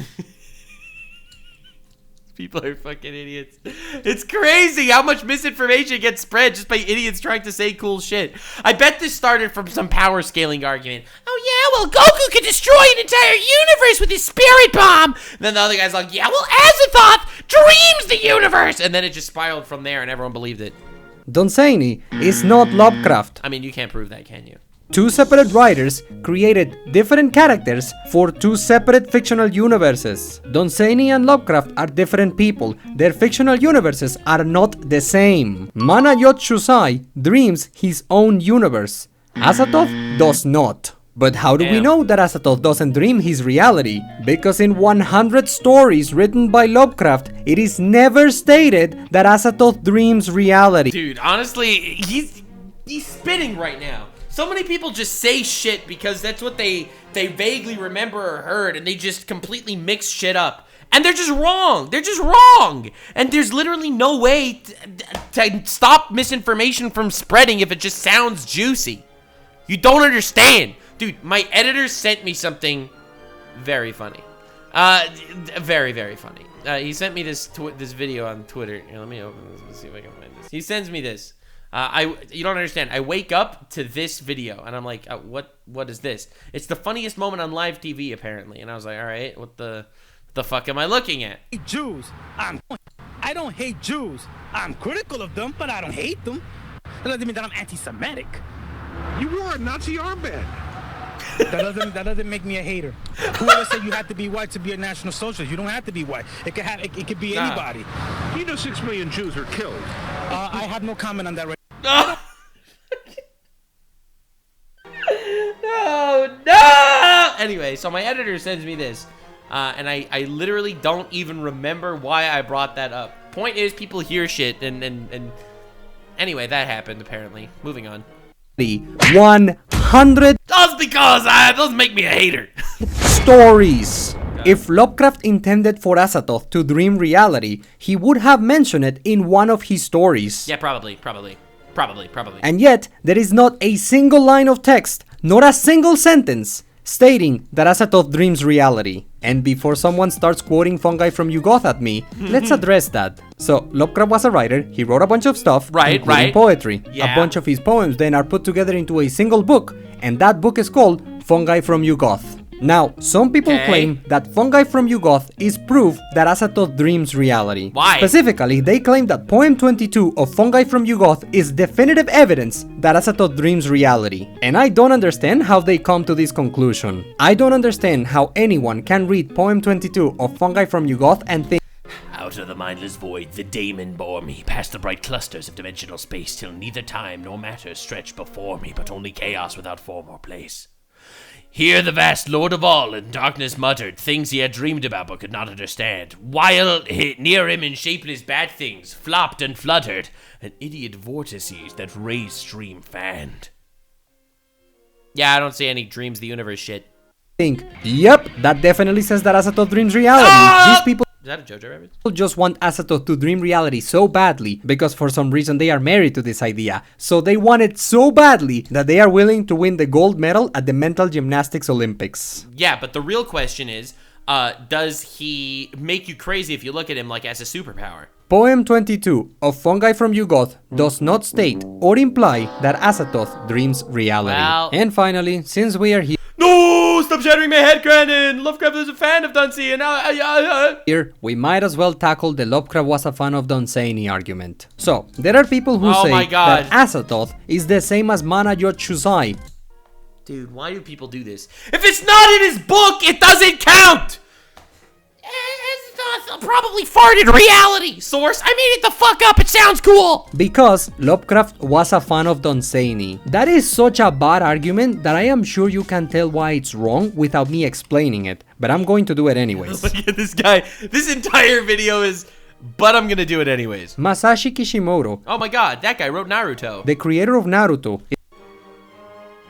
People are fucking idiots. It's crazy how much misinformation gets spread just by idiots trying to say cool shit. I bet this started from some power scaling argument. Oh yeah, well Goku could destroy an entire universe with his spirit bomb. And then the other guy's like, yeah, well Azathoth dreams the universe. And then it just spiraled from there and everyone believed it. Dunsany is not Lovecraft. I mean, you can't prove that, can you? Two separate writers created different characters for two separate fictional universes. Dunsany and Lovecraft are different people. Their fictional universes are not the same. Mana Yog-Sothoth dreams his own universe. Azathoth does not. But how do we know that Azathoth doesn't dream his reality? Because in 100 stories written by Lovecraft, it is never stated that Azathoth dreams reality. Dude, honestly, he's spitting right now. So many people just say shit because that's what they vaguely remember or heard, and they just completely mix shit up. And they're just wrong. They're just wrong. And there's literally no way to stop misinformation from spreading if it just sounds juicy. You don't understand. Dude, my editor sent me something very funny. Very, very funny. He sent me this video on Twitter. Here, let me open this. Let's see if I can find this. He sends me this. You don't understand. I wake up to this video and I'm like, what is this? It's the funniest moment on live TV apparently. And I was like, all right, what the fuck am I looking at? Jews. I don't hate Jews. I'm critical of them, but I don't hate them. That doesn't mean that I'm anti-Semitic. You wore a Nazi armband. That doesn't make me a hater. Whoever said you have to be white to be a National Socialist? You don't have to be white. It could be anybody. You know 6 million Jews were killed. I have no comment on that right now. No! Anyway, so my editor sends me this. And I literally don't even remember why I brought that up. Point is, people hear shit and anyway, that happened apparently. Moving on. 100 Just because that doesn't make me a hater. stories. If Lovecraft intended for Azathoth to dream reality, he would have mentioned it in one of his stories. Yeah, probably. And yet, there is not a single line of text, not a single sentence, stating that Azathoth dreams reality. And before someone starts quoting fungi from Yog-Sothoth at me, let's address that. So, Lovecraft was a writer, he wrote a bunch of stuff, including poetry. Yeah. A bunch of his poems then are put together into a single book, and that book is called Fungi from Yog-Sothoth. Now, some people claim that fungi from Yog-Sothoth is proof that Azathoth dreams reality. Why? Specifically, they claim that poem 22 of Fungi from Yog-Sothoth is definitive evidence that Azathoth dreams reality. And I don't understand how they come to this conclusion. I don't understand how anyone can read poem 22 of Fungi from Yog-Sothoth and think, out. Out of the mindless void, the daemon bore me, past the bright clusters of dimensional space, till neither time nor matter stretched before me, but only chaos without form or place. Here the vast Lord of all in darkness muttered things he had dreamed about but could not understand, while near him in shapeless bad things flopped and fluttered, an idiot vortices that raised stream fanned. Yeah, I don't see any dreams the universe shit. Yep, that definitely says that Azathoth dreams reality. These people... Is that a JoJo reference? Just want Azathoth to dream reality so badly because for some reason they are married to this idea. So they want it so badly that they are willing to win the gold medal at the Mental Gymnastics Olympics. Yeah, but the real question is, does he make you crazy if you look at him like as a superpower? Poem 22 of Fungi from Yog-Sothoth does not state or imply that Azathoth dreams reality. Well, and finally, since we are here... No! Stop shattering my head, Crandon! Lovecraft is a fan of Dunsey, and now here, we might as well tackle the Lovecraft was a fan of Dunsany argument. So, there are people who say that Azathoth is the same as Mana Yog-Sothoth. Dude, why do people do this? If it's not in his book, it doesn't count! Azathoth probably farted reality! Source, I made it the fuck up, it sounds cool! Because Lovecraft was a fan of Dunsany. That is such a bad argument that I am sure you can tell why it's wrong without me explaining it. But I'm going to do it anyways. Look at this guy. This entire video is... But I'm gonna do it anyways. Masashi Kishimoto. Oh my god, that guy wrote Naruto. The creator of Naruto.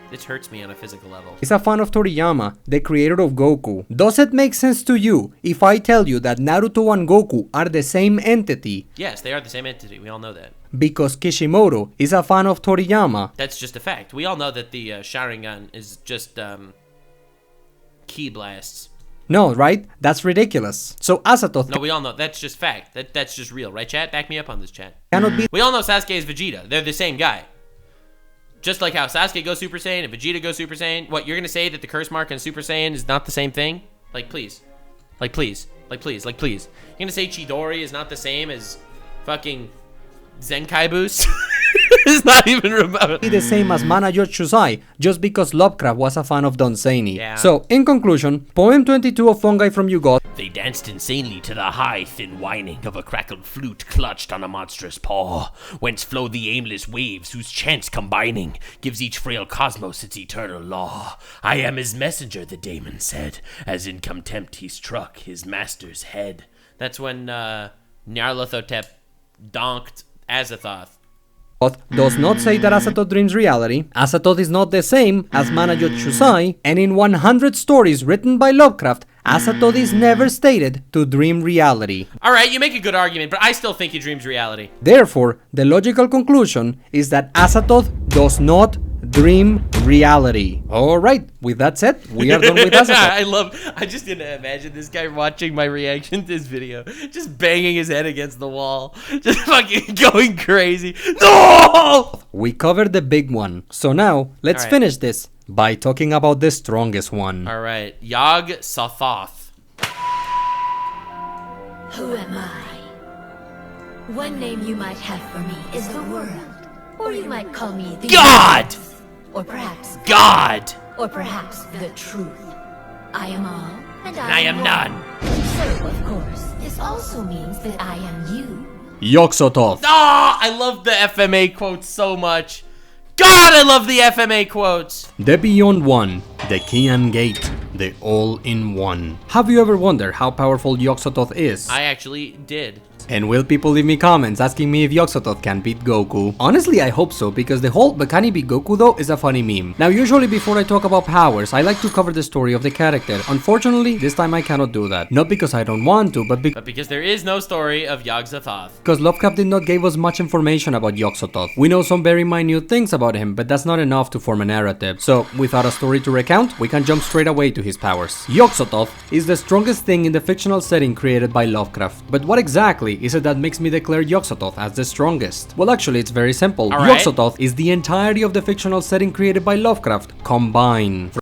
This hurts me on a physical level. Is a fan of Toriyama, the creator of Goku. Does it make sense to you if I tell you that Naruto and Goku are the same entity? Yes, they are the same entity. We all know that. Because Kishimoto is a fan of Toriyama. That's just a fact. We all know that the Sharingan is just ki blasts. No, right? That's ridiculous. So Azathoth... No, we all know. That's just fact. That's just real. Right, chat? Back me up on this, chat. Cannot be... We all know Sasuke is Vegeta. They're the same guy. Just like how Sasuke goes Super Saiyan and Vegeta goes Super Saiyan. What, you're gonna say that the curse mark and Super Saiyan is not the same thing? Like, please. Like, please. Like, please. Like, please. You're gonna say Chidori is not the same as fucking Zenkai Boost? It's not even remotely the same as Mana Yog-Sothoth, just because Lovecraft was a fan of Dunsany. Yeah. So, in conclusion, Poem 22 of Fungi from Yog-Sothoth. They danced insanely to the high, thin whining of a crackled flute clutched on a monstrous paw, whence flow the aimless waves whose chants combining gives each frail cosmos its eternal law. I am his messenger, the daemon said, as in contempt he struck his master's head. That's when Nyarlathotep donked Azathoth. Does not say that Azathoth dreams reality. Azathoth is not the same as Mana Yog-Sothoth, and in 100 stories written by Lovecraft, Azathoth is never stated to dream reality. Alright, you make a good argument, but I still think he dreams reality. Therefore, the logical conclusion is that Azathoth does not dream reality. Alright, with that said, we are done with Azathoth. I just didn't imagine this guy watching my reaction to this video, just banging his head against the wall, just fucking going crazy. No! We covered the big one, so now let's finish this by talking about the strongest one. Alright, Yog-Sothoth. Who am I? One name you might have for me is the world. Or you might call me the God! Universe. Or perhaps God! Or perhaps the truth. I am all, and I am none. So, of course, this also means that I am you. Yog-Sothoth. Ah, I love the FMA quotes so much. God, I love the FMA quotes. The Beyond One, the Kian Gate, the All-in-One. Have you ever wondered how powerful Yog-Sothoth is? I actually did. And will people leave me comments asking me if Yog-Sothoth can beat Goku? Honestly, I hope so, because the whole "but can he beat Goku though" is a funny meme. Now, usually before I talk about powers, I like to cover the story of the character. Unfortunately, this time I cannot do that. Not because I don't want to, but because there is no story of Yog-Sothoth. Because Lovecraft did not give us much information about Yog-Sothoth. We know some very minute things about him, but that's not enough to form a narrative. So, without a story to recount, we can jump straight away to his powers. Yog-Sothoth is the strongest thing in the fictional setting created by Lovecraft. But what exactly is it that makes me declare Yog-Sothoth as the strongest? Well, actually, it's very simple. Yog-Sothoth is the entirety of the fictional setting created by Lovecraft combined.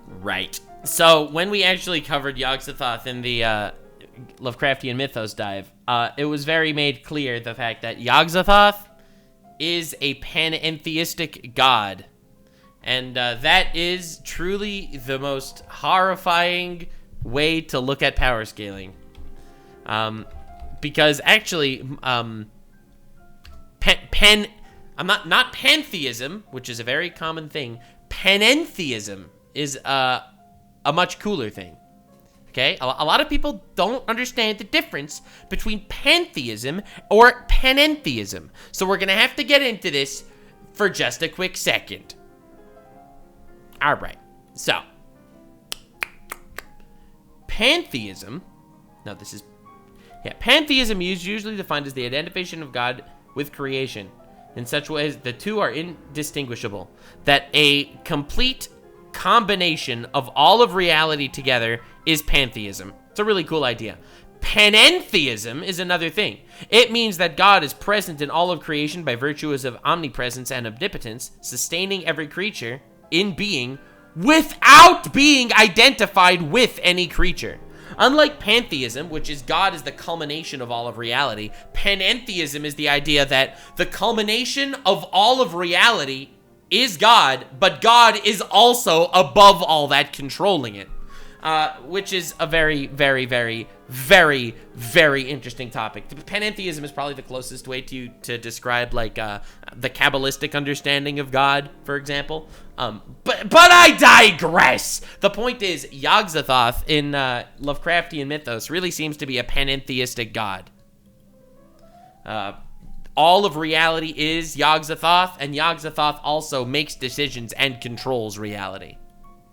Right. So, when we actually covered Yog-Sothoth in the Lovecraftian Mythos dive, it was very made clear the fact that Yog-Sothoth is a panentheistic god. And that is truly the most horrifying way to look at power scaling. Because actually, not pantheism, which is a very common thing. Panentheism is a much cooler thing. Okay, a lot of people don't understand the difference between pantheism or panentheism. So we're gonna have to get into this for just a quick second. All right, so pantheism. Now this is, pantheism is usually defined as the identification of God with creation in such ways the two are indistinguishable. That a complete combination of all of reality together is pantheism. It's a really cool idea. Panentheism is another thing. It means that God is present in all of creation by virtue of omnipresence and omnipotence, sustaining every creature in being without being identified with any creature. Unlike pantheism, which is God is the culmination of all of reality, panentheism is the idea that the culmination of all of reality is God, but God is also above all that, controlling it. Which is a very, very, very, very, very interesting topic. Panentheism is probably the closest way to describe, like, the Kabbalistic understanding of God, for example. But I digress! The point is, Yog-Sothoth in Lovecraftian mythos really seems to be a panentheistic god. All of reality is Yog-Sothoth, and Yog-Sothoth also makes decisions and controls reality.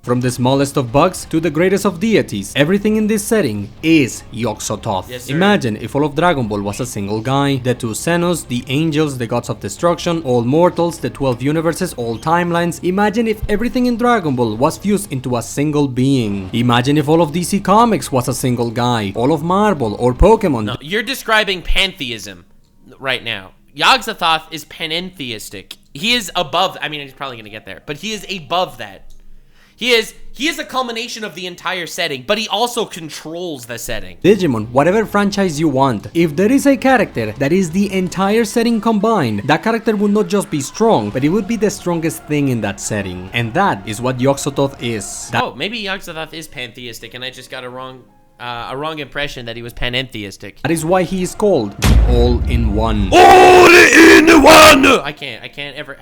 From the smallest of bugs to the greatest of deities, everything in this setting is Yog-Sothoth. Yes, sir. Imagine if all of Dragon Ball was a single guy, the two Xenos, the angels, the gods of destruction, all mortals, the 12 universes, all timelines. Imagine if everything in Dragon Ball was fused into a single being. Imagine if all of DC Comics was a single guy, all of Marvel or Pokemon. No, you're describing pantheism right now. Yog-Sothoth is panentheistic. He is above, I mean, he's probably going to get there, but he is above that. He is a culmination of the entire setting, but he also controls the setting. Digimon, whatever franchise you want, if there is a character that is the entire setting combined, that character would not just be strong, but it would be the strongest thing in that setting. And that is what Yog-Sothoth is. Maybe Yog-Sothoth is pantheistic, and I just got a wrong impression that he was panentheistic. That is why he is called the All-in-One. All-in-One! I can't ever.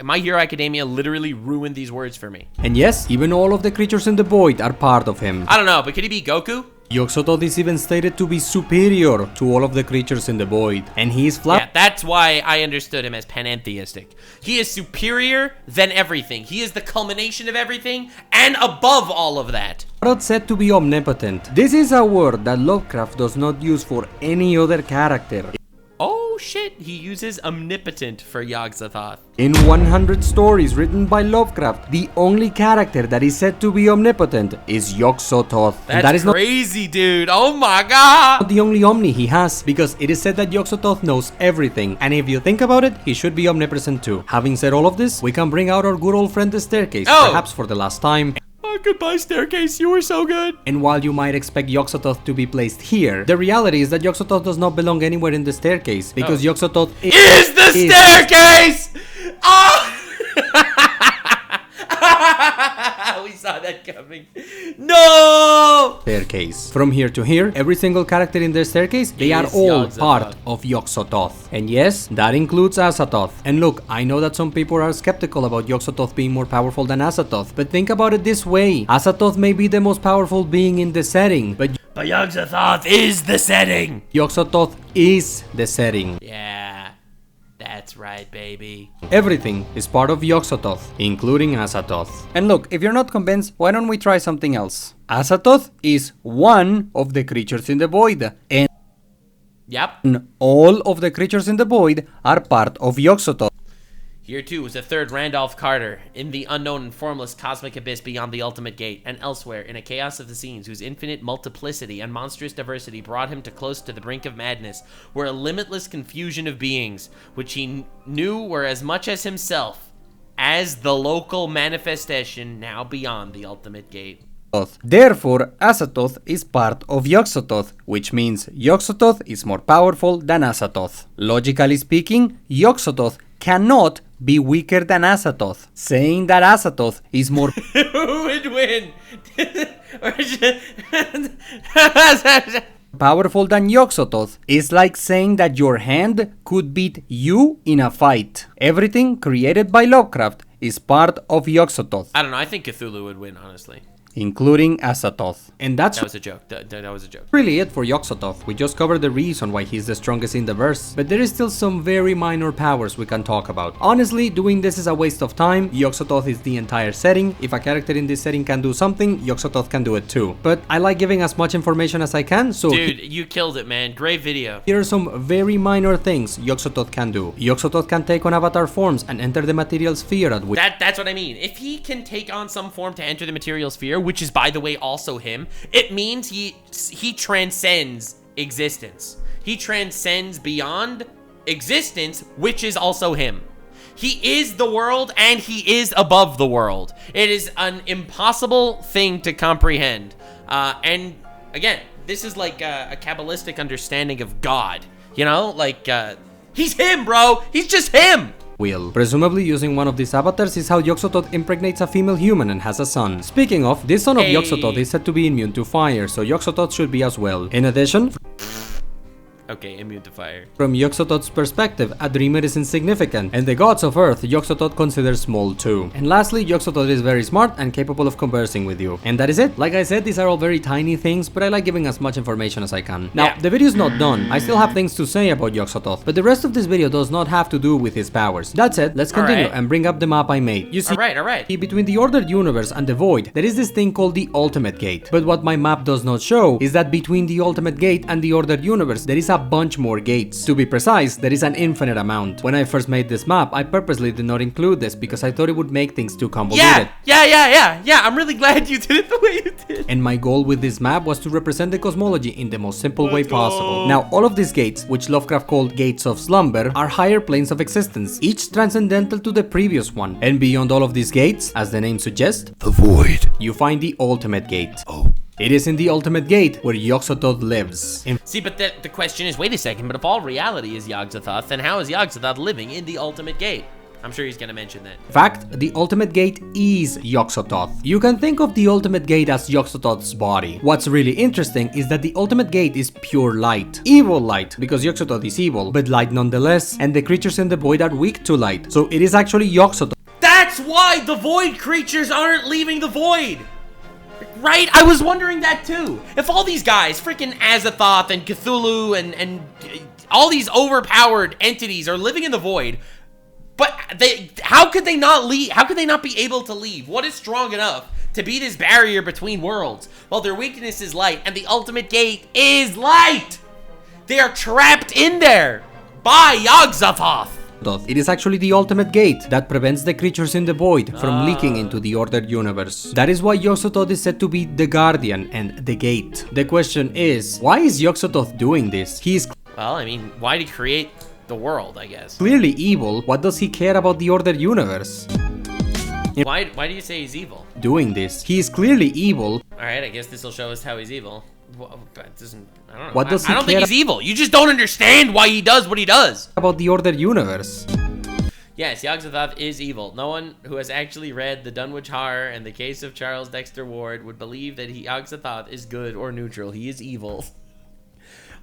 My Hero Academia literally ruined these words for me. And yes, even all of the creatures in the void are part of him. I don't know, but could he be Goku? Yog-Sothoth is even stated to be superior to all of the creatures in the void, and he is Yeah, that's why I understood him as panentheistic. He is superior than everything. He is the culmination of everything, and above all of that. said to be omnipotent. This is a word that Lovecraft does not use for any other character. Oh shit, he uses omnipotent for Yog-Sothoth. In 100 stories written by Lovecraft, the only character that is said to be omnipotent is Yog-Sothoth. That is crazy, dude. Oh my god. Not the only Omni he has, because it is said that Yog-Sothoth knows everything, and if you think about it, he should be omnipresent too. Having said all of this, we can bring out our good old friend the Staircase, perhaps for the last time. Goodbye, Staircase, you were so good. And while you might expect Yog-Sothoth to be placed here, the reality is that Yog-Sothoth does not belong anywhere in the Staircase, because Yog-Sothoth is the Staircase! Oh! We saw that coming. No! Staircase. From here to here, every single character in the Staircase, they are all part of Yog-Sothoth. And yes, that includes Azathoth. And look, I know that some people are skeptical about Yog-Sothoth being more powerful than Azathoth, but think about it this way. Azathoth may be the most powerful being in the setting, but Yog-Sothoth is the setting. Yog-Sothoth is the setting. Yeah, that's right, baby. Everything is part of Yog-Sothoth, including Azathoth. And look, if you're not convinced, why don't we try something else? Azathoth is one of the creatures in the void, and all of the creatures in the void are part of Yog-Sothoth. Here too was the third Randolph Carter, in the unknown and formless cosmic abyss beyond the ultimate gate, and elsewhere in a chaos of the scenes whose infinite multiplicity and monstrous diversity brought him close to the brink of madness, were a limitless confusion of beings, which he knew were as much as himself, as the local manifestation now beyond the ultimate gate. Therefore, Azathoth is part of Yog-Sothoth, which means Yog-Sothoth is more powerful than Azathoth. Logically speaking, Yog-Sothoth cannot be weaker than Azathoth, saying that Azathoth is more Who would win? powerful than Yog-Sothoth is like saying that your hand could beat you in a fight. Everything created by Lovecraft is part of Yog-Sothoth. I don't know, I think Cthulhu would win, honestly. Including Azathoth. And that's that was a joke. That was a joke. Really it for Yog-Sothoth. We just covered the reason why he's the strongest in the verse, but there is still some very minor powers we can talk about. Honestly, doing this is a waste of time. Yog-Sothoth is the entire setting. If a character in this setting can do something, Yog-Sothoth can do it too. But I like giving as much information as I can, so dude, you killed it, man. Great video. Here are some very minor things Yog-Sothoth can do. Yog-Sothoth can take on avatar forms and enter the material sphere at which... That's what I mean. If he can take on some form to enter the material sphere, which is, by the way, also him, it means he transcends existence. He transcends beyond existence, which is also him. He is the world and he is above the world. It is an impossible thing to comprehend. And again, this is like a Kabbalistic understanding of God. You know, like, he's him, bro. He's just him. Presumably using one of these avatars is how Yog-Sothoth impregnates a female human and has a son. Speaking of, this son of Yog-Sothoth is said to be immune to fire, so Yog-Sothoth should be as well. In addition... Okay, immune to fire. From Yog-Sothoth's perspective, a dreamer is insignificant, and the gods of Earth Yog-Sothoth considers small too. And lastly, Yog-Sothoth is very smart and capable of conversing with you. And that is it. Like I said, these are all very tiny things, but I like giving as much information as I can. Now, the video is not done. I still have things to say about Yog-Sothoth, but the rest of this video does not have to do with his powers. That said, let's continue and bring up the map I made. You see, alright. Between the ordered universe and the void, there is this thing called the ultimate gate. But what my map does not show is that between the ultimate gate and the ordered universe, there is a bunch more gates. To be precise, there is an infinite amount. When I first made this map, I purposely did not include this because I thought it would make things too convoluted. Yeah, I'm really glad you did it the way you did. And my goal with this map was to represent the cosmology in the most simple way possible. Now, all of these gates, which Lovecraft called gates of slumber, are higher planes of existence, each transcendental to the previous one. And beyond all of these gates, as the name suggests, the void, you find the ultimate gate. Oh. It is in the ultimate gate where Yog-Sothoth lives. See, but the question is, wait a second, but if all reality is Yog-Sothoth, then how is Yog-Sothoth living in the ultimate gate? I'm sure he's gonna mention that. In fact, the ultimate gate is Yog-Sothoth. You can think of the ultimate gate as Yog-Sothoth's body. What's really interesting is that the ultimate gate is pure light. Evil light, because Yog-Sothoth is evil, but light nonetheless, and the creatures in the void are weak to light. So it is actually Yog-Sothoth. That's why the void creatures aren't leaving the void! Right? I was wondering that too. If all these guys, freaking Azathoth and Cthulhu and all these overpowered entities are living in the void, but how could they not leave? How could they not be able to leave? What is strong enough to be this barrier between worlds? Well, their weakness is light, and the ultimate gate is light. They are trapped in there by Yog-Sothoth. It is actually the ultimate gate that prevents the creatures in the void from leaking into the ordered universe. That is why Yog-Sothoth is said to be the guardian and the gate. The question is, why is Yog-Sothoth doing this? He is... Well, I mean, why did he create the world, I guess? Clearly evil. What does he care about the ordered universe? Why do you say he's evil? Doing this. He is clearly evil. Alright, I guess this will show us how he's evil. Well, that doesn't... I don't know. What does he I don't think he's evil. You just don't understand why he does what he does. About the ordered universe. Yes, Yog-Sothoth is evil. No one who has actually read The Dunwich Horror and The Case of Charles Dexter Ward would believe that Yog-Sothoth is good or neutral. He is evil.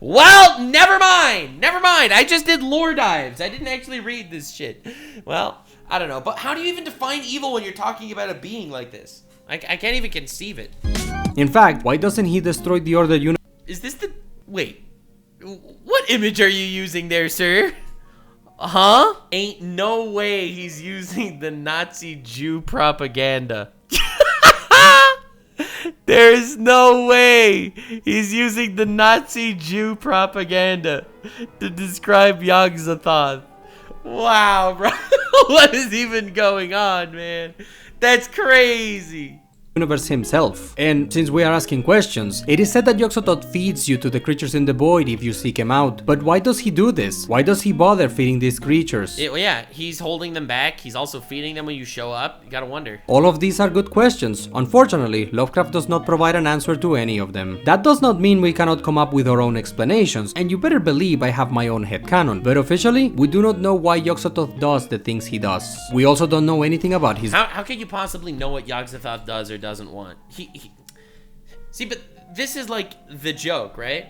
Well, never mind. Never mind. I just did lore dives. I didn't actually read this shit. Well, I don't know. But how do you even define evil when you're talking about a being like this? I can't even conceive it. In fact, why doesn't he destroy the ordered universe? Is this the... Wait. What image are you using there, sir? Huh? Ain't no way he's using the Nazi Jew propaganda. There's no way he's using the Nazi Jew propaganda to describe Yog-Sothoth. Wow, bro. What is even going on, man? That's crazy. Universe himself. And since we are asking questions, it is said that Yog-Sothoth feeds you to the creatures in the void if you seek him out. But why does he do this? Why does he bother feeding these creatures? Yeah, he's holding them back. He's also feeding them when you show up. You gotta wonder. All of these are good questions. Unfortunately, Lovecraft does not provide an answer to any of them. That does not mean we cannot come up with our own explanations, and you better believe I have my own headcanon. But officially, we do not know why Yog-Sothoth does the things he does. We also don't know anything about his... How can you possibly know what Yog-Sothoth does or doesn't want? See, but this is like the joke, right?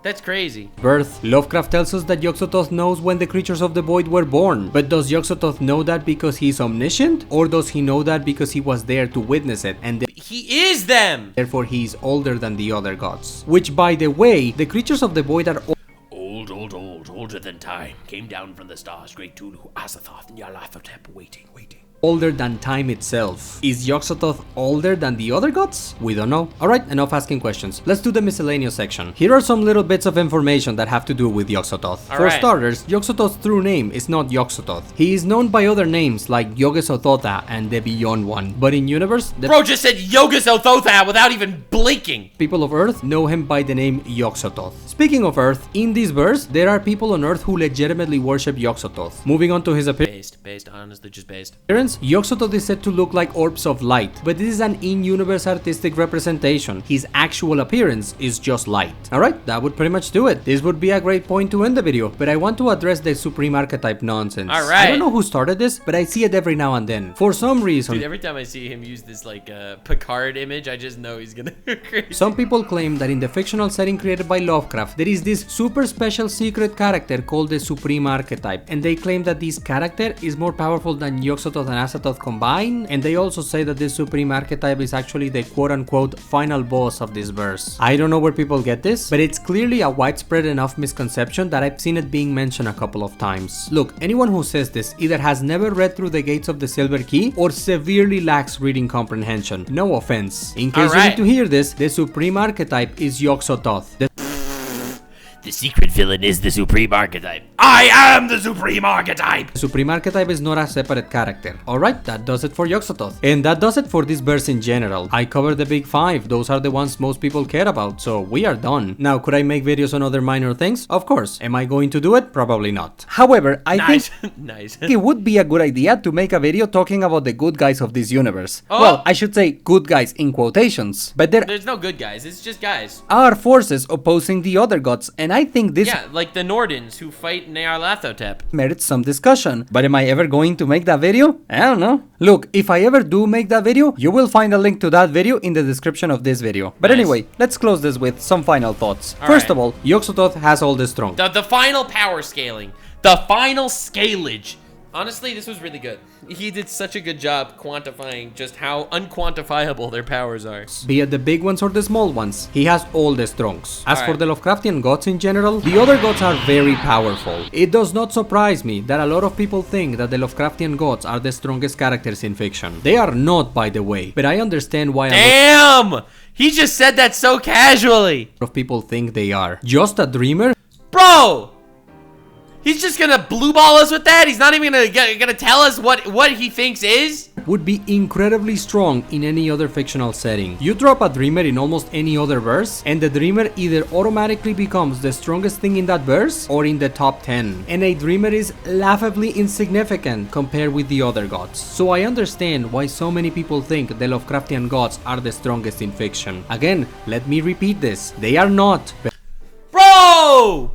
That's crazy. Birth. Lovecraft tells us that Yog-Sothoth knows when the creatures of the void were born. But does Yog-Sothoth know that because he's omniscient? Or does he know that because he was there to witness it and he is them! therefore he's older than the other gods? Which, by the way, the creatures of the void are older than time. Came down from the stars, great Cthulhu, Azathoth, Nyarlathotep, waiting. older than time itself. Is Yog-Sothoth older than the other gods? We don't know. Alright, enough asking questions. Let's do the miscellaneous section. Here are some little bits of information that have to do with Yog-Sothoth. For starters, Yog-Sothoth's true name is not Yog-Sothoth. He is known by other names like Yog-Sothoth and the Beyond One. But in universe, the Bro just said Yog-Sothoth without even blinking. people of Earth know him by the name Yog-Sothoth. Speaking of Earth, in this verse, there are people on Earth who legitimately worship Yog-Sothoth. Moving on to his appearance. Based, honestly, just based. Yog-Sothoth is said to look like orbs of light, but this is an in-universe artistic representation. His actual appearance is just light. Alright, that would pretty much do it. This would be a great point to end the video, but I want to address the Supreme Archetype nonsense. I don't know who started this, but I see it every now and then. For some reason, Dude, every time I see him use this like Picard image, I just know he's gonna go crazy. Some people claim that in the fictional setting created by Lovecraft, there is this super special secret character called the Supreme Archetype, and they claim that this character is more powerful than Yog-Sothoth and Azathoth combined, and they also say that this Supreme Archetype is actually the quote-unquote final boss of this verse. I don't know where people get this, but it's clearly a widespread enough misconception that I've seen it being mentioned a couple of times. Look, anyone who says this either has never read through the Gates of the Silver Key or severely lacks reading comprehension. No offense. In case you need to hear this, the Supreme Archetype is Yog-Sothoth. The secret villain is the Supreme Archetype. I am the Supreme Archetype! The Supreme Archetype is not a separate character. Alright, that does it for Yog-Sothoth. And that does it for this verse in general. I covered the big five, those are the ones most people care about, so we are done. Now, could I make videos on other minor things? Of course. Am I going to do it? Probably not. However, I think it would be a good idea to make a video talking about the good guys of this universe. Well, I should say good guys in quotations. But there's no good guys, it's just guys. Are forces opposing the other gods, and I think this like the Nordens who fight Nyarlathotep merits some discussion. But am I ever going to make that video? I don't know. Look, if I ever do make that video, you will find a link to that video in the description of this video. But anyway, let's close this with some final thoughts. First of all, Yog-Sothoth has all this strong. The final power scaling. The final scalage. Honestly, this was really good. He did such a good job quantifying just how unquantifiable their powers are. Be it the big ones or the small ones, he has all the strongs. As for the Lovecraftian gods in general, the other gods are very powerful. It does not surprise me that a lot of people think that the Lovecraftian gods are the strongest characters in fiction. They are not, by the way, but I understand why Damn! He just said that so casually! A lot of people think they are. Just a dreamer? Bro! He's just gonna blue ball us with that? He's not even gonna tell us what he thinks is? Would be incredibly strong in any other fictional setting. You drop a dreamer in almost any other verse, and the dreamer either automatically becomes the strongest thing in that verse or in the top 10. And a dreamer is laughably insignificant compared with the other gods. So I understand why so many people think the Lovecraftian gods are the strongest in fiction. Again, let me repeat this. They are not. Bro!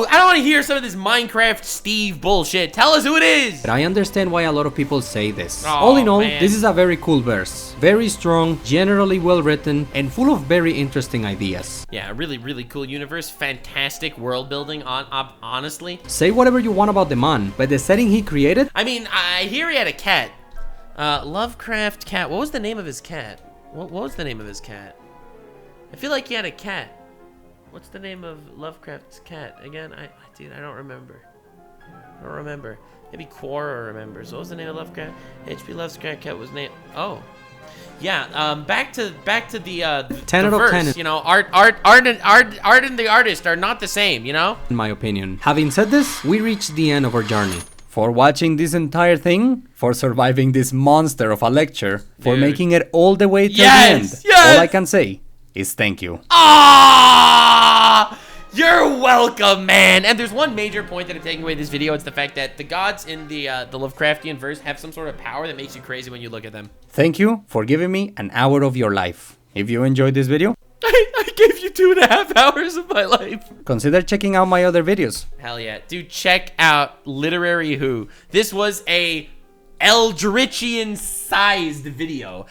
I don't want to hear some of this Minecraft Steve bullshit. Tell us who it is! But I understand why a lot of people say this. All in all, this is a very cool verse. Very strong, generally well written, and full of very interesting ideas. Yeah, really, really cool universe. Fantastic world building, honestly. Say whatever you want about the man, but the setting he created? I mean, I hear he had a cat. Lovecraft cat. What was the name of his cat? What was the name of his cat? I feel like he had a cat. What's the name of Lovecraft's cat again? Dude, I don't remember. Maybe Quora remembers. What was the name of Lovecraft? H.P. Lovecraft cat was named. Oh, yeah. Back to the 10 out of 10. You know, art and the artist are not the same. You know. In my opinion. Having said this, we reached the end of our journey. For watching this entire thing, for surviving this monster of a lecture, for making it all the way to the end. All I can say is thank you. You're welcome, man. And there's one major point that I'm taking away this video. It's the fact that the gods in the Lovecraftian verse have some sort of power that makes you crazy when you look at them. Thank you for giving me an hour of your life. If you enjoyed this video, I gave you 2.5 hours of my life. Consider checking out my other videos. Hell yeah. Dude, check out Literary Who. This was a Eldritchian-sized video.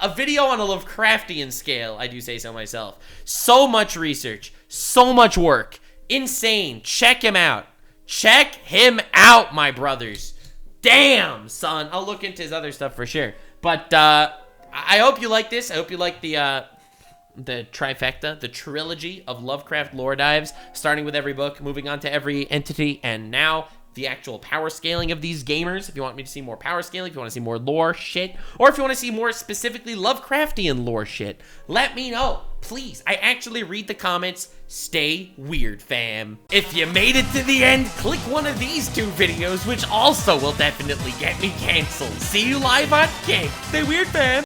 A video on a Lovecraftian scale, I do say so myself. So much research, So much work. Insane. Check him out. Check him out, my brothers. Damn, son. I'll look into his other stuff for sure. But I hope you like this. I hope you like the trifecta, the trilogy of Lovecraft lore dives, starting with every book, moving on to every entity, and now the actual power scaling of these gamers. If you want me to see more power scaling, if you want to see more lore shit, or if you want to see more specifically Lovecraftian lore shit, let me know. Please, I actually read the comments. Stay weird, fam. If you made it to the end, click one of these 2 videos, which also will definitely get me canceled. See you live on King. Stay weird, fam.